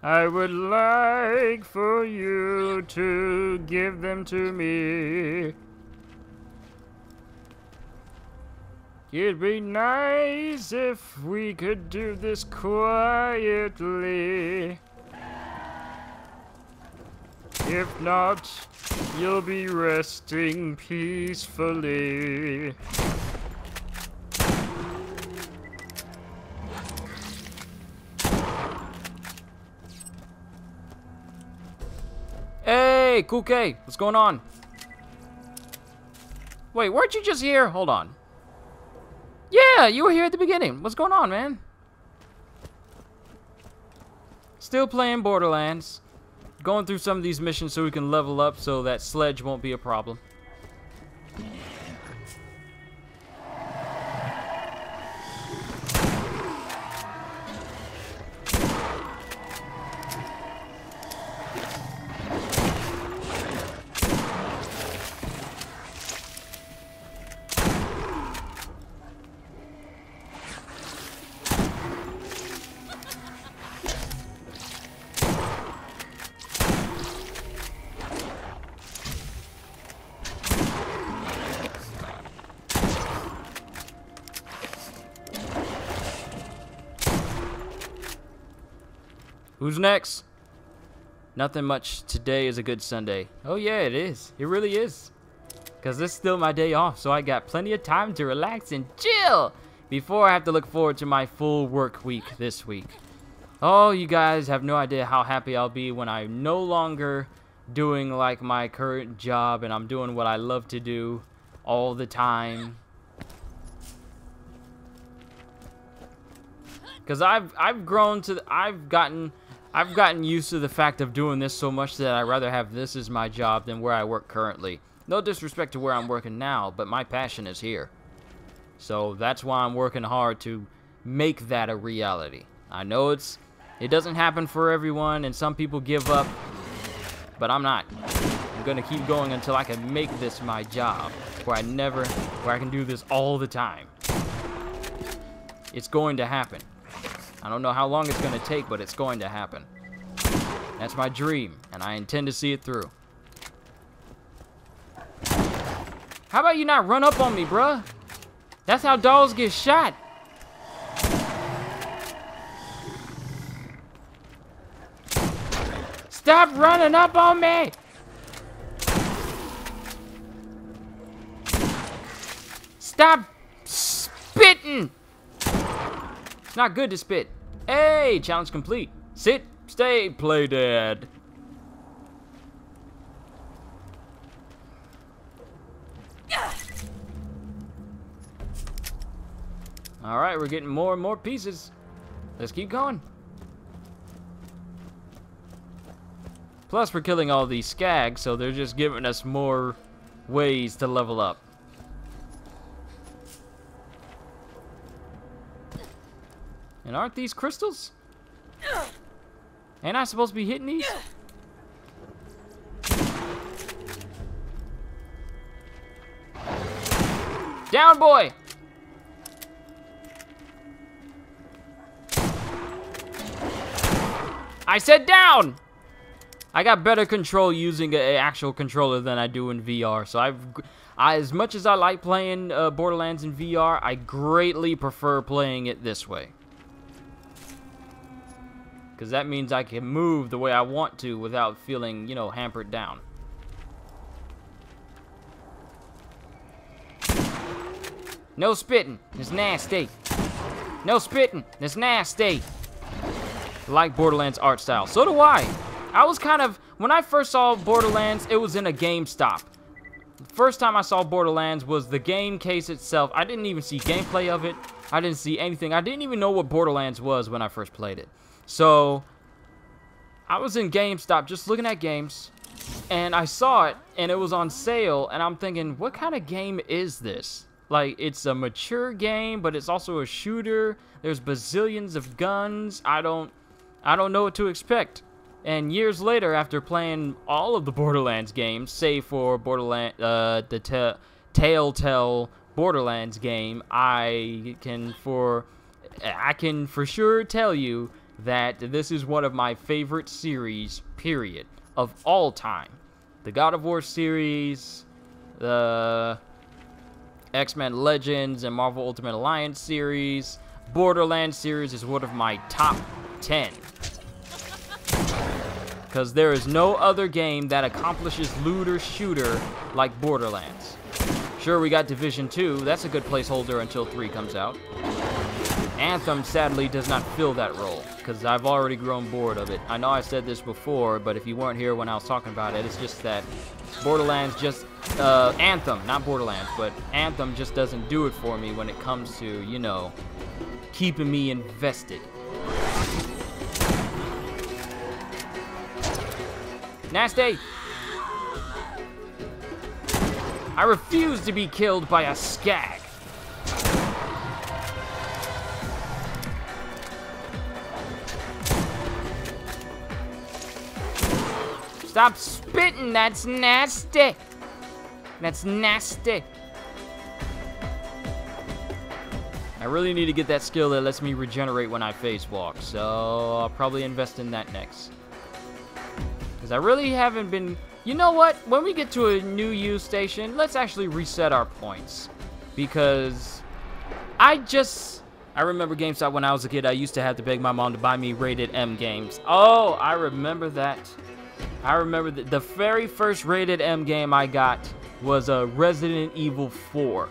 I would like for you to give them to me. It'd be nice if we could do this quietly. If not, you'll be resting peacefully. Hey, Kuke, what's going on? Wait, weren't you just here? Hold on. Yeah, you were here at the beginning. What's going on, man? Still playing Borderlands. Going through some of these missions so we can level up so that sledge won't be a problem. Who's next? Nothing much. Today is a good Sunday. Oh yeah, it is. It really is. Because this is still my day off, so I got plenty of time to relax and chill before I have to look forward to my full work week this week. Oh, you guys have no idea how happy I'll be when I no longer doing like my current job and I'm doing what I love to do all the time. Cause I've grown to I've gotten used to the fact of doing this so much that I'd rather have this as my job than where I work currently. No disrespect to where I'm working now, but my passion is here. So that's why I'm working hard to make that a reality. I know it doesn't happen for everyone and some people give up, but I'm not. I'm gonna keep going until I can make this my job, where I can do this all the time. It's going to happen. I don't know how long it's gonna take, but it's going to happen. That's my dream, and I intend to see it through. How about you not run up on me, bruh? That's how dolls get shot. Stop running up on me! Stop spitting! It's not good to spit. Hey, challenge complete. Sit, stay, play dead. Alright, we're getting more and more pieces. Let's keep going. Plus, we're killing all these skags, so they're just giving us more ways to level up. And aren't these crystals? Ain't I supposed to be hitting these? Down, boy! I said down! I got better control using an actual controller than I do in VR. So as much as I like playing Borderlands in VR, I greatly prefer playing it this way. Because that means I can move the way I want to without feeling, you know, hampered down. No spitting. It's nasty. No spitting. It's nasty. I like Borderlands art style. So do I. I was kind of, when I first saw Borderlands, it was in a GameStop. The first time I saw Borderlands was the game case itself. I didn't even see gameplay of it. I didn't see anything. I didn't even know what Borderlands was when I first played it. So, I was in GameStop just looking at games, and I saw it, and it was on sale, and I'm thinking, what kind of game is this? Like, it's a mature game, but it's also a shooter. There's bazillions of guns. I don't know what to expect. And years later, after playing all of the Borderlands games, save for the Telltale Borderlands game, I can for sure tell you that this is one of my favorite series, period, of all time. The God of War series, the X-Men Legends and Marvel Ultimate Alliance series, Borderlands series is one of my top 10. Because there is no other game that accomplishes looter shooter like Borderlands. Sure, we got Division 2. That's a good placeholder until 3 comes out. Anthem, sadly, does not fill that role, because I've already grown bored of it. I know I said this before, but if you weren't here when I was talking about it, it's just that Borderlands just... Anthem, not Borderlands, but Anthem just doesn't do it for me when it comes to, you know, keeping me invested. Nasty! I refuse to be killed by a skag. Stop spitting, that's nasty. That's nasty. I really need to get that skill that lets me regenerate when I phase walk, so I'll probably invest in that next. Because I really haven't been... You know what? When we get to a new use station, let's actually reset our points. Because I remember GameStop when I was a kid. I used to have to beg my mom to buy me rated M games. Oh, I remember that. I remember that the very first rated M game I got was Resident Evil 4.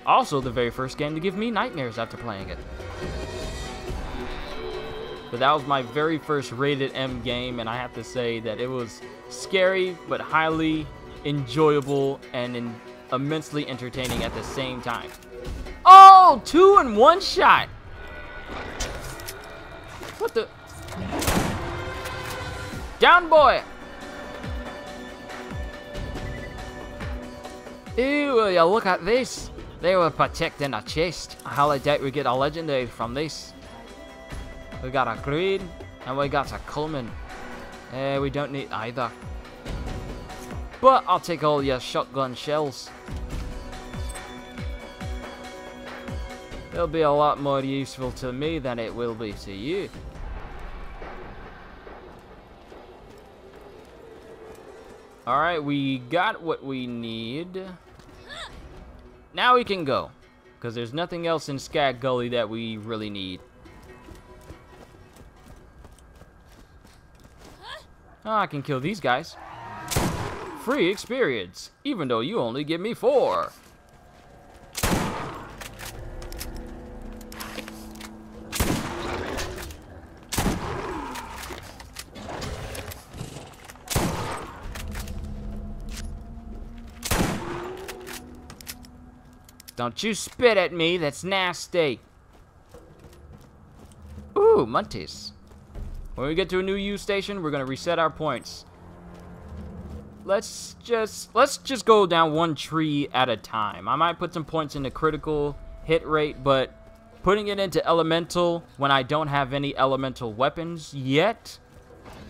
Also the very first game to give me nightmares after playing it. but that was my very first rated M game, and I have to say that it was scary but highly enjoyable and immensely entertaining at the same time. Oh, 2 in 1 shot. What the? Down, boy. Ew, will you look at this? They were protecting a chest. I highly doubt we get a legendary from this. We got a green and we got a Coleman. We don't need either. But I'll take all your shotgun shells. They'll be a lot more useful to me than it will be to you. Alright, we got what we need. Now we can go. Because there's nothing else in Skag Gully that we really need. Oh, I can kill these guys. Free experience, even though you only give me 4. Don't you spit at me, that's nasty. Ooh, Munties. When we get to a new U station, we're gonna reset our points. Let's just go down one tree at a time. I might put some points into critical hit rate, but putting it into elemental when I don't have any elemental weapons yet,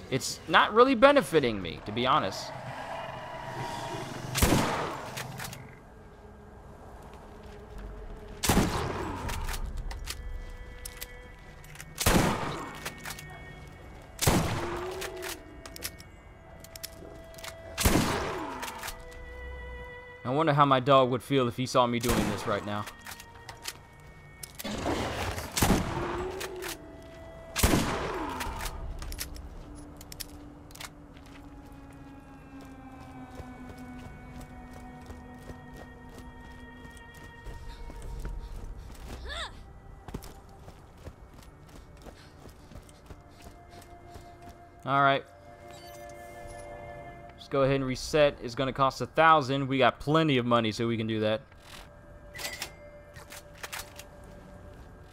it's not really benefiting me, to be honest. I wonder how my dog would feel if he saw me doing this right now. All right. Go ahead and reset. It's going to cost 1,000. We got plenty of money, so we can do that.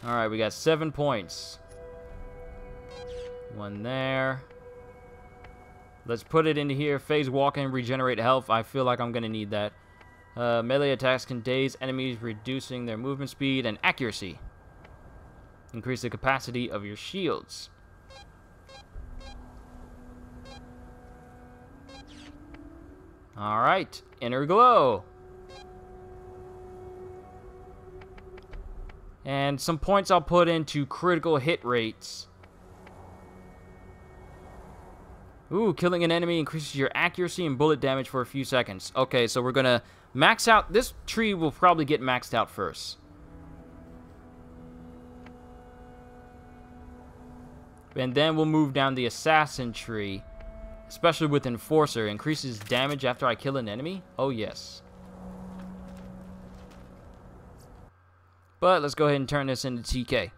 All right, we got 7 points. 1 there. Let's put it into here. Phase walking, regenerate health. I feel like I'm going to need that. Melee attacks can daze enemies, reducing their movement speed and accuracy. Increase the capacity of your shields. Alright, Inner Glow. And some points I'll put into critical hit rates. Ooh, killing an enemy increases your accuracy and bullet damage for a few seconds. Okay, so we're gonna max out. This tree will probably get maxed out first. And then we'll move down the assassin tree. Especially with Enforcer. Increases damage after I kill an enemy? Oh, yes. But let's go ahead and turn this into TK.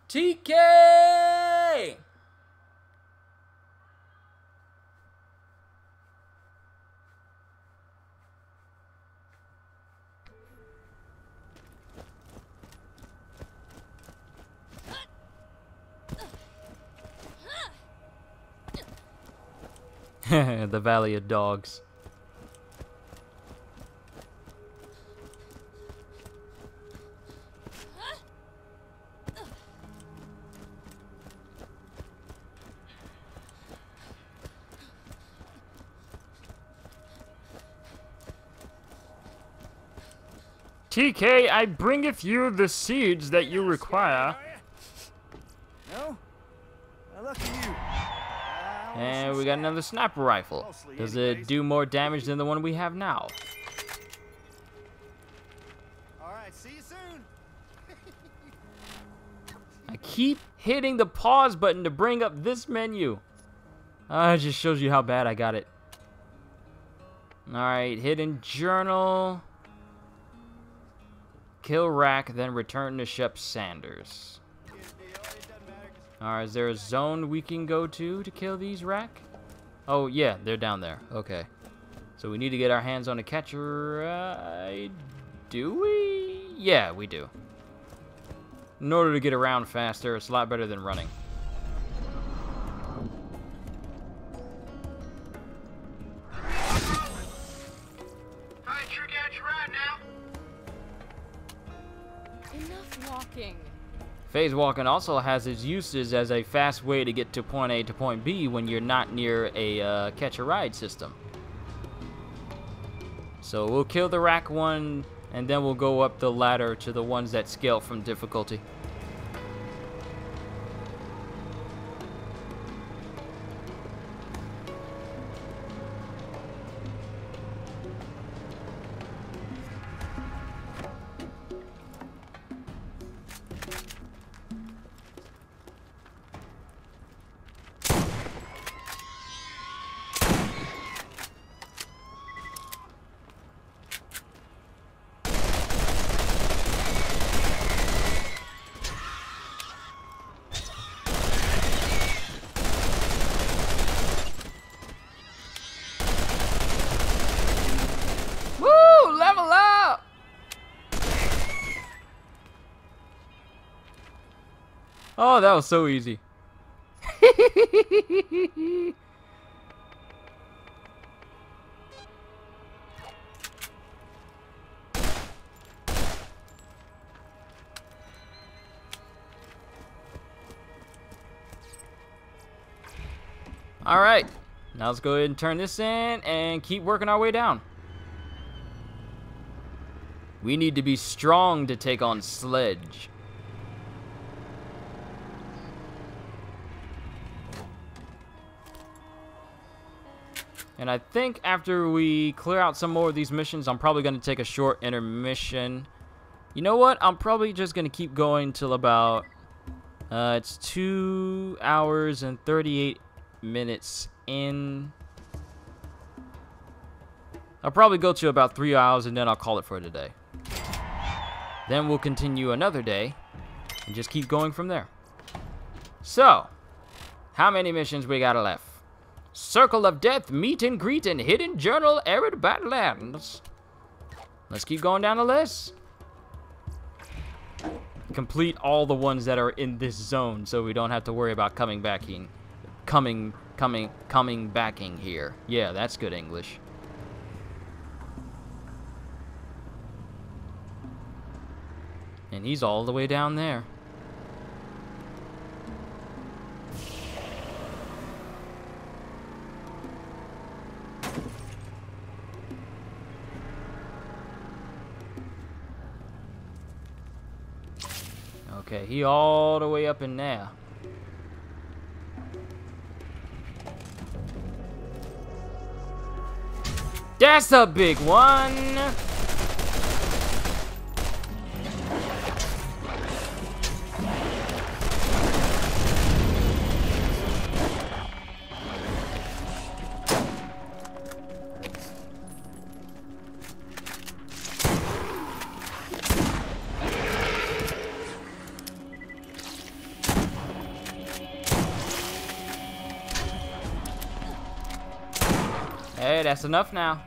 TK! The Valley of Dogs. TK, I bringeth you the seeds that you require. No? Now look at you. And we got another sniper rifle. Does it do more damage than the one we have now? Alright, see you soon. I keep hitting the pause button to bring up this menu. It just shows you how bad I got it. Alright, hidden journal. Kill Rack, then return to Shep Sanders. Alright, is there a zone we can go to kill these rack? Oh, yeah, they're down there. Okay. So we need to get our hands on a catcher. Do we? Yeah, we do. In order to get around faster, it's a lot better than running. Enough walking. Phase walking also has its uses as a fast way to get to point A to point B when you're not near a catch-a-ride system. So we'll kill the rack one, and then we'll go up the ladder to the ones that scale from difficulty. Oh, that was so easy. Alright, now let's go ahead and turn this in and keep working our way down. We need to be strong to take on Sledge. And I think after we clear out some more of these missions, I'm probably going to take a short intermission. You know what? I'm probably just going to keep going till about... it's 2 hours and 38 minutes in. I'll probably go to about 3 hours and then I'll call it for today. Then we'll continue another day and just keep going from there. So, how many missions we got left? Circle of Death, Meet and Greet, and Hidden Journal, Arid Badlands. Let's keep going down the list. Complete all the ones that are in this zone so we don't have to worry about coming backing here. Yeah, that's good English. And he's all the way down there. Okay, he all the way up in there. That's a big one! Hey, that's enough now.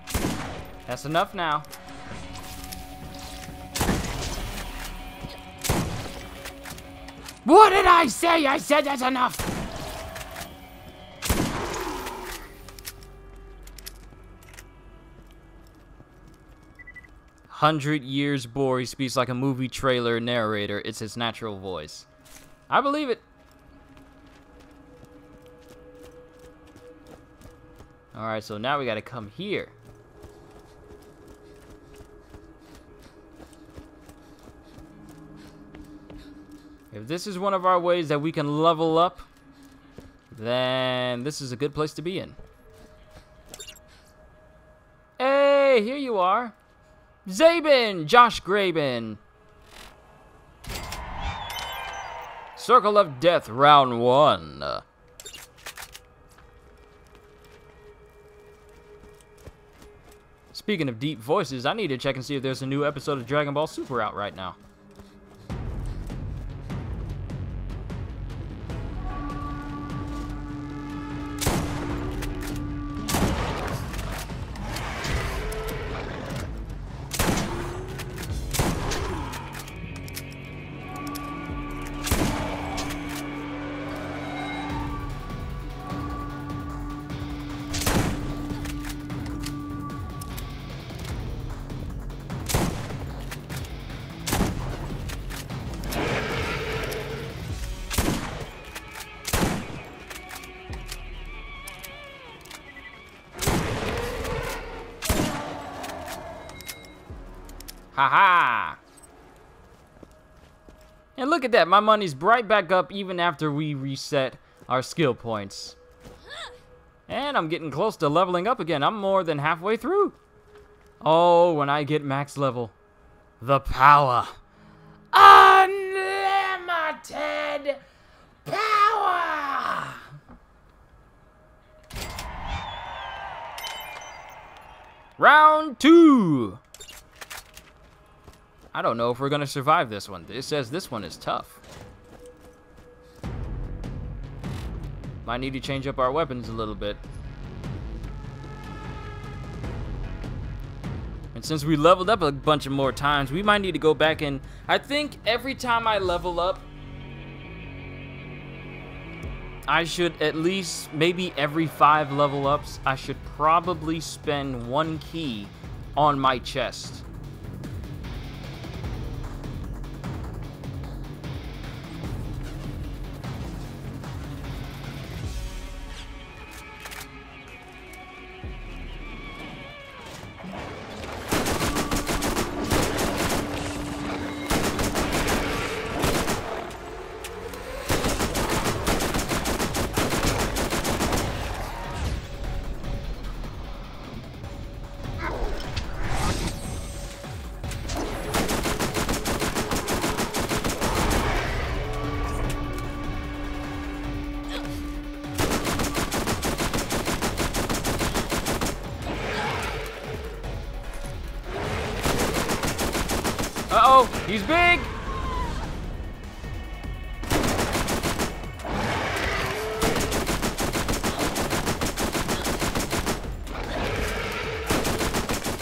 That's enough now. What did I say? I said that's enough. "100 years bore, he speaks like a movie trailer narrator. It's his natural voice." I believe it. Alright, so now we gotta come here. If this is one of our ways that we can level up, then this is a good place to be in. Hey, here you are. Zabin! Josh Graben. Circle of Death, round 1. Speaking of deep voices, I need to check and see if there's a new episode of Dragon Ball Super out right now. Ha-ha! And look at that, my money's right back up even after we reset our skill points. And I'm getting close to leveling up again. I'm more than halfway through. Oh, when I get max level. The power. Unlimited power! Round 2. I don't know if we're gonna survive this one. It says this one is tough. Might need to change up our weapons a little bit. And since we leveled up a bunch of more times, we might need to go back and... I think every time I level up, I should at least, maybe every 5 level ups, I should probably spend 1 key on my chest. Uh-oh, he's big!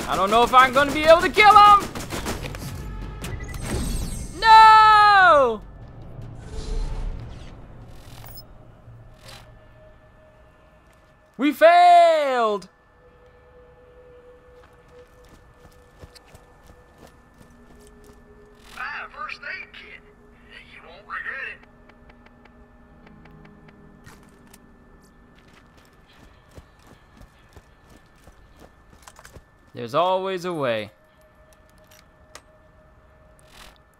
I don't know if I'm gonna be able to kill him! No! We failed! First aid kit. You won't regret it. There's always a way.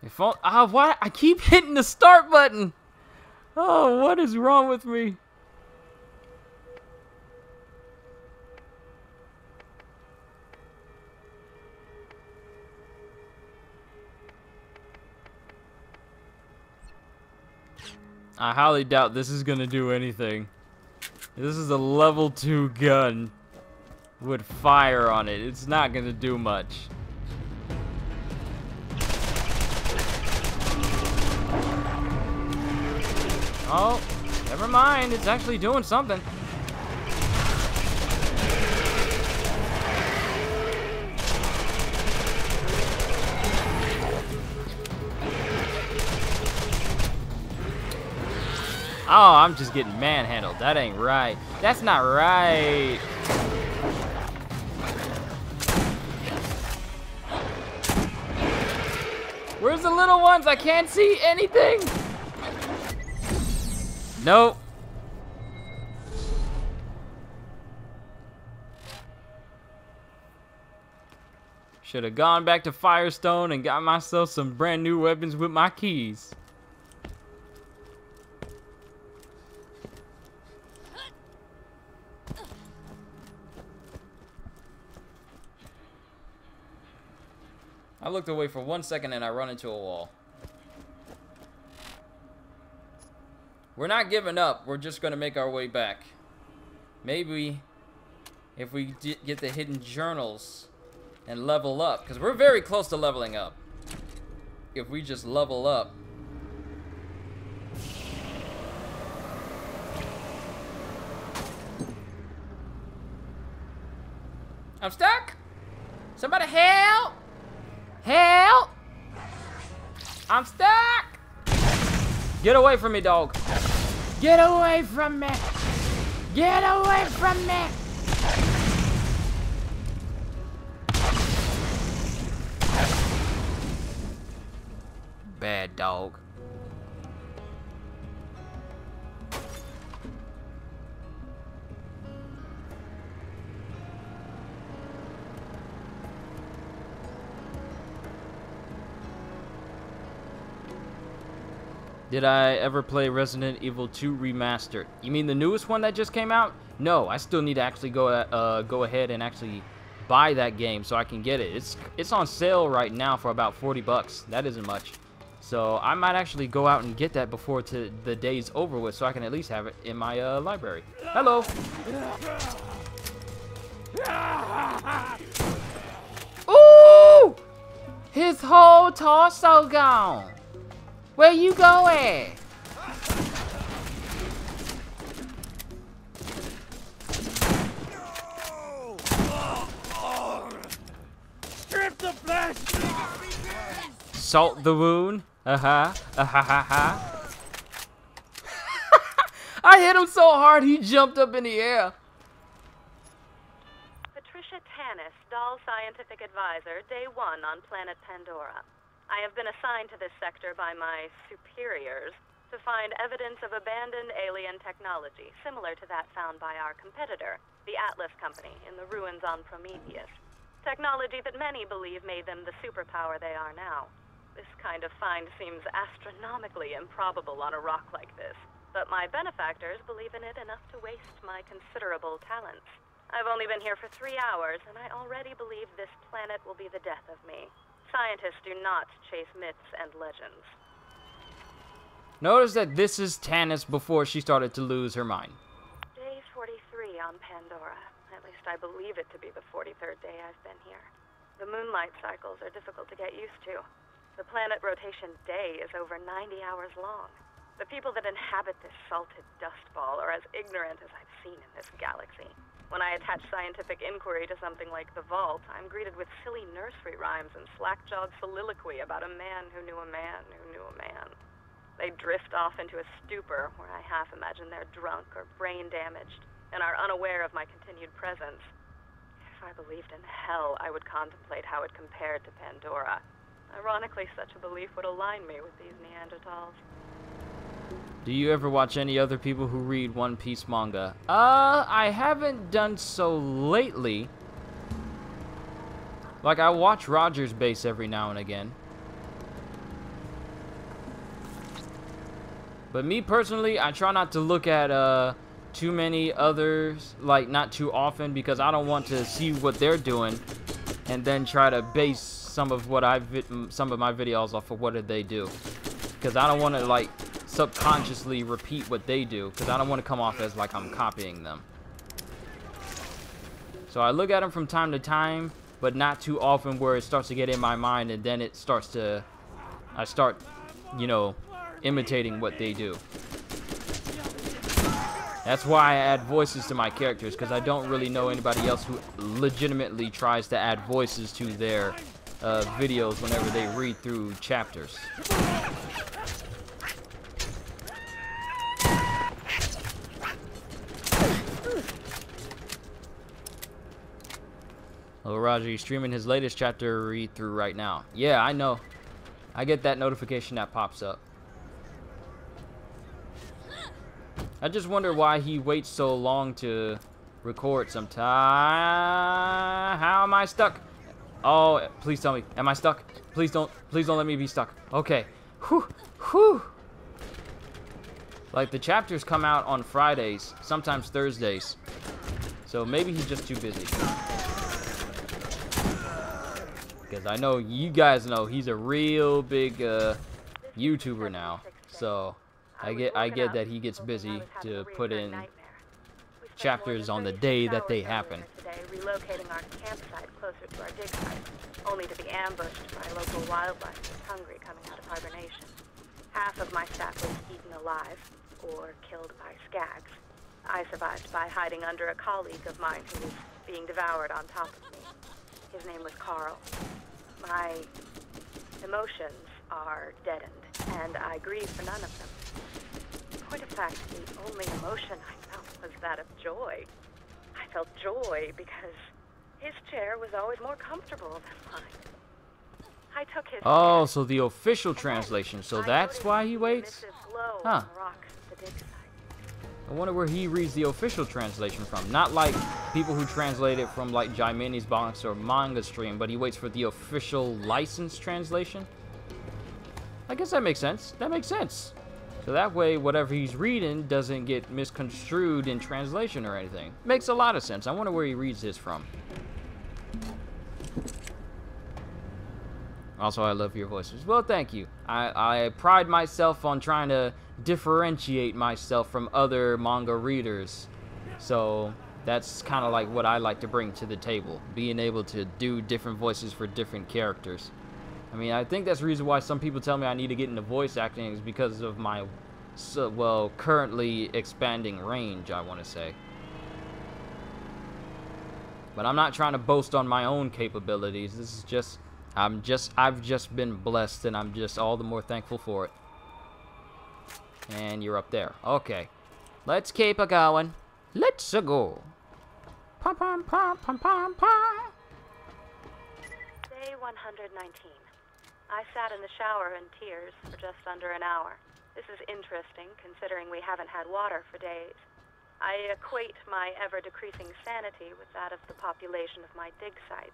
If what? I keep hitting the start button. Oh, what is wrong with me? I highly doubt this is gonna do anything. This is a level 2 gun with fire on it. It's not gonna do much. Oh, never mind. It's actually doing something. Oh, I'm just getting manhandled. That ain't right. That's not right. Where's the little ones? I can't see anything. Nope. Should have gone back to Firestone and got myself some brand new weapons with my keys. I looked away for 1 second and I run into a wall. We're not giving up. We're just going to make our way back. Maybe if we get the hidden journals and level up, because we're very close to leveling up. If we just level up. I'm stuck. Somebody help. Help! I'm stuck! Get away from me, dog. Get away from me! Get away from me! Bad dog. Did I ever play Resident Evil 2 Remastered? You mean the newest one that just came out? No, I still need to actually go ahead and actually buy that game so I can get it. It's on sale right now for about 40 bucks. That isn't much. So I might actually go out and get that before the day's over with, so I can at least have it in my library. Hello. Ooh! His whole torso gone. Where you going? Strip the flesh! Salt the wound. I hit him so hard he jumped up in the air. Patricia Tanis, Dahl Scientific Advisor, Day 1 on planet Pandora. I have been assigned to this sector by my superiors to find evidence of abandoned alien technology, similar to that found by our competitor, the Atlas Company, in the ruins on Prometheus. Technology that many believe made them the superpower they are now. This kind of find seems astronomically improbable on a rock like this, but my benefactors believe in it enough to waste my considerable talents. I've only been here for 3 hours, and I already believe this planet will be the death of me. Scientists do not chase myths and legends. Notice that this is Tanis before she started to lose her mind. Day 43 on Pandora. At least I believe it to be the 43rd day I've been here. The moonlight cycles are difficult to get used to. The planet rotation day is over 90 hours long. The people that inhabit this salted dust ball are as ignorant as I've seen in this galaxy. When I attach scientific inquiry to something like the vault, I'm greeted with silly nursery rhymes and slack-jawed soliloquy about a man who knew a man who knew a man. They drift off into a stupor where I half imagine they're drunk or brain damaged and are unaware of my continued presence. If I believed in hell, I would contemplate how it compared to Pandora. Ironically, such a belief would align me with these Neanderthals. Do you ever watch any other people who read One Piece manga? I haven't done so lately. Like, I watch Roger's Base every now and again. But me personally, I try not to look at too many others, like not too often, because I don't want to see what they're doing and then try to base some of my videos off of what did they do, because I don't want to like subconsciously repeat what they do, because I don't want to come off as like I'm copying them. So I look at them from time to time, but not too often where it starts to get in my mind and then I start, you know, imitating what they do. That's why I add voices to my characters, because I don't really know anybody else who legitimately tries to add voices to their videos whenever they read through chapters. Oh, Roger, he's streaming his latest chapter read through right now. Yeah, I know. I get that notification that pops up. I just wonder why he waits so long to record sometime. How am I stuck? Oh, please tell me. Am I stuck? Please don't let me be stuck. Okay. Whew. Whew. Like, the chapters come out on Fridays, sometimes Thursdays. So maybe he's just too busy. Because I know you guys know he's a real big YouTuber now. So I get that he gets busy to put in chapters on the day that they happen. Relocating our campsite closer to our dig site, only to be ambushed by local wildlife that's hungry coming out of hibernation. Half of my staff was eaten alive or killed by skags. I survived by hiding under a colleague of mine who was being devoured on top of me. His name was Carl. My emotions are deadened, and I grieve for none of them. In point of fact, the only emotion I felt was that of joy. I felt joy because his chair was always more comfortable than mine. I took his Oh, so the official translation. So that's why he waits? Huh. I wonder where he reads the official translation from. Not like people who translate it from like Jaimini's Box or Manga Stream, but he waits for the official licensed translation. I guess that makes sense. That makes sense. So that way, whatever he's reading doesn't get misconstrued in translation or anything. Makes a lot of sense. I wonder where he reads this from. Also, I love your voices. Well, thank you. I pride myself on trying to differentiate myself from other manga readers. So that's kind of like what I like to bring to the table. Being able to do different voices for different characters. I mean, I think that's the reason why some people tell me I need to get into voice acting is because of my, well, currently expanding range, I want to say. But I'm not trying to boast on my own capabilities. This is just... I've just been blessed, and I'm just all the more thankful for it. And you're up there. Okay. Let's keep it going. Let's go. Pom pom pom pom pom pom. Day 119. I sat in the shower in tears for just under an hour. This is interesting, considering we haven't had water for days. I equate my ever-decreasing sanity with that of the population of my dig site.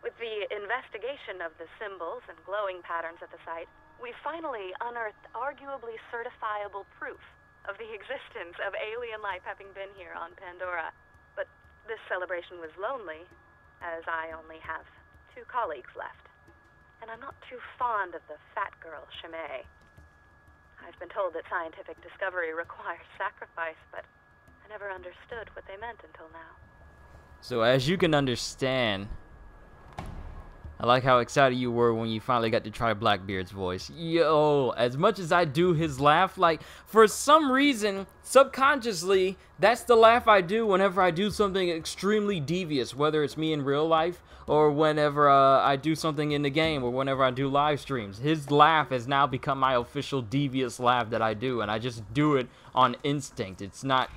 With the investigation of the symbols and glowing patterns at the site, we finally unearthed arguably certifiable proof of the existence of alien life having been here on Pandora. But this celebration was lonely, as I only have 2 colleagues left. And I'm not too fond of the fat girl, Chimay. I've been told that scientific discovery requires sacrifice, but I never understood what they meant until now. So as you can understand, I like how excited you were when you finally got to try Blackbeard's voice. Yo, as much as I do his laugh, like, for some reason, subconsciously, that's the laugh I do whenever I do something extremely devious, whether it's me in real life, or whenever I do something in the game, or whenever I do live streams. His laugh has now become my official devious laugh that I do, and I just do it on instinct. It's not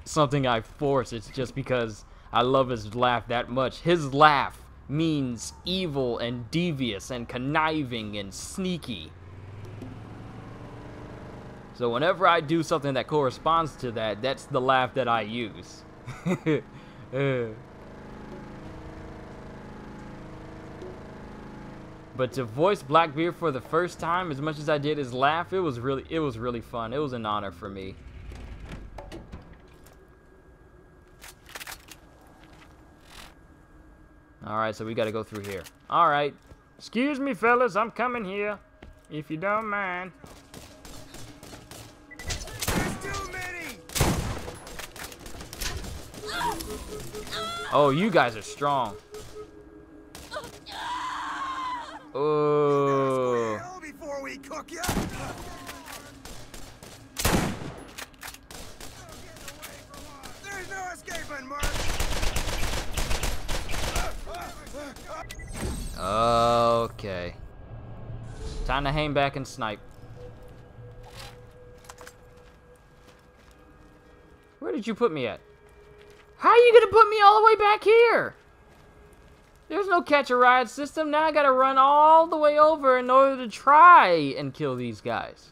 something I force, it's just because I love his laugh that much. His laugh means evil and devious and conniving and sneaky. So whenever I do something that corresponds to that, that's the laugh that I use. But to voice Blackbeard for the first time, as much as I did his laugh, it was really fun. It was an honor for me. Alright, so we gotta go through here. Alright. Excuse me, fellas, I'm coming here. If you don't mind. There's too many! Oh, you guys are strong. Oh. Before we cook ya. There's no escaping, Mark. Okay. Time to hang back and snipe. Where did you put me at? How are you gonna put me all the way back here? There's no catch a ride system. Now I gotta run all the way over in order to try and kill these guys.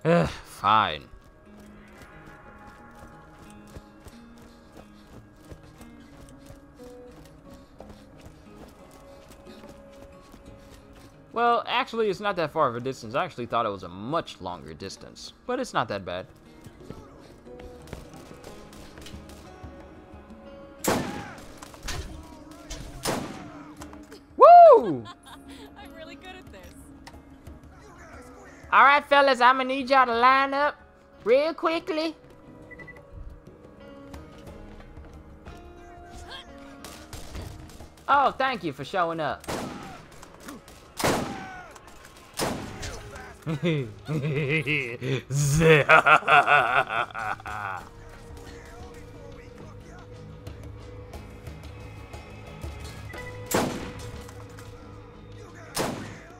Ugh, fine. Well, actually, it's not that far of a distance. I actually thought it was a much longer distance, but it's not that bad. Woo! I'm really good at this. All right, fellas, I'm gonna need y'all to line up real quickly. Oh, thank you for showing up.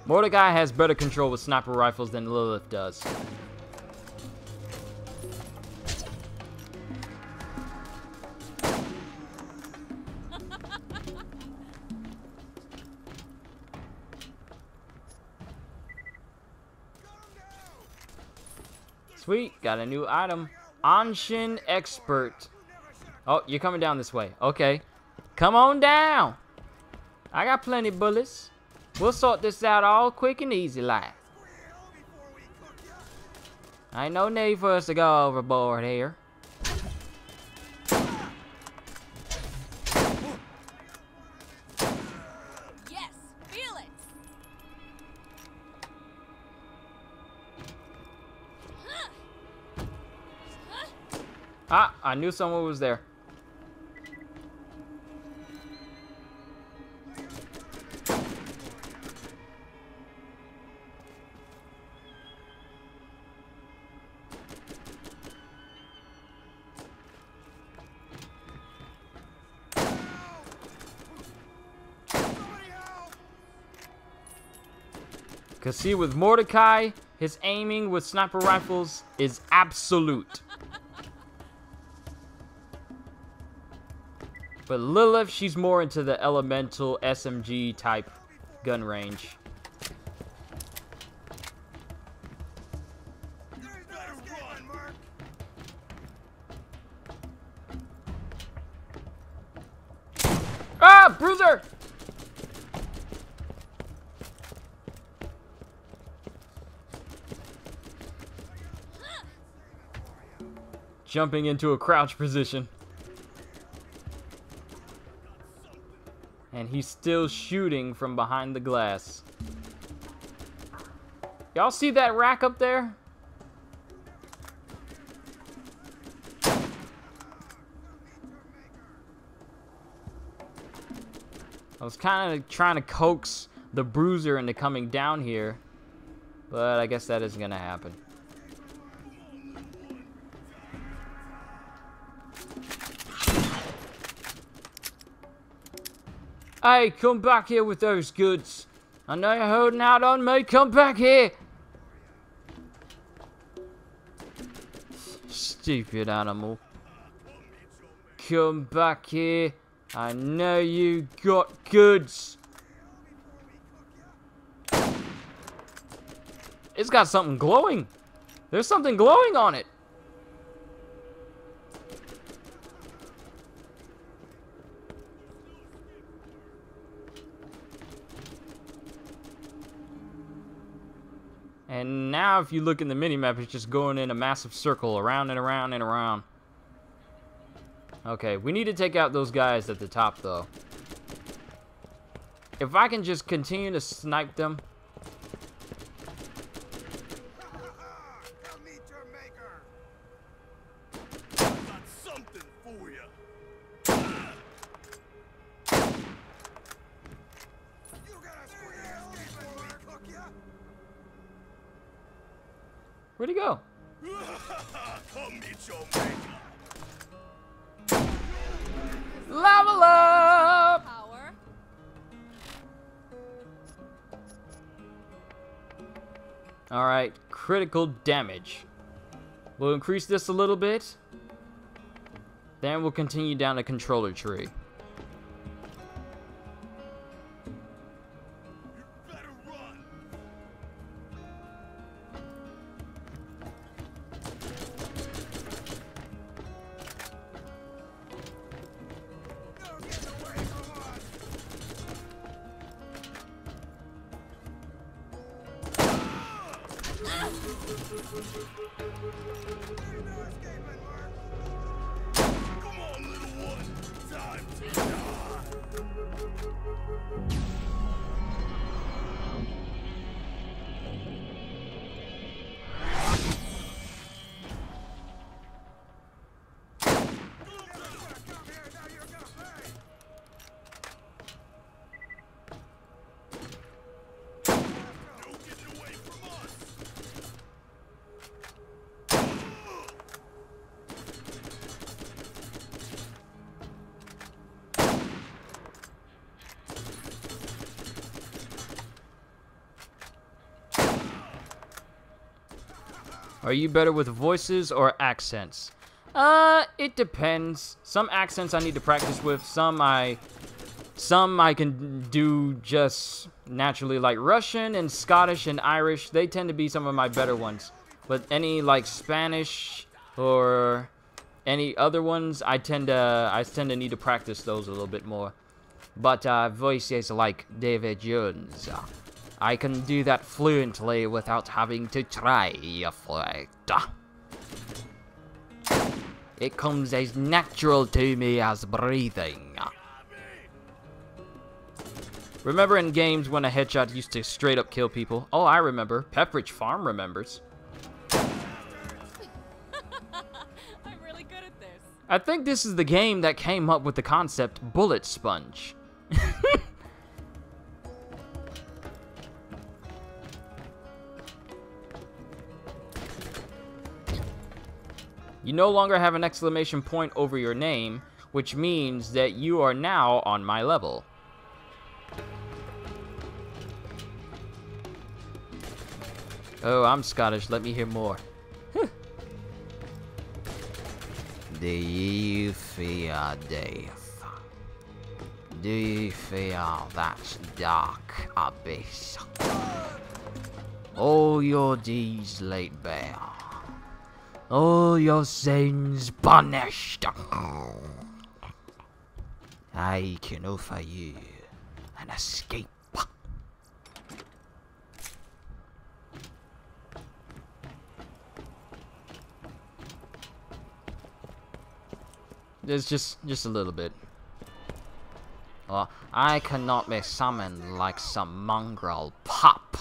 Mordecai has better control with sniper rifles than Lilith does. Sweet, got a new item. Anshin Expert. Oh, you're coming down this way. Okay. Come on down. I got plenty of bullets. We'll sort this out all quick and easy like. Ain't no need for us to go overboard here. Yes, feel it. Ah, I knew someone was there. Cause see, with Mordecai, his aiming with sniper rifles is absolute. But Lilith, she's more into the elemental SMG type gun range. Ah, Bruiser! Jumping into a crouch position. And he's still shooting from behind the glass. Y'all see that rack up there? I was kind of trying to coax the Bruiser into coming down here, but I guess that isn't gonna happen. Hey, come back here with those goods. I know you're holding out on me. Come back here. Stupid animal. Come back here. I know you got goods. It's got something glowing. There's something glowing on it. And now if you look in the minimap, it's just going in a massive circle around and around and around. Okay, we need to take out those guys at the top though. If I can just continue to snipe them. Where'd he go? Level up! Power. Alright, critical damage. We'll increase this a little bit. Then we'll continue down the controller tree. Are you better with voices or accents? It depends. Some accents I need to practice with. Some I can do just naturally, like Russian and Scottish and Irish. They tend to be some of my better ones. But any like Spanish or any other ones, I tend to need to practice those a little bit more. But voices like David Jones, I can do that fluently without having to try for it. It comes as natural to me as breathing. Remember in games when a headshot used to straight up kill people? Oh, I remember. Pepperidge Farm remembers. I'm really good at this. I think this is the game that came up with the concept bullet sponge. You no longer have an exclamation point over your name, which means that you are now on my level. Oh, I'm Scottish. Let me hear more. Do you fear death? Do you fear that dark abyss? All your deeds laid bare. All your sins punished. I can offer you an escape. There's just a little bit. I cannot be summoned like some mongrel pup.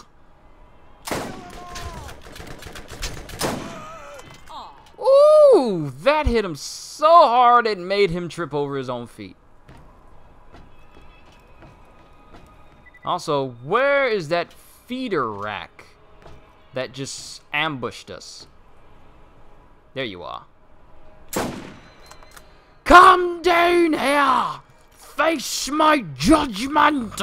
Ooh, that hit him so hard it made him trip over his own feet. Also, where is that feeder rack that just ambushed us? There you are. Come down here! Face my judgment!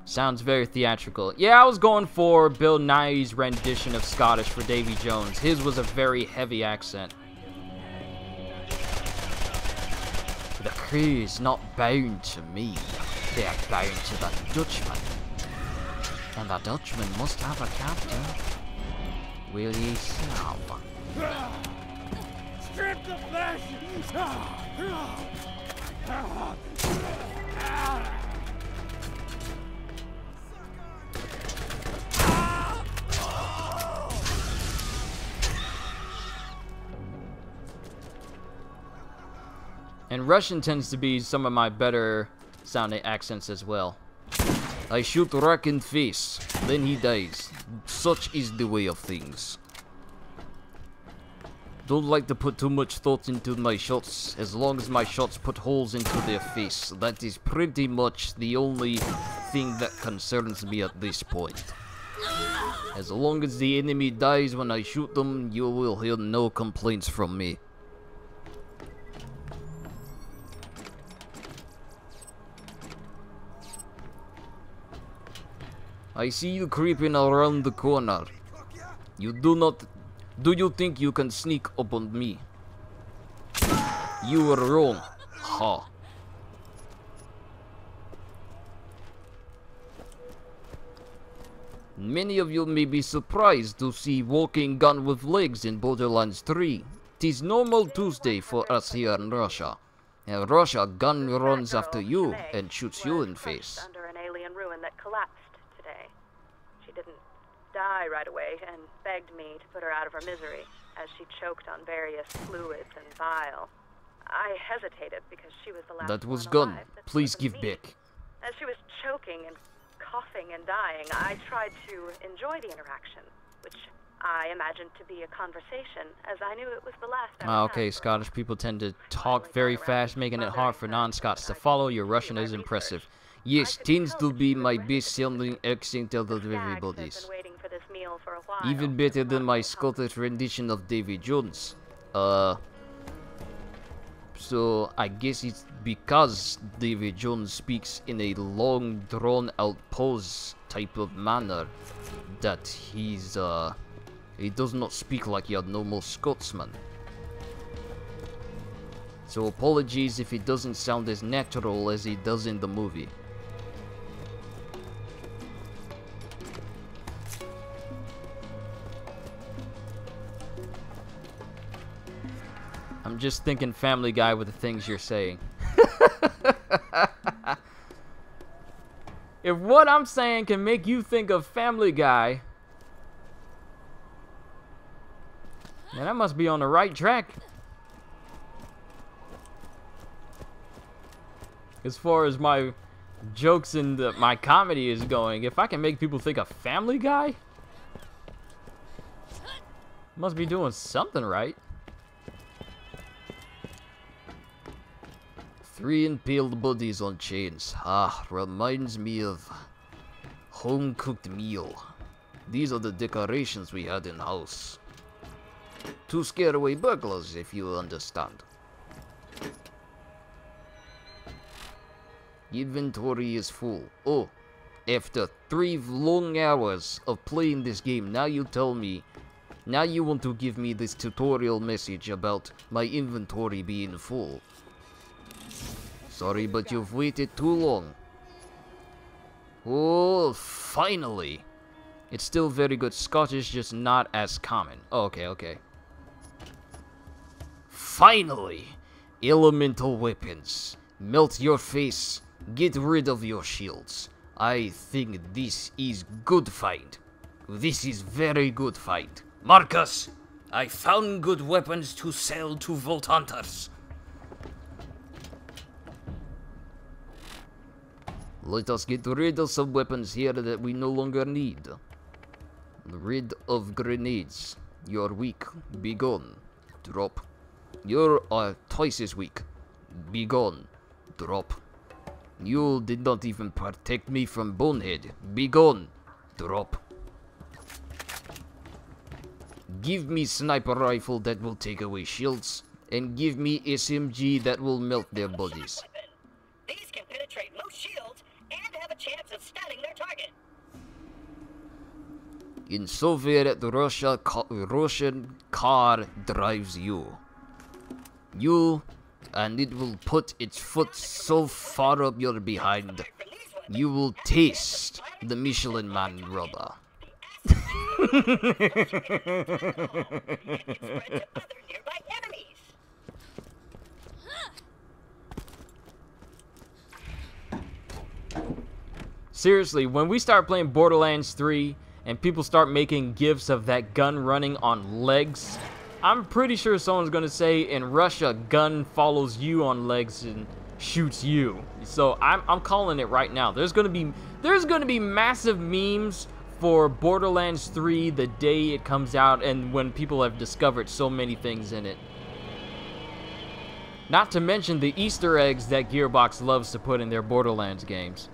Sounds very theatrical. Yeah, I was going for Bill Nye's rendition of Scottish for Davy Jones. His was a very heavy accent. The crew is not bound to me. They are bound to the Dutchman. And the Dutchman must have a captain. Will ye serve? Strip the flesh! And Russian tends to be some of my better sounding accents as well. I shoot Rack in face, then he dies. Such is the way of things. Don't like to put too much thought into my shots. As long as my shots put holes into their face, that is pretty much the only thing that concerns me at this point. As long as the enemy dies when I shoot them, you will hear no complaints from me. I see you creeping around the corner. Do you think you can sneak up on me? You were wrong. Ha. Many of you may be surprised to see walking gun with legs in Borderlands 3. 'Tis normal Tuesday for us here in Russia. In Russia, gun runs after you and shoots you in face. Under an alien ruin that collapsed today. She didn't die right away and begged me to put her out of her misery as she choked on various fluids and bile. I hesitated because she was the last That was one gun. alive that Please spoke give of me. back. As she was choking and coughing and dying, I tried to enjoy the interaction, which I imagined to be a conversation, as I knew it was the last I would Okay, have for Scottish people tend to talk very fast, making it hard for non-Scots to follow. Your Russian is impressive. Yes, tends to be my best-sounding accent out of everybody's. Even better than my Scottish rendition of Davy Jones. So I guess it's because Davy Jones speaks in a long, drawn-out pause type of manner that he does not speak like your normal Scotsman. So apologies if it doesn't sound as natural as he does in the movie. I'm just thinking Family Guy with the things you're saying. If what I'm saying can make you think of Family Guy, then I must be on the right track. As far as my jokes and my comedy is going, if I can make people think of Family Guy, must be doing something right. 3 impaled bodies on chains. Ah, reminds me of home-cooked meal. These are the decorations we had in house. To scare away burglars, if you understand. Inventory is full. Oh, after 3 long hours of playing this game, now you tell me, now you want to give me this tutorial message about my inventory being full. Sorry, but you've waited too long. Oh, finally. It's still very good Scottish, just not as common. Oh, okay. Finally! Elemental weapons. Melt your face. Get rid of your shields. I think this is good find. This is very good find. Marcus, I found good weapons to sell to Vault Hunters. Let us get rid of some weapons here that we no longer need. Rid of grenades. You're weak. Be gone. Drop. You're twice as weak. Be gone. Drop. You did not even protect me from Bonehead. Be gone. Drop. Give me sniper rifle that will take away shields, and give me SMG that will melt their bodies. These can penetrate most shields and have a chance of stunning their target. In Soviet Russia, Russian car drives you. And it will put its foot so far up your behind, you will taste the Michelin Man rubber. Seriously, when we start playing Borderlands 3 and people start making gifs of that gun running on legs, I'm pretty sure someone's gonna say in Russia, gun follows you on legs and shoots you. So I'm calling it right now. There's gonna be massive memes for Borderlands 3 the day it comes out and when people have discovered so many things in it. Not to mention the Easter eggs that Gearbox loves to put in their Borderlands games.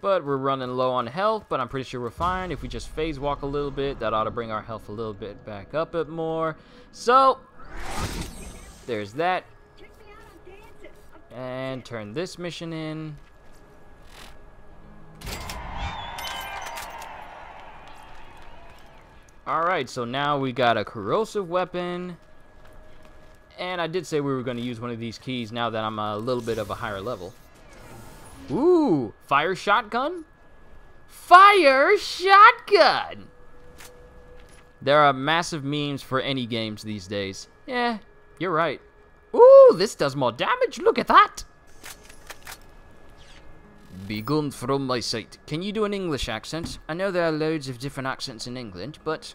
But we're running low on health, but I'm pretty sure we're fine. If we just phase walk a little bit, that ought to bring our health a little bit back up a bit more. So, there's that. And turn this mission in. Alright, so now we got a corrosive weapon. And I did say we were going to use one of these keys now that I'm a little bit of a higher level. Ooh, fire shotgun? Fire shotgun! There are massive memes for any games these days. Yeah, you're right. Ooh, this does more damage. Look at that. Begone from my sight. Can you do an English accent? I know there are loads of different accents in England, but...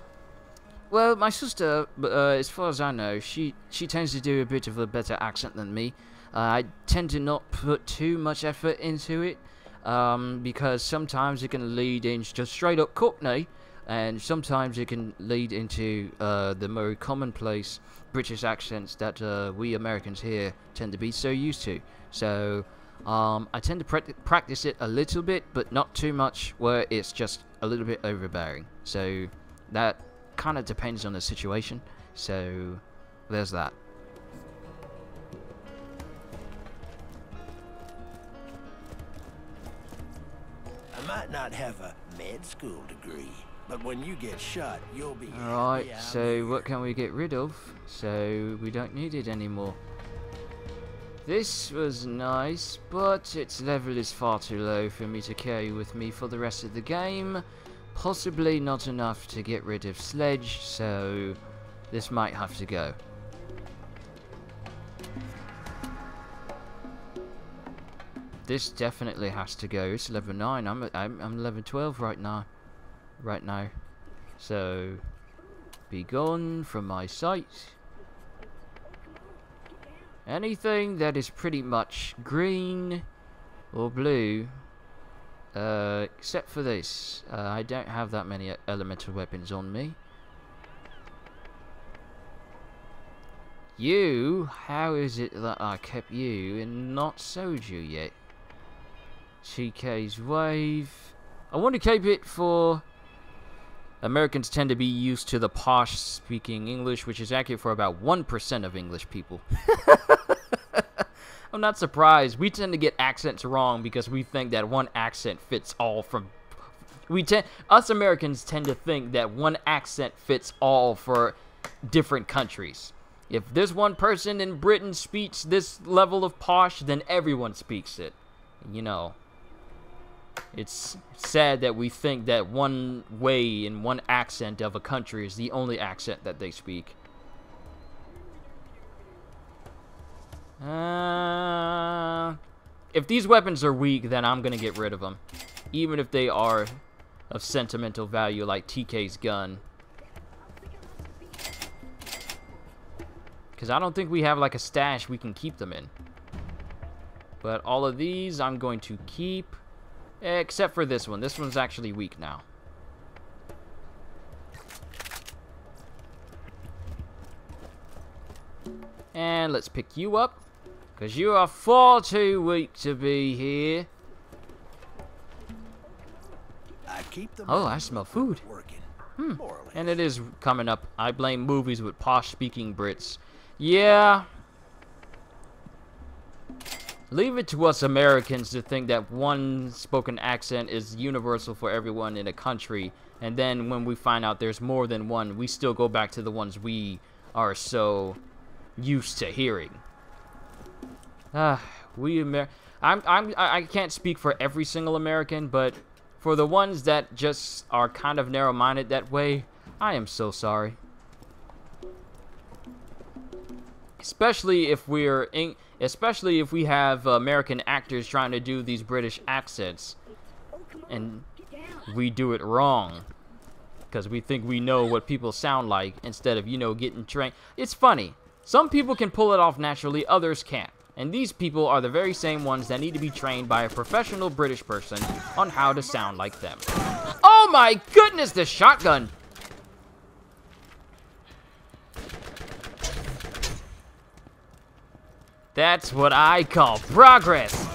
Well, my sister, as far as I know, she tends to do a bit of a better accent than me. I tend to not put too much effort into it, because sometimes it can lead into just straight up Cockney, and sometimes it can lead into the more commonplace British accents that we Americans here tend to be so used to. So I tend to practice it a little bit, but not too much, where it's just a little bit overbearing. So that kind of depends on the situation. So there's that. I might not have a med school degree, but when you get shot, you'll be... Alright, so what can we get rid of? So we don't need it anymore. This was nice, but its level is far too low for me to carry with me for the rest of the game. Possibly not enough to get rid of Sledge, so this might have to go. This definitely has to go. It's level 9. I'm level 12 right now. So be gone from my sight. Anything that is pretty much green or blue, except for this. I don't have that many elemental weapons on me. You, how is it that I kept you and not sold you yet? TK's Wave. I want to keep it for... Americans tend to be used to the posh speaking English, which is accurate for about 1% of English people. I'm not surprised. We tend to get accents wrong because we think that one accent fits all from... Us Americans tend to think that one accent fits all for different countries. If this one person in Britain speaks this level of posh, then everyone speaks it. You know. It's sad that we think that one way and one accent of a country is the only accent that they speak. If these weapons are weak, then I'm gonna get rid of them. Even if they are of sentimental value like TK's gun. Because I don't think we have like a stash we can keep them in. But all of these I'm going to keep. Except for this one. This one's actually weak now. And let's pick you up. Because you are far too weak to be here. Oh, I smell food. And it is coming up. I blame movies with posh-speaking Brits. Yeah. Leave it to us Americans to think that one spoken accent is universal for everyone in a country, and then when we find out there's more than one, we still go back to the ones we are so used to hearing. I can't speak for every single American, but for the ones that just are kind of narrow-minded that way, I am so sorry. Especially if we have American actors trying to do these British accents and we do it wrong because we think we know what people sound like instead of, you know, getting trained. It's funny. Some people can pull it off naturally, others can't. And these people are the very same ones that need to be trained by a professional British person on how to sound like them. Oh my goodness, the shotgun! That's what I call progress.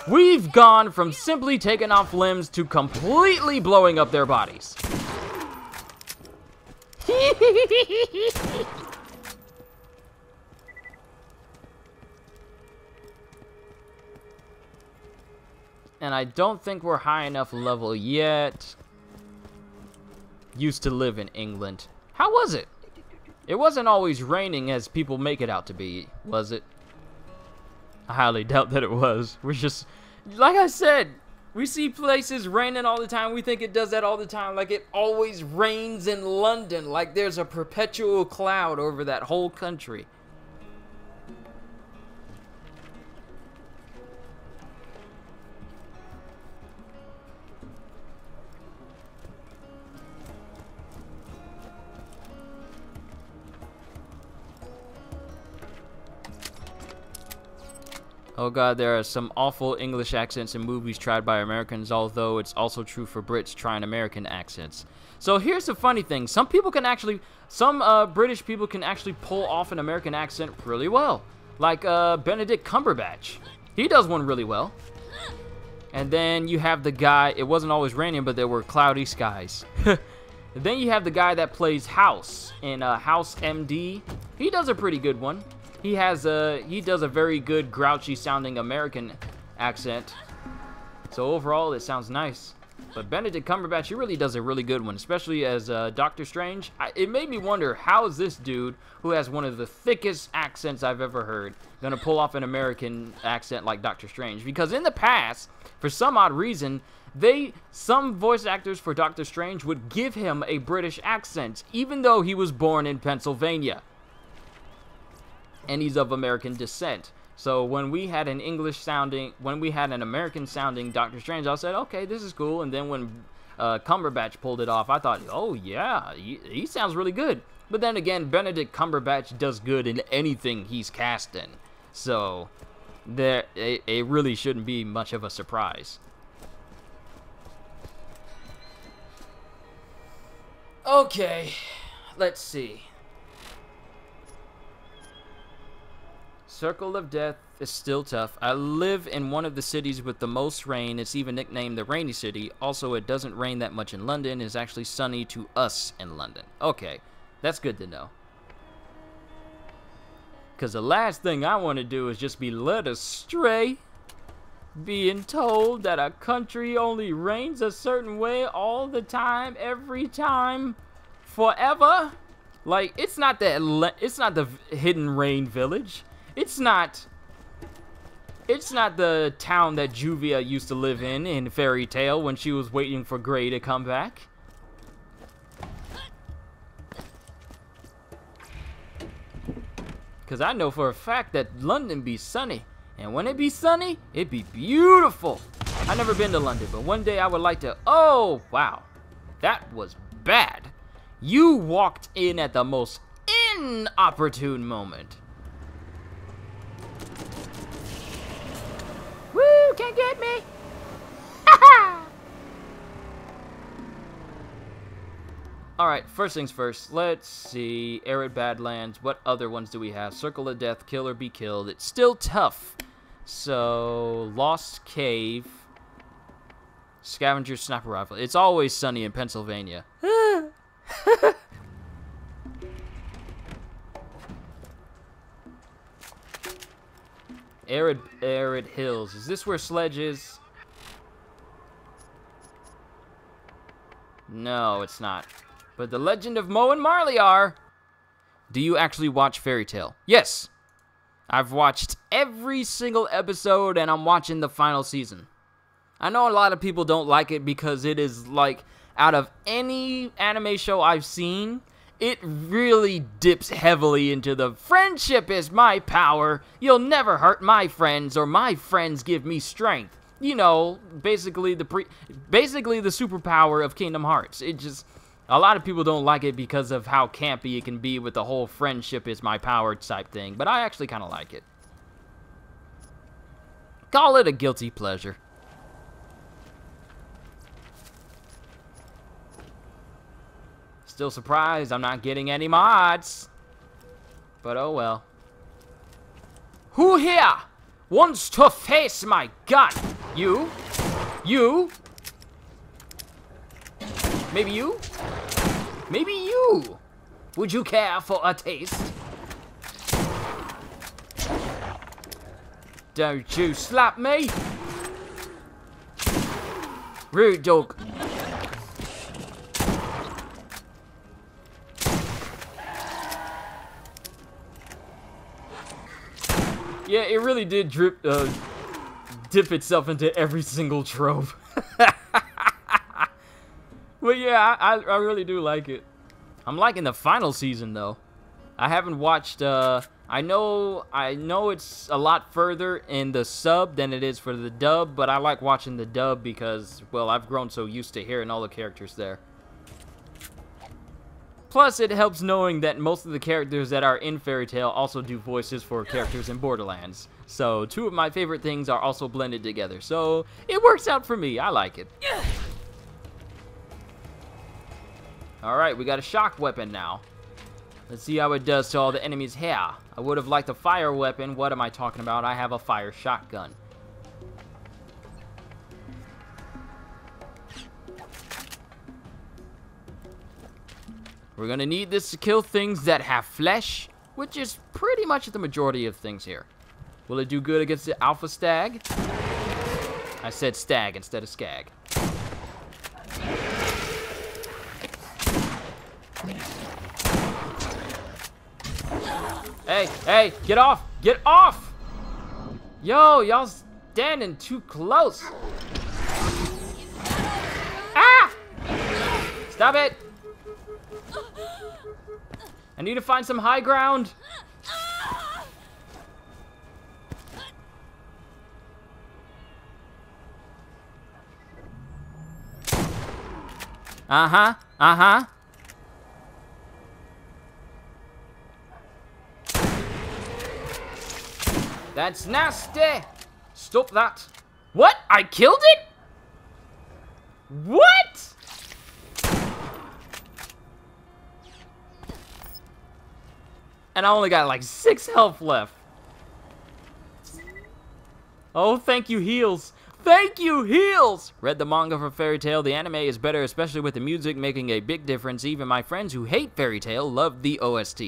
We've gone from simply taking off limbs to completely blowing up their bodies. And I don't think we're high enough level yet. Used to live in England. How was it? It wasn't always raining as people make it out to be, was it? I highly doubt that it was. We're just, like I said, we see places raining all the time. We think it does that all the time. Like it always rains in London. Like there's a perpetual cloud over that whole country. Oh god, there are some awful English accents in movies tried by Americans, although it's also true for Brits trying American accents. So here's the funny thing. Some British people can actually pull off an American accent really well. Like Benedict Cumberbatch. He does one really well. And then you have the guy, it wasn't always raining, but there were cloudy skies. And then you have the guy that plays House in House MD. He does a pretty good one. He does a very good grouchy sounding American accent. So overall it sounds nice. But Benedict Cumberbatch, he really does a really good one, especially as Doctor Strange. It made me wonder, how is this dude, who has one of the thickest accents I've ever heard, gonna pull off an American accent like Doctor Strange? Because in the past, for some odd reason, some voice actors for Doctor Strange would give him a British accent, even though he was born in Pennsylvania. And he's of American descent. So when we had an American sounding Doctor Strange, I said, okay, this is cool. And then when Cumberbatch pulled it off, I thought, oh yeah, he sounds really good. But then again, Benedict Cumberbatch does good in anything he's cast in. So it really shouldn't be much of a surprise. Okay, let's see. Circle of Death is still tough. I live in one of the cities with the most rain. It's even nicknamed the Rainy City. Also, it doesn't rain that much in London. It's actually sunny to us in London. Okay, that's good to know. Because the last thing I want to do is just be led astray, being told that a country only rains a certain way all the time, every time, forever. Like, it's not the Hidden Rain Village. It's not the town that Juvia used to live in Fairy Tale when she was waiting for Grey to come back. Because I know for a fact that London be sunny. And when it be sunny, it be beautiful. I've never been to London, but one day I would like to... Oh, wow. That was bad. You walked in at the most inopportune moment. Woo, can't get me. Alright, first things first. Let's see. Arid Badlands. What other ones do we have? Circle of Death, Kill or Be Killed. It's still tough. So, Lost Cave. Scavenger Sniper Rifle. It's always sunny in Pennsylvania. Arid Hills. Is this where Sledge is? No, it's not. But The Legend of Moe and Marley are. Do you actually watch Fairy Tale? Yes. I've watched every single episode and I'm watching the final season. I know a lot of people don't like it because it is like, out of any anime show I've seen, it really dips heavily into the friendship is my power, you'll never hurt my friends, or my friends give me strength. You know, basically the superpower of Kingdom Hearts. It just, a lot of people don't like it because of how campy it can be with the whole friendship is my power type thing, but I actually kind of like it. Call it a guilty pleasure. Still surprised I'm not getting any mods. But oh well. Who here wants to face my gun? You? You? Maybe you? Maybe you? Would you care for a taste? Don't you slap me? Rude dog. Yeah, it really did dip itself into every single trope. But yeah, I really do like it. I'm liking the final season though. I haven't watched. I know it's a lot further in the sub than it is for the dub, but I like watching the dub because, well, I've grown so used to hearing all the characters there. Plus, it helps knowing that most of the characters that are in Fairy Tale also do voices for characters in Borderlands. So, two of my favorite things are also blended together. So, it works out for me. I like it. Alright, we got a shock weapon now. Let's see how it does to all the enemies here. I would have liked a fire weapon. What am I talking about? I have a fire shotgun. We're gonna need this to kill things that have flesh, which is pretty much the majority of things here. Will it do good against the alpha stag? I said stag instead of skag. Hey, hey, get off! Get off! Yo, y'all standing too close. Ah! Stop it! I need to find some high ground. Uh-huh, uh-huh. That's nasty. Stop that. What? I killed it? What? And I only got like 6 health left. Oh, thank you, heals. Thank you, heals! Read the manga for Fairy Tail. The anime is better, especially with the music making a big difference. Even my friends who hate Fairy Tail love the OST.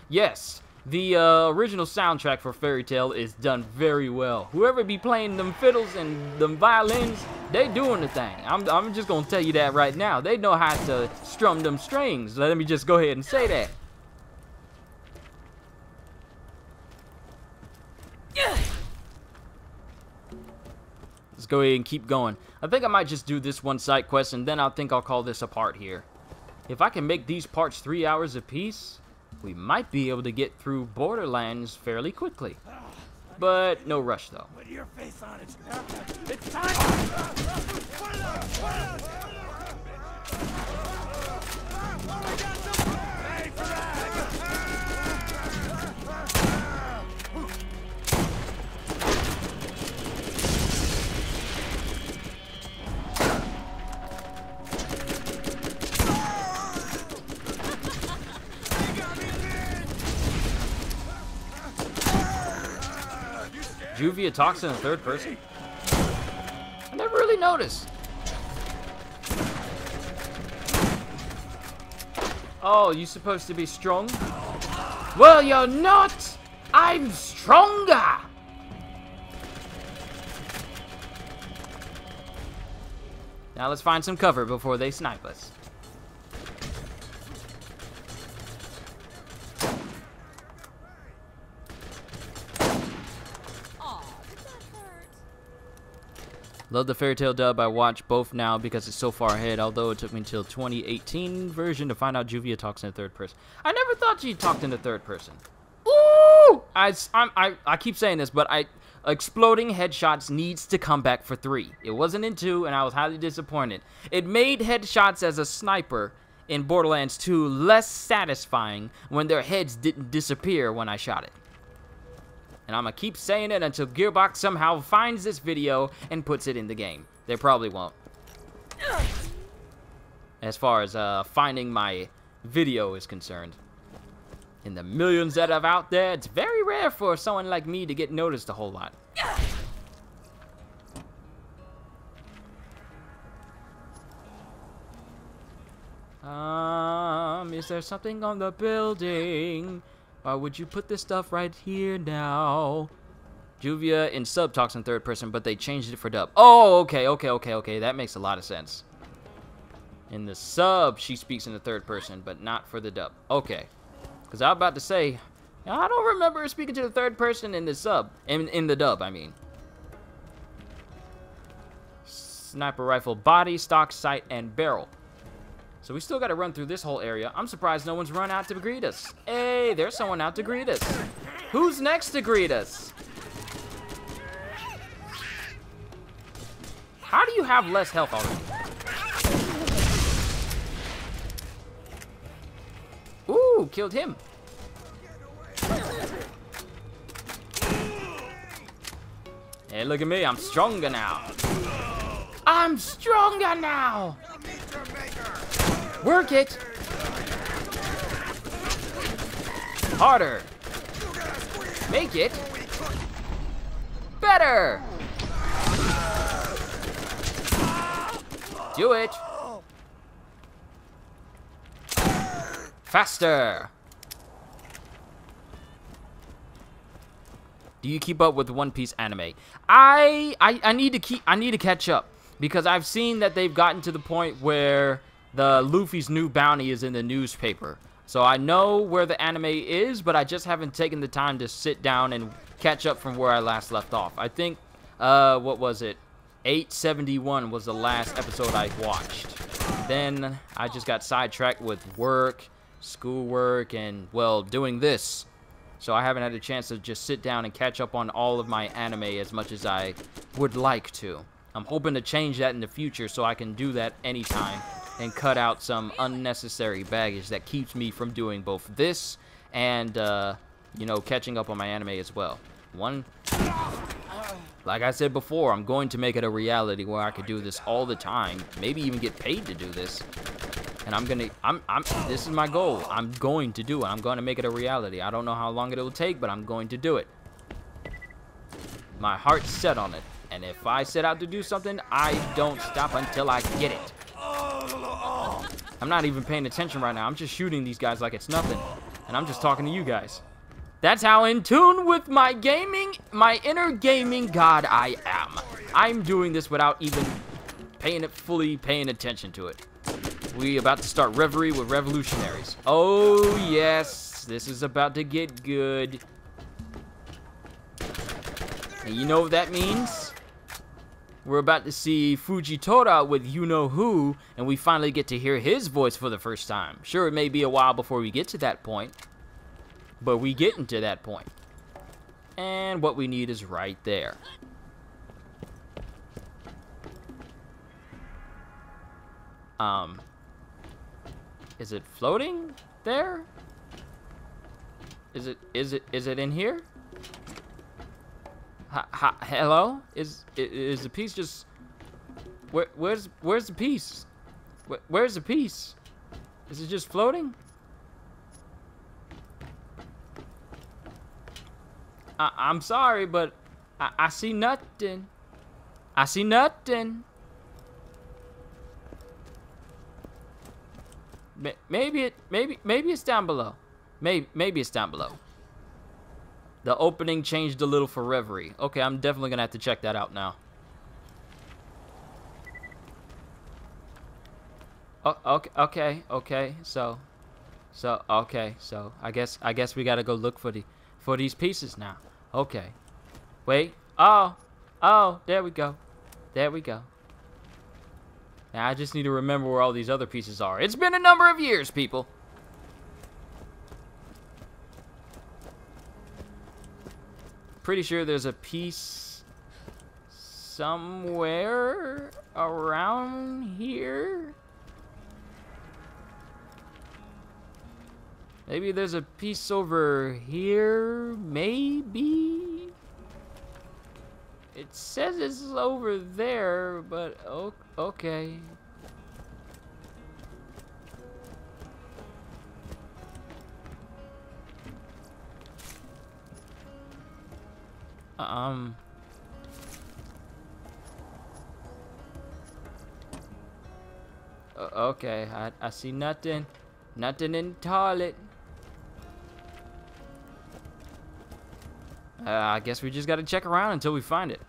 Yes, the original soundtrack for Fairy Tail is done very well. Whoever be playing them fiddles and them violins, they doing the thing. I'm just gonna tell you that right now. They know how to strum them strings. Let me just go ahead and say that. Let's go ahead and keep going. I think I might just do this one side quest, and then I think I'll call this a part here. If I can make these parts 3 hours apiece, we might be able to get through Borderlands fairly quickly. But no rush, though. Put your face on it. It's time. Juvia talks in the third person? I never really noticed. Oh, you supposed to be strong? Well, you're not! I'm stronger! Now let's find some cover before they snipe us. Love the Fairy Tail dub. I watch both now because it's so far ahead, although it took me until 2018 version to find out Juvia talks in the third person. I never thought she talked in the third person. Ooh! I keep saying this, but Exploding Headshots needs to come back for 3. It wasn't in 2, and I was highly disappointed. It made headshots as a sniper in Borderlands 2 less satisfying when their heads didn't disappear when I shot it. And I'm gonna keep saying it until Gearbox somehow finds this video and puts it in the game. They probably won't. As far as finding my video is concerned. In the millions that are out there, it's very rare for someone like me to get noticed a whole lot. Is there something on the building? Or would you put this stuff right here now? Juvia in sub talks in third person, but they changed it for dub. Oh, okay. That makes a lot of sense. In the sub, she speaks in the third person, but not for the dub. Okay. Because I was about to say, I don't remember her speaking to the third person in the sub. In the dub, I mean. Sniper rifle, body, stock, sight, and barrel. So we still got to run through this whole area. I'm surprised no one's run out to greet us. Hey, there's someone out to greet us. Who's next to greet us? How do you have less health already? Ooh, killed him. Hey, look at me. I'm stronger now. I'm stronger now. Work it. Harder. Make it better. Do it. Faster. Do you keep up with the One Piece anime? I need to catch up because I've seen that they've gotten to the point where the Luffy's new bounty is in the newspaper. So I know where the anime is, but I just haven't taken the time to sit down and catch up from where I last left off. I think, what was it? 871 was the last episode I watched. Then I just got sidetracked with work, schoolwork, and, well, doing this. So I haven't had a chance to just sit down and catch up on all of my anime as much as I would like to. I'm hoping to change that in the future so I can do that anytime and cut out some unnecessary baggage that keeps me from doing both this and, you know, catching up on my anime as well. Like I said before, I'm going to make it a reality where I could do this all the time, maybe even get paid to do this. And this is my goal. I'm going to do it. I'm going to make it a reality. I don't know how long it will take, but I'm going to do it. My heart's set on it. And if I set out to do something, I don't stop until I get it. I'm not even paying attention right now. I'm just shooting these guys like it's nothing. And I'm just talking to you guys. That's how in tune with my inner gaming god I am. I'm doing this without even fully paying attention to it. We about to start Reverie with Revolutionaries. Oh, yes. This is about to get good. And you know what that means? We're about to see Fujitora with you-know-who, and we finally get to hear his voice for the first time. Sure, it may be a while before we get to that point, but we get into that point. And what we need is right there. Is it floating there? Is it in here? Hello? Is the piece just... Where's the piece? Where's the piece? Is it just floating? I'm sorry, but I see nothing. I see nothing. Maybe it's down below. Maybe it's down below. The opening changed a little for Reverie. Okay, I'm definitely gonna have to check that out now. Oh, okay. So I guess we gotta go look for these pieces now. Okay. Wait. Oh, there we go. There we go. Now I just need to remember where all these other pieces are. It's been a number of years, people. Pretty sure there's a piece somewhere around here. Maybe there's a piece over here, maybe? It says it's over there, but okay. Okay, I see nothing. Nothing in the toilet. I guess we just gotta check around until we find it.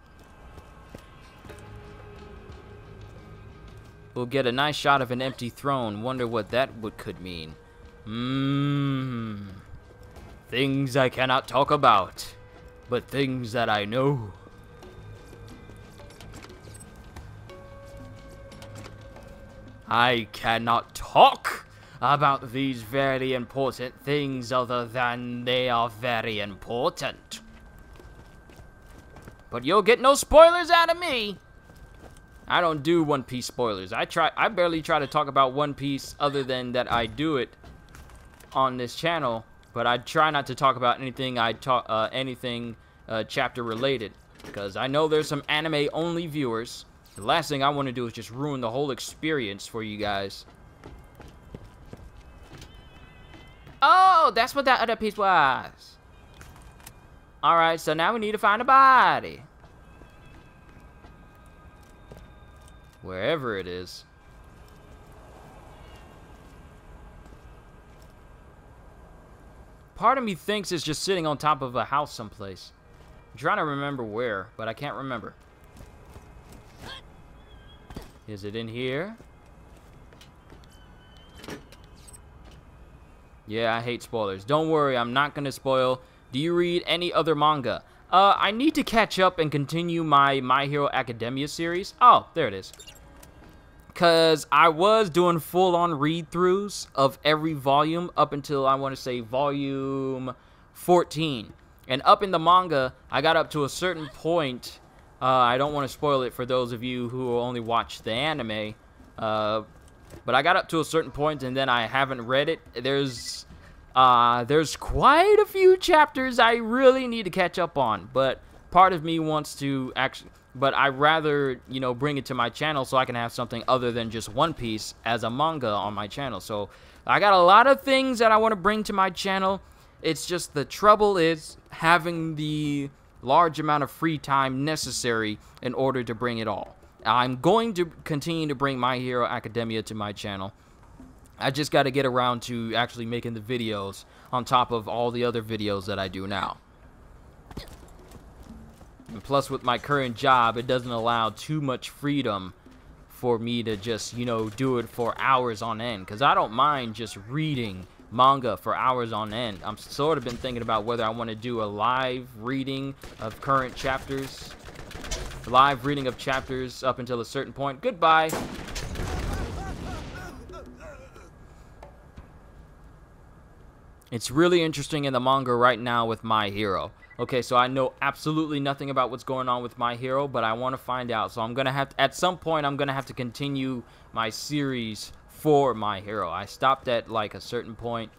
We'll get a nice shot of an empty throne. Wonder what that could mean. Things I cannot talk about, but things that I know. I cannot talk about these very important things other than they are very important. But you'll get no spoilers out of me. I don't do One Piece spoilers. I barely try to talk about One Piece other than that I do it on this channel, but I try not to talk about anything chapter related, because I know there's some anime only viewers. The last thing I want to do is just ruin the whole experience for you guys. Oh, that's what that other piece was. Alright, so now we need to find a body. Wherever it is. Part of me thinks it's just sitting on top of a house someplace. I'm trying to remember where, but I can't remember. Is it in here? Yeah, I hate spoilers. Don't worry, I'm not gonna spoil. Do you read any other manga? I need to catch up and continue my My Hero Academia series. Oh, there it is. Because I was doing full-on read-throughs of every volume up until, I want to say, volume 14. And up in the manga, I got up to a certain point. I don't want to spoil it for those of you who only watch the anime. But I got up to a certain point, and then I haven't read it. There's quite a few chapters I really need to catch up on. But part of me wants to actually... But I'd rather, you know, bring it to my channel so I can have something other than just One Piece as a manga on my channel. So I got a lot of things that I want to bring to my channel. It's just the trouble is having the large amount of free time necessary in order to bring it all. I'm going to continue to bring My Hero Academia to my channel. I just got to get around to actually making the videos on top of all the other videos that I do now. And plus, with my current job, it doesn't allow too much freedom for me to just, you know, do it for hours on end. Because I don't mind just reading manga for hours on end. I'm sort of been thinking about whether I want to do a live reading of current chapters. Live reading of chapters up until a certain point. Goodbye. It's really interesting in the manga right now with My Hero. Okay, so I know absolutely nothing about what's going on with My Hero, but I want to find out. So I'm going to have to, at some point, I'm going to have to continue my series for My Hero. I stopped at, like, a certain point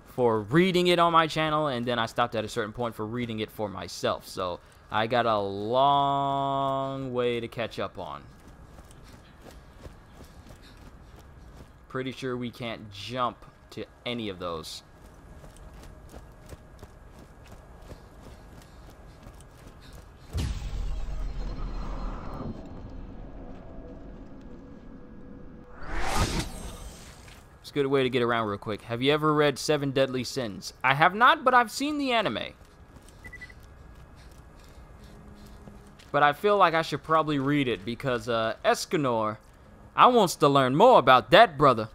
for reading it on my channel, and then I stopped at a certain point for reading it for myself. So I got a long way to catch up on. Pretty sure we can't jump to any of those. It's a good way to get around real quick. Have you ever read Seven Deadly Sins? I have not, but I've seen the anime. But I feel like I should probably read it because Escanor, I wants to learn more about that brother.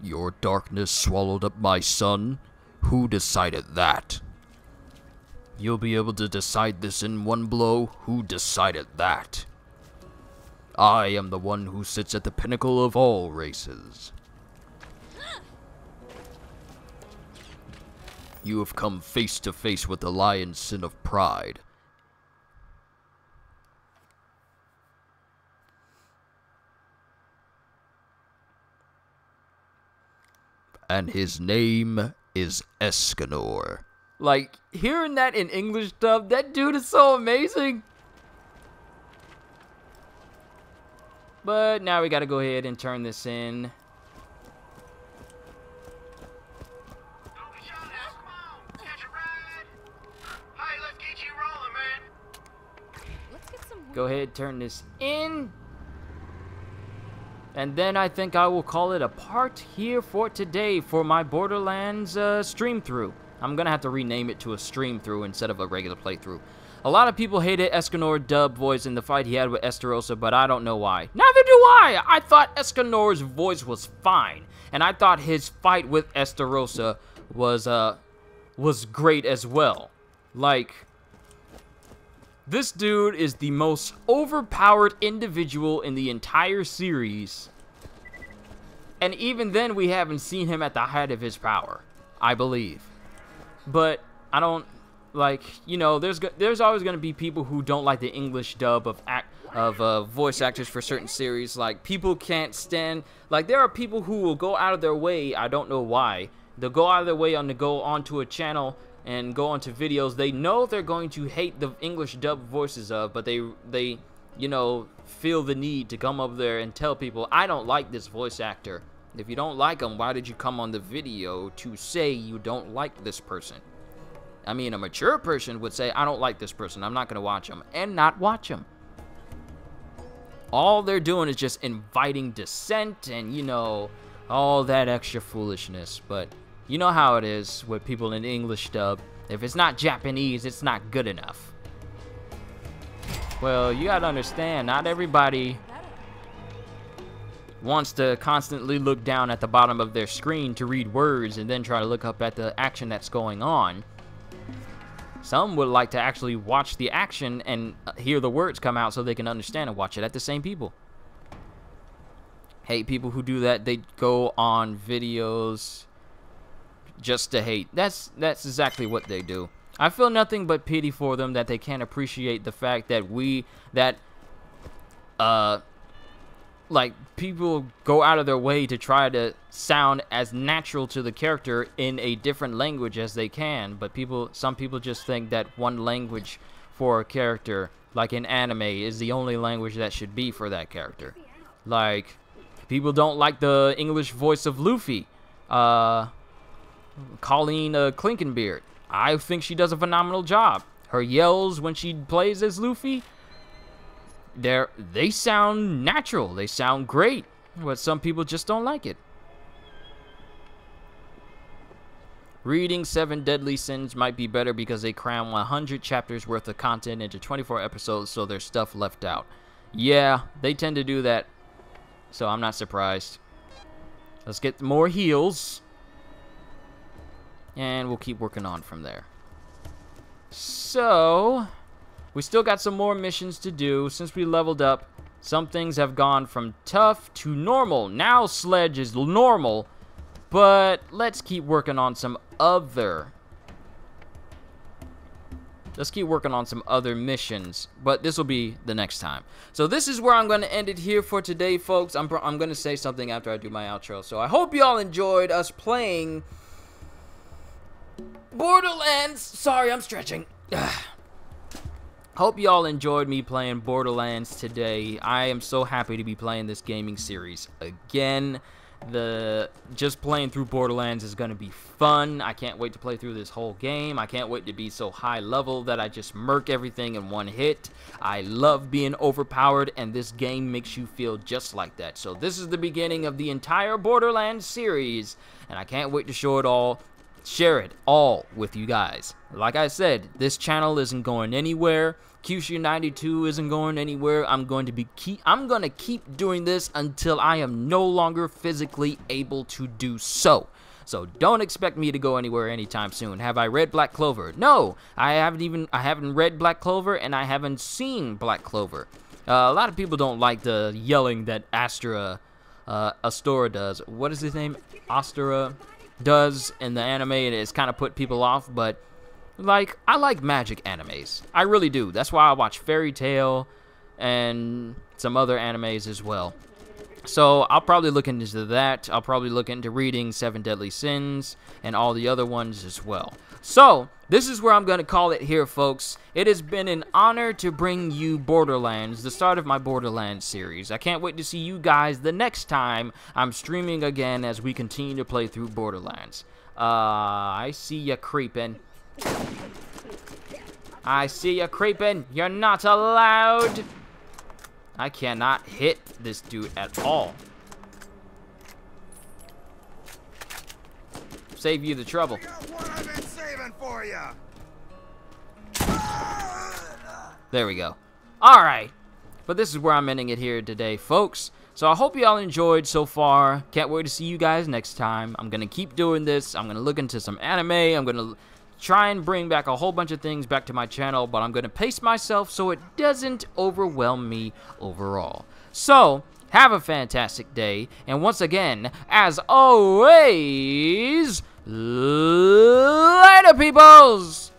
Your darkness swallowed up my son? Who decided that? You'll be able to decide this in one blow? Who decided that? I am the one who sits at the pinnacle of all races. You have come face to face with the lion's sin of pride. And his name is Escanor. Like, hearing that in English dub, that dude is so amazing. But now we gotta go ahead and turn this in. Go ahead, turn this in. And then I think I will call it a part here for today for my Borderlands stream through. I'm gonna have to rename it to a stream through instead of a regular playthrough. A lot of people hated Escanor dub voice in the fight he had with Estarossa, but I don't know why. Neither do I! I thought Escanor's voice was fine, and I thought his fight with Estarossa was great as well. Like, this dude is the most overpowered individual in the entire series. And even then, we haven't seen him at the height of his power, I believe. But I don't, like, you know, there's always going to be people who don't like the English dub of voice actors for certain series. Like, people can't stand, like, there are people who will go out of their way, I don't know why. They'll go out of their way to go onto a channel and go onto videos they know they're going to hate the English dub voices of, but they you know, feel the need to come over there and tell people, I don't like this voice actor. If you don't like him, why did you come on the video to say you don't like this person? I mean, a mature person would say, I don't like this person, I'm not going to watch him, and not watch him. All they're doing is just inviting dissent and, you know, all that extra foolishness. But you know how it is with people in English dub. If it's not Japanese, it's not good enough. Well, you gotta understand, not everybody wants to constantly look down at the bottom of their screen to read words and then try to look up at the action that's going on. Some would like to actually watch the action and hear the words come out so they can understand and watch it at the same people. Hate people who do that. They go on videos just to hate. That's exactly what they do. I feel nothing but pity for them that they can't appreciate the fact that like, people go out of their way to try to sound as natural to the character in a different language as they can, but some people just think that one language for a character, like in anime, is the only language that should be for that character. Like, people don't like the English voice of Luffy, Colleen Clinkenbeard. I think she does a phenomenal job. Her yells when she plays as Luffy, they sound natural. They sound great. But some people just don't like it. Reading 7 Deadly Sins might be better because they cram 100 chapters worth of content into 24 episodes, so there's stuff left out. Yeah, they tend to do that, so I'm not surprised. Let's get more heals, and we'll keep working on from there. So, we still got some more missions to do. Since we leveled up, some things have gone from tough to normal. Now Sledge is normal, but let's keep working on some other... Let's keep working on some other missions, but this will be the next time. So this is where I'm going to end it here for today, folks. I'm going to say something after I do my outro. So I hope you all enjoyed us playing Borderlands. Sorry, I'm stretching. Hope y'all enjoyed me playing Borderlands today. I am so happy to be playing this gaming series again. Just playing through Borderlands is going to be fun. I can't wait to play through this whole game. I can't wait to be so high level that I just murk everything in one hit. I love being overpowered, and this game makes you feel just like that. So this is the beginning of the entire Borderlands series, and I can't wait to share it all with you guys. Like I said, this channel isn't going anywhere. QC92 isn't going anywhere. I'm going to keep doing this until I am no longer physically able to do so. So don't expect me to go anywhere anytime soon. Have I read Black Clover? No, I haven't read Black Clover, and I haven't seen Black Clover. A lot of people don't like the yelling that Astora does. What is his name? Astora does in the anime, and it's kind of put people off, but like, I like magic animes. I really do. That's why I watch Fairy Tail and some other animes as well. So I'll probably look into that. I'll probably look into reading 7 Deadly Sins and all the other ones as well. So this is where I'm going to call it here, folks. It has been an honor to bring you Borderlands, the start of my Borderlands series. I can't wait to see you guys the next time I'm streaming again as we continue to play through Borderlands. I see ya creeping. I see ya creeping. You're not allowed. I cannot hit this dude at all. Save you the trouble. What I've been saving for you. There we go. Alright. But this is where I'm ending it here today, folks. So I hope you all enjoyed so far. Can't wait to see you guys next time. I'm going to keep doing this. I'm going to look into some anime. I'm going to try and bring back a whole bunch of things back to my channel, but I'm going to pace myself so it doesn't overwhelm me overall. So, have a fantastic day, and once again, as always, later, peoples!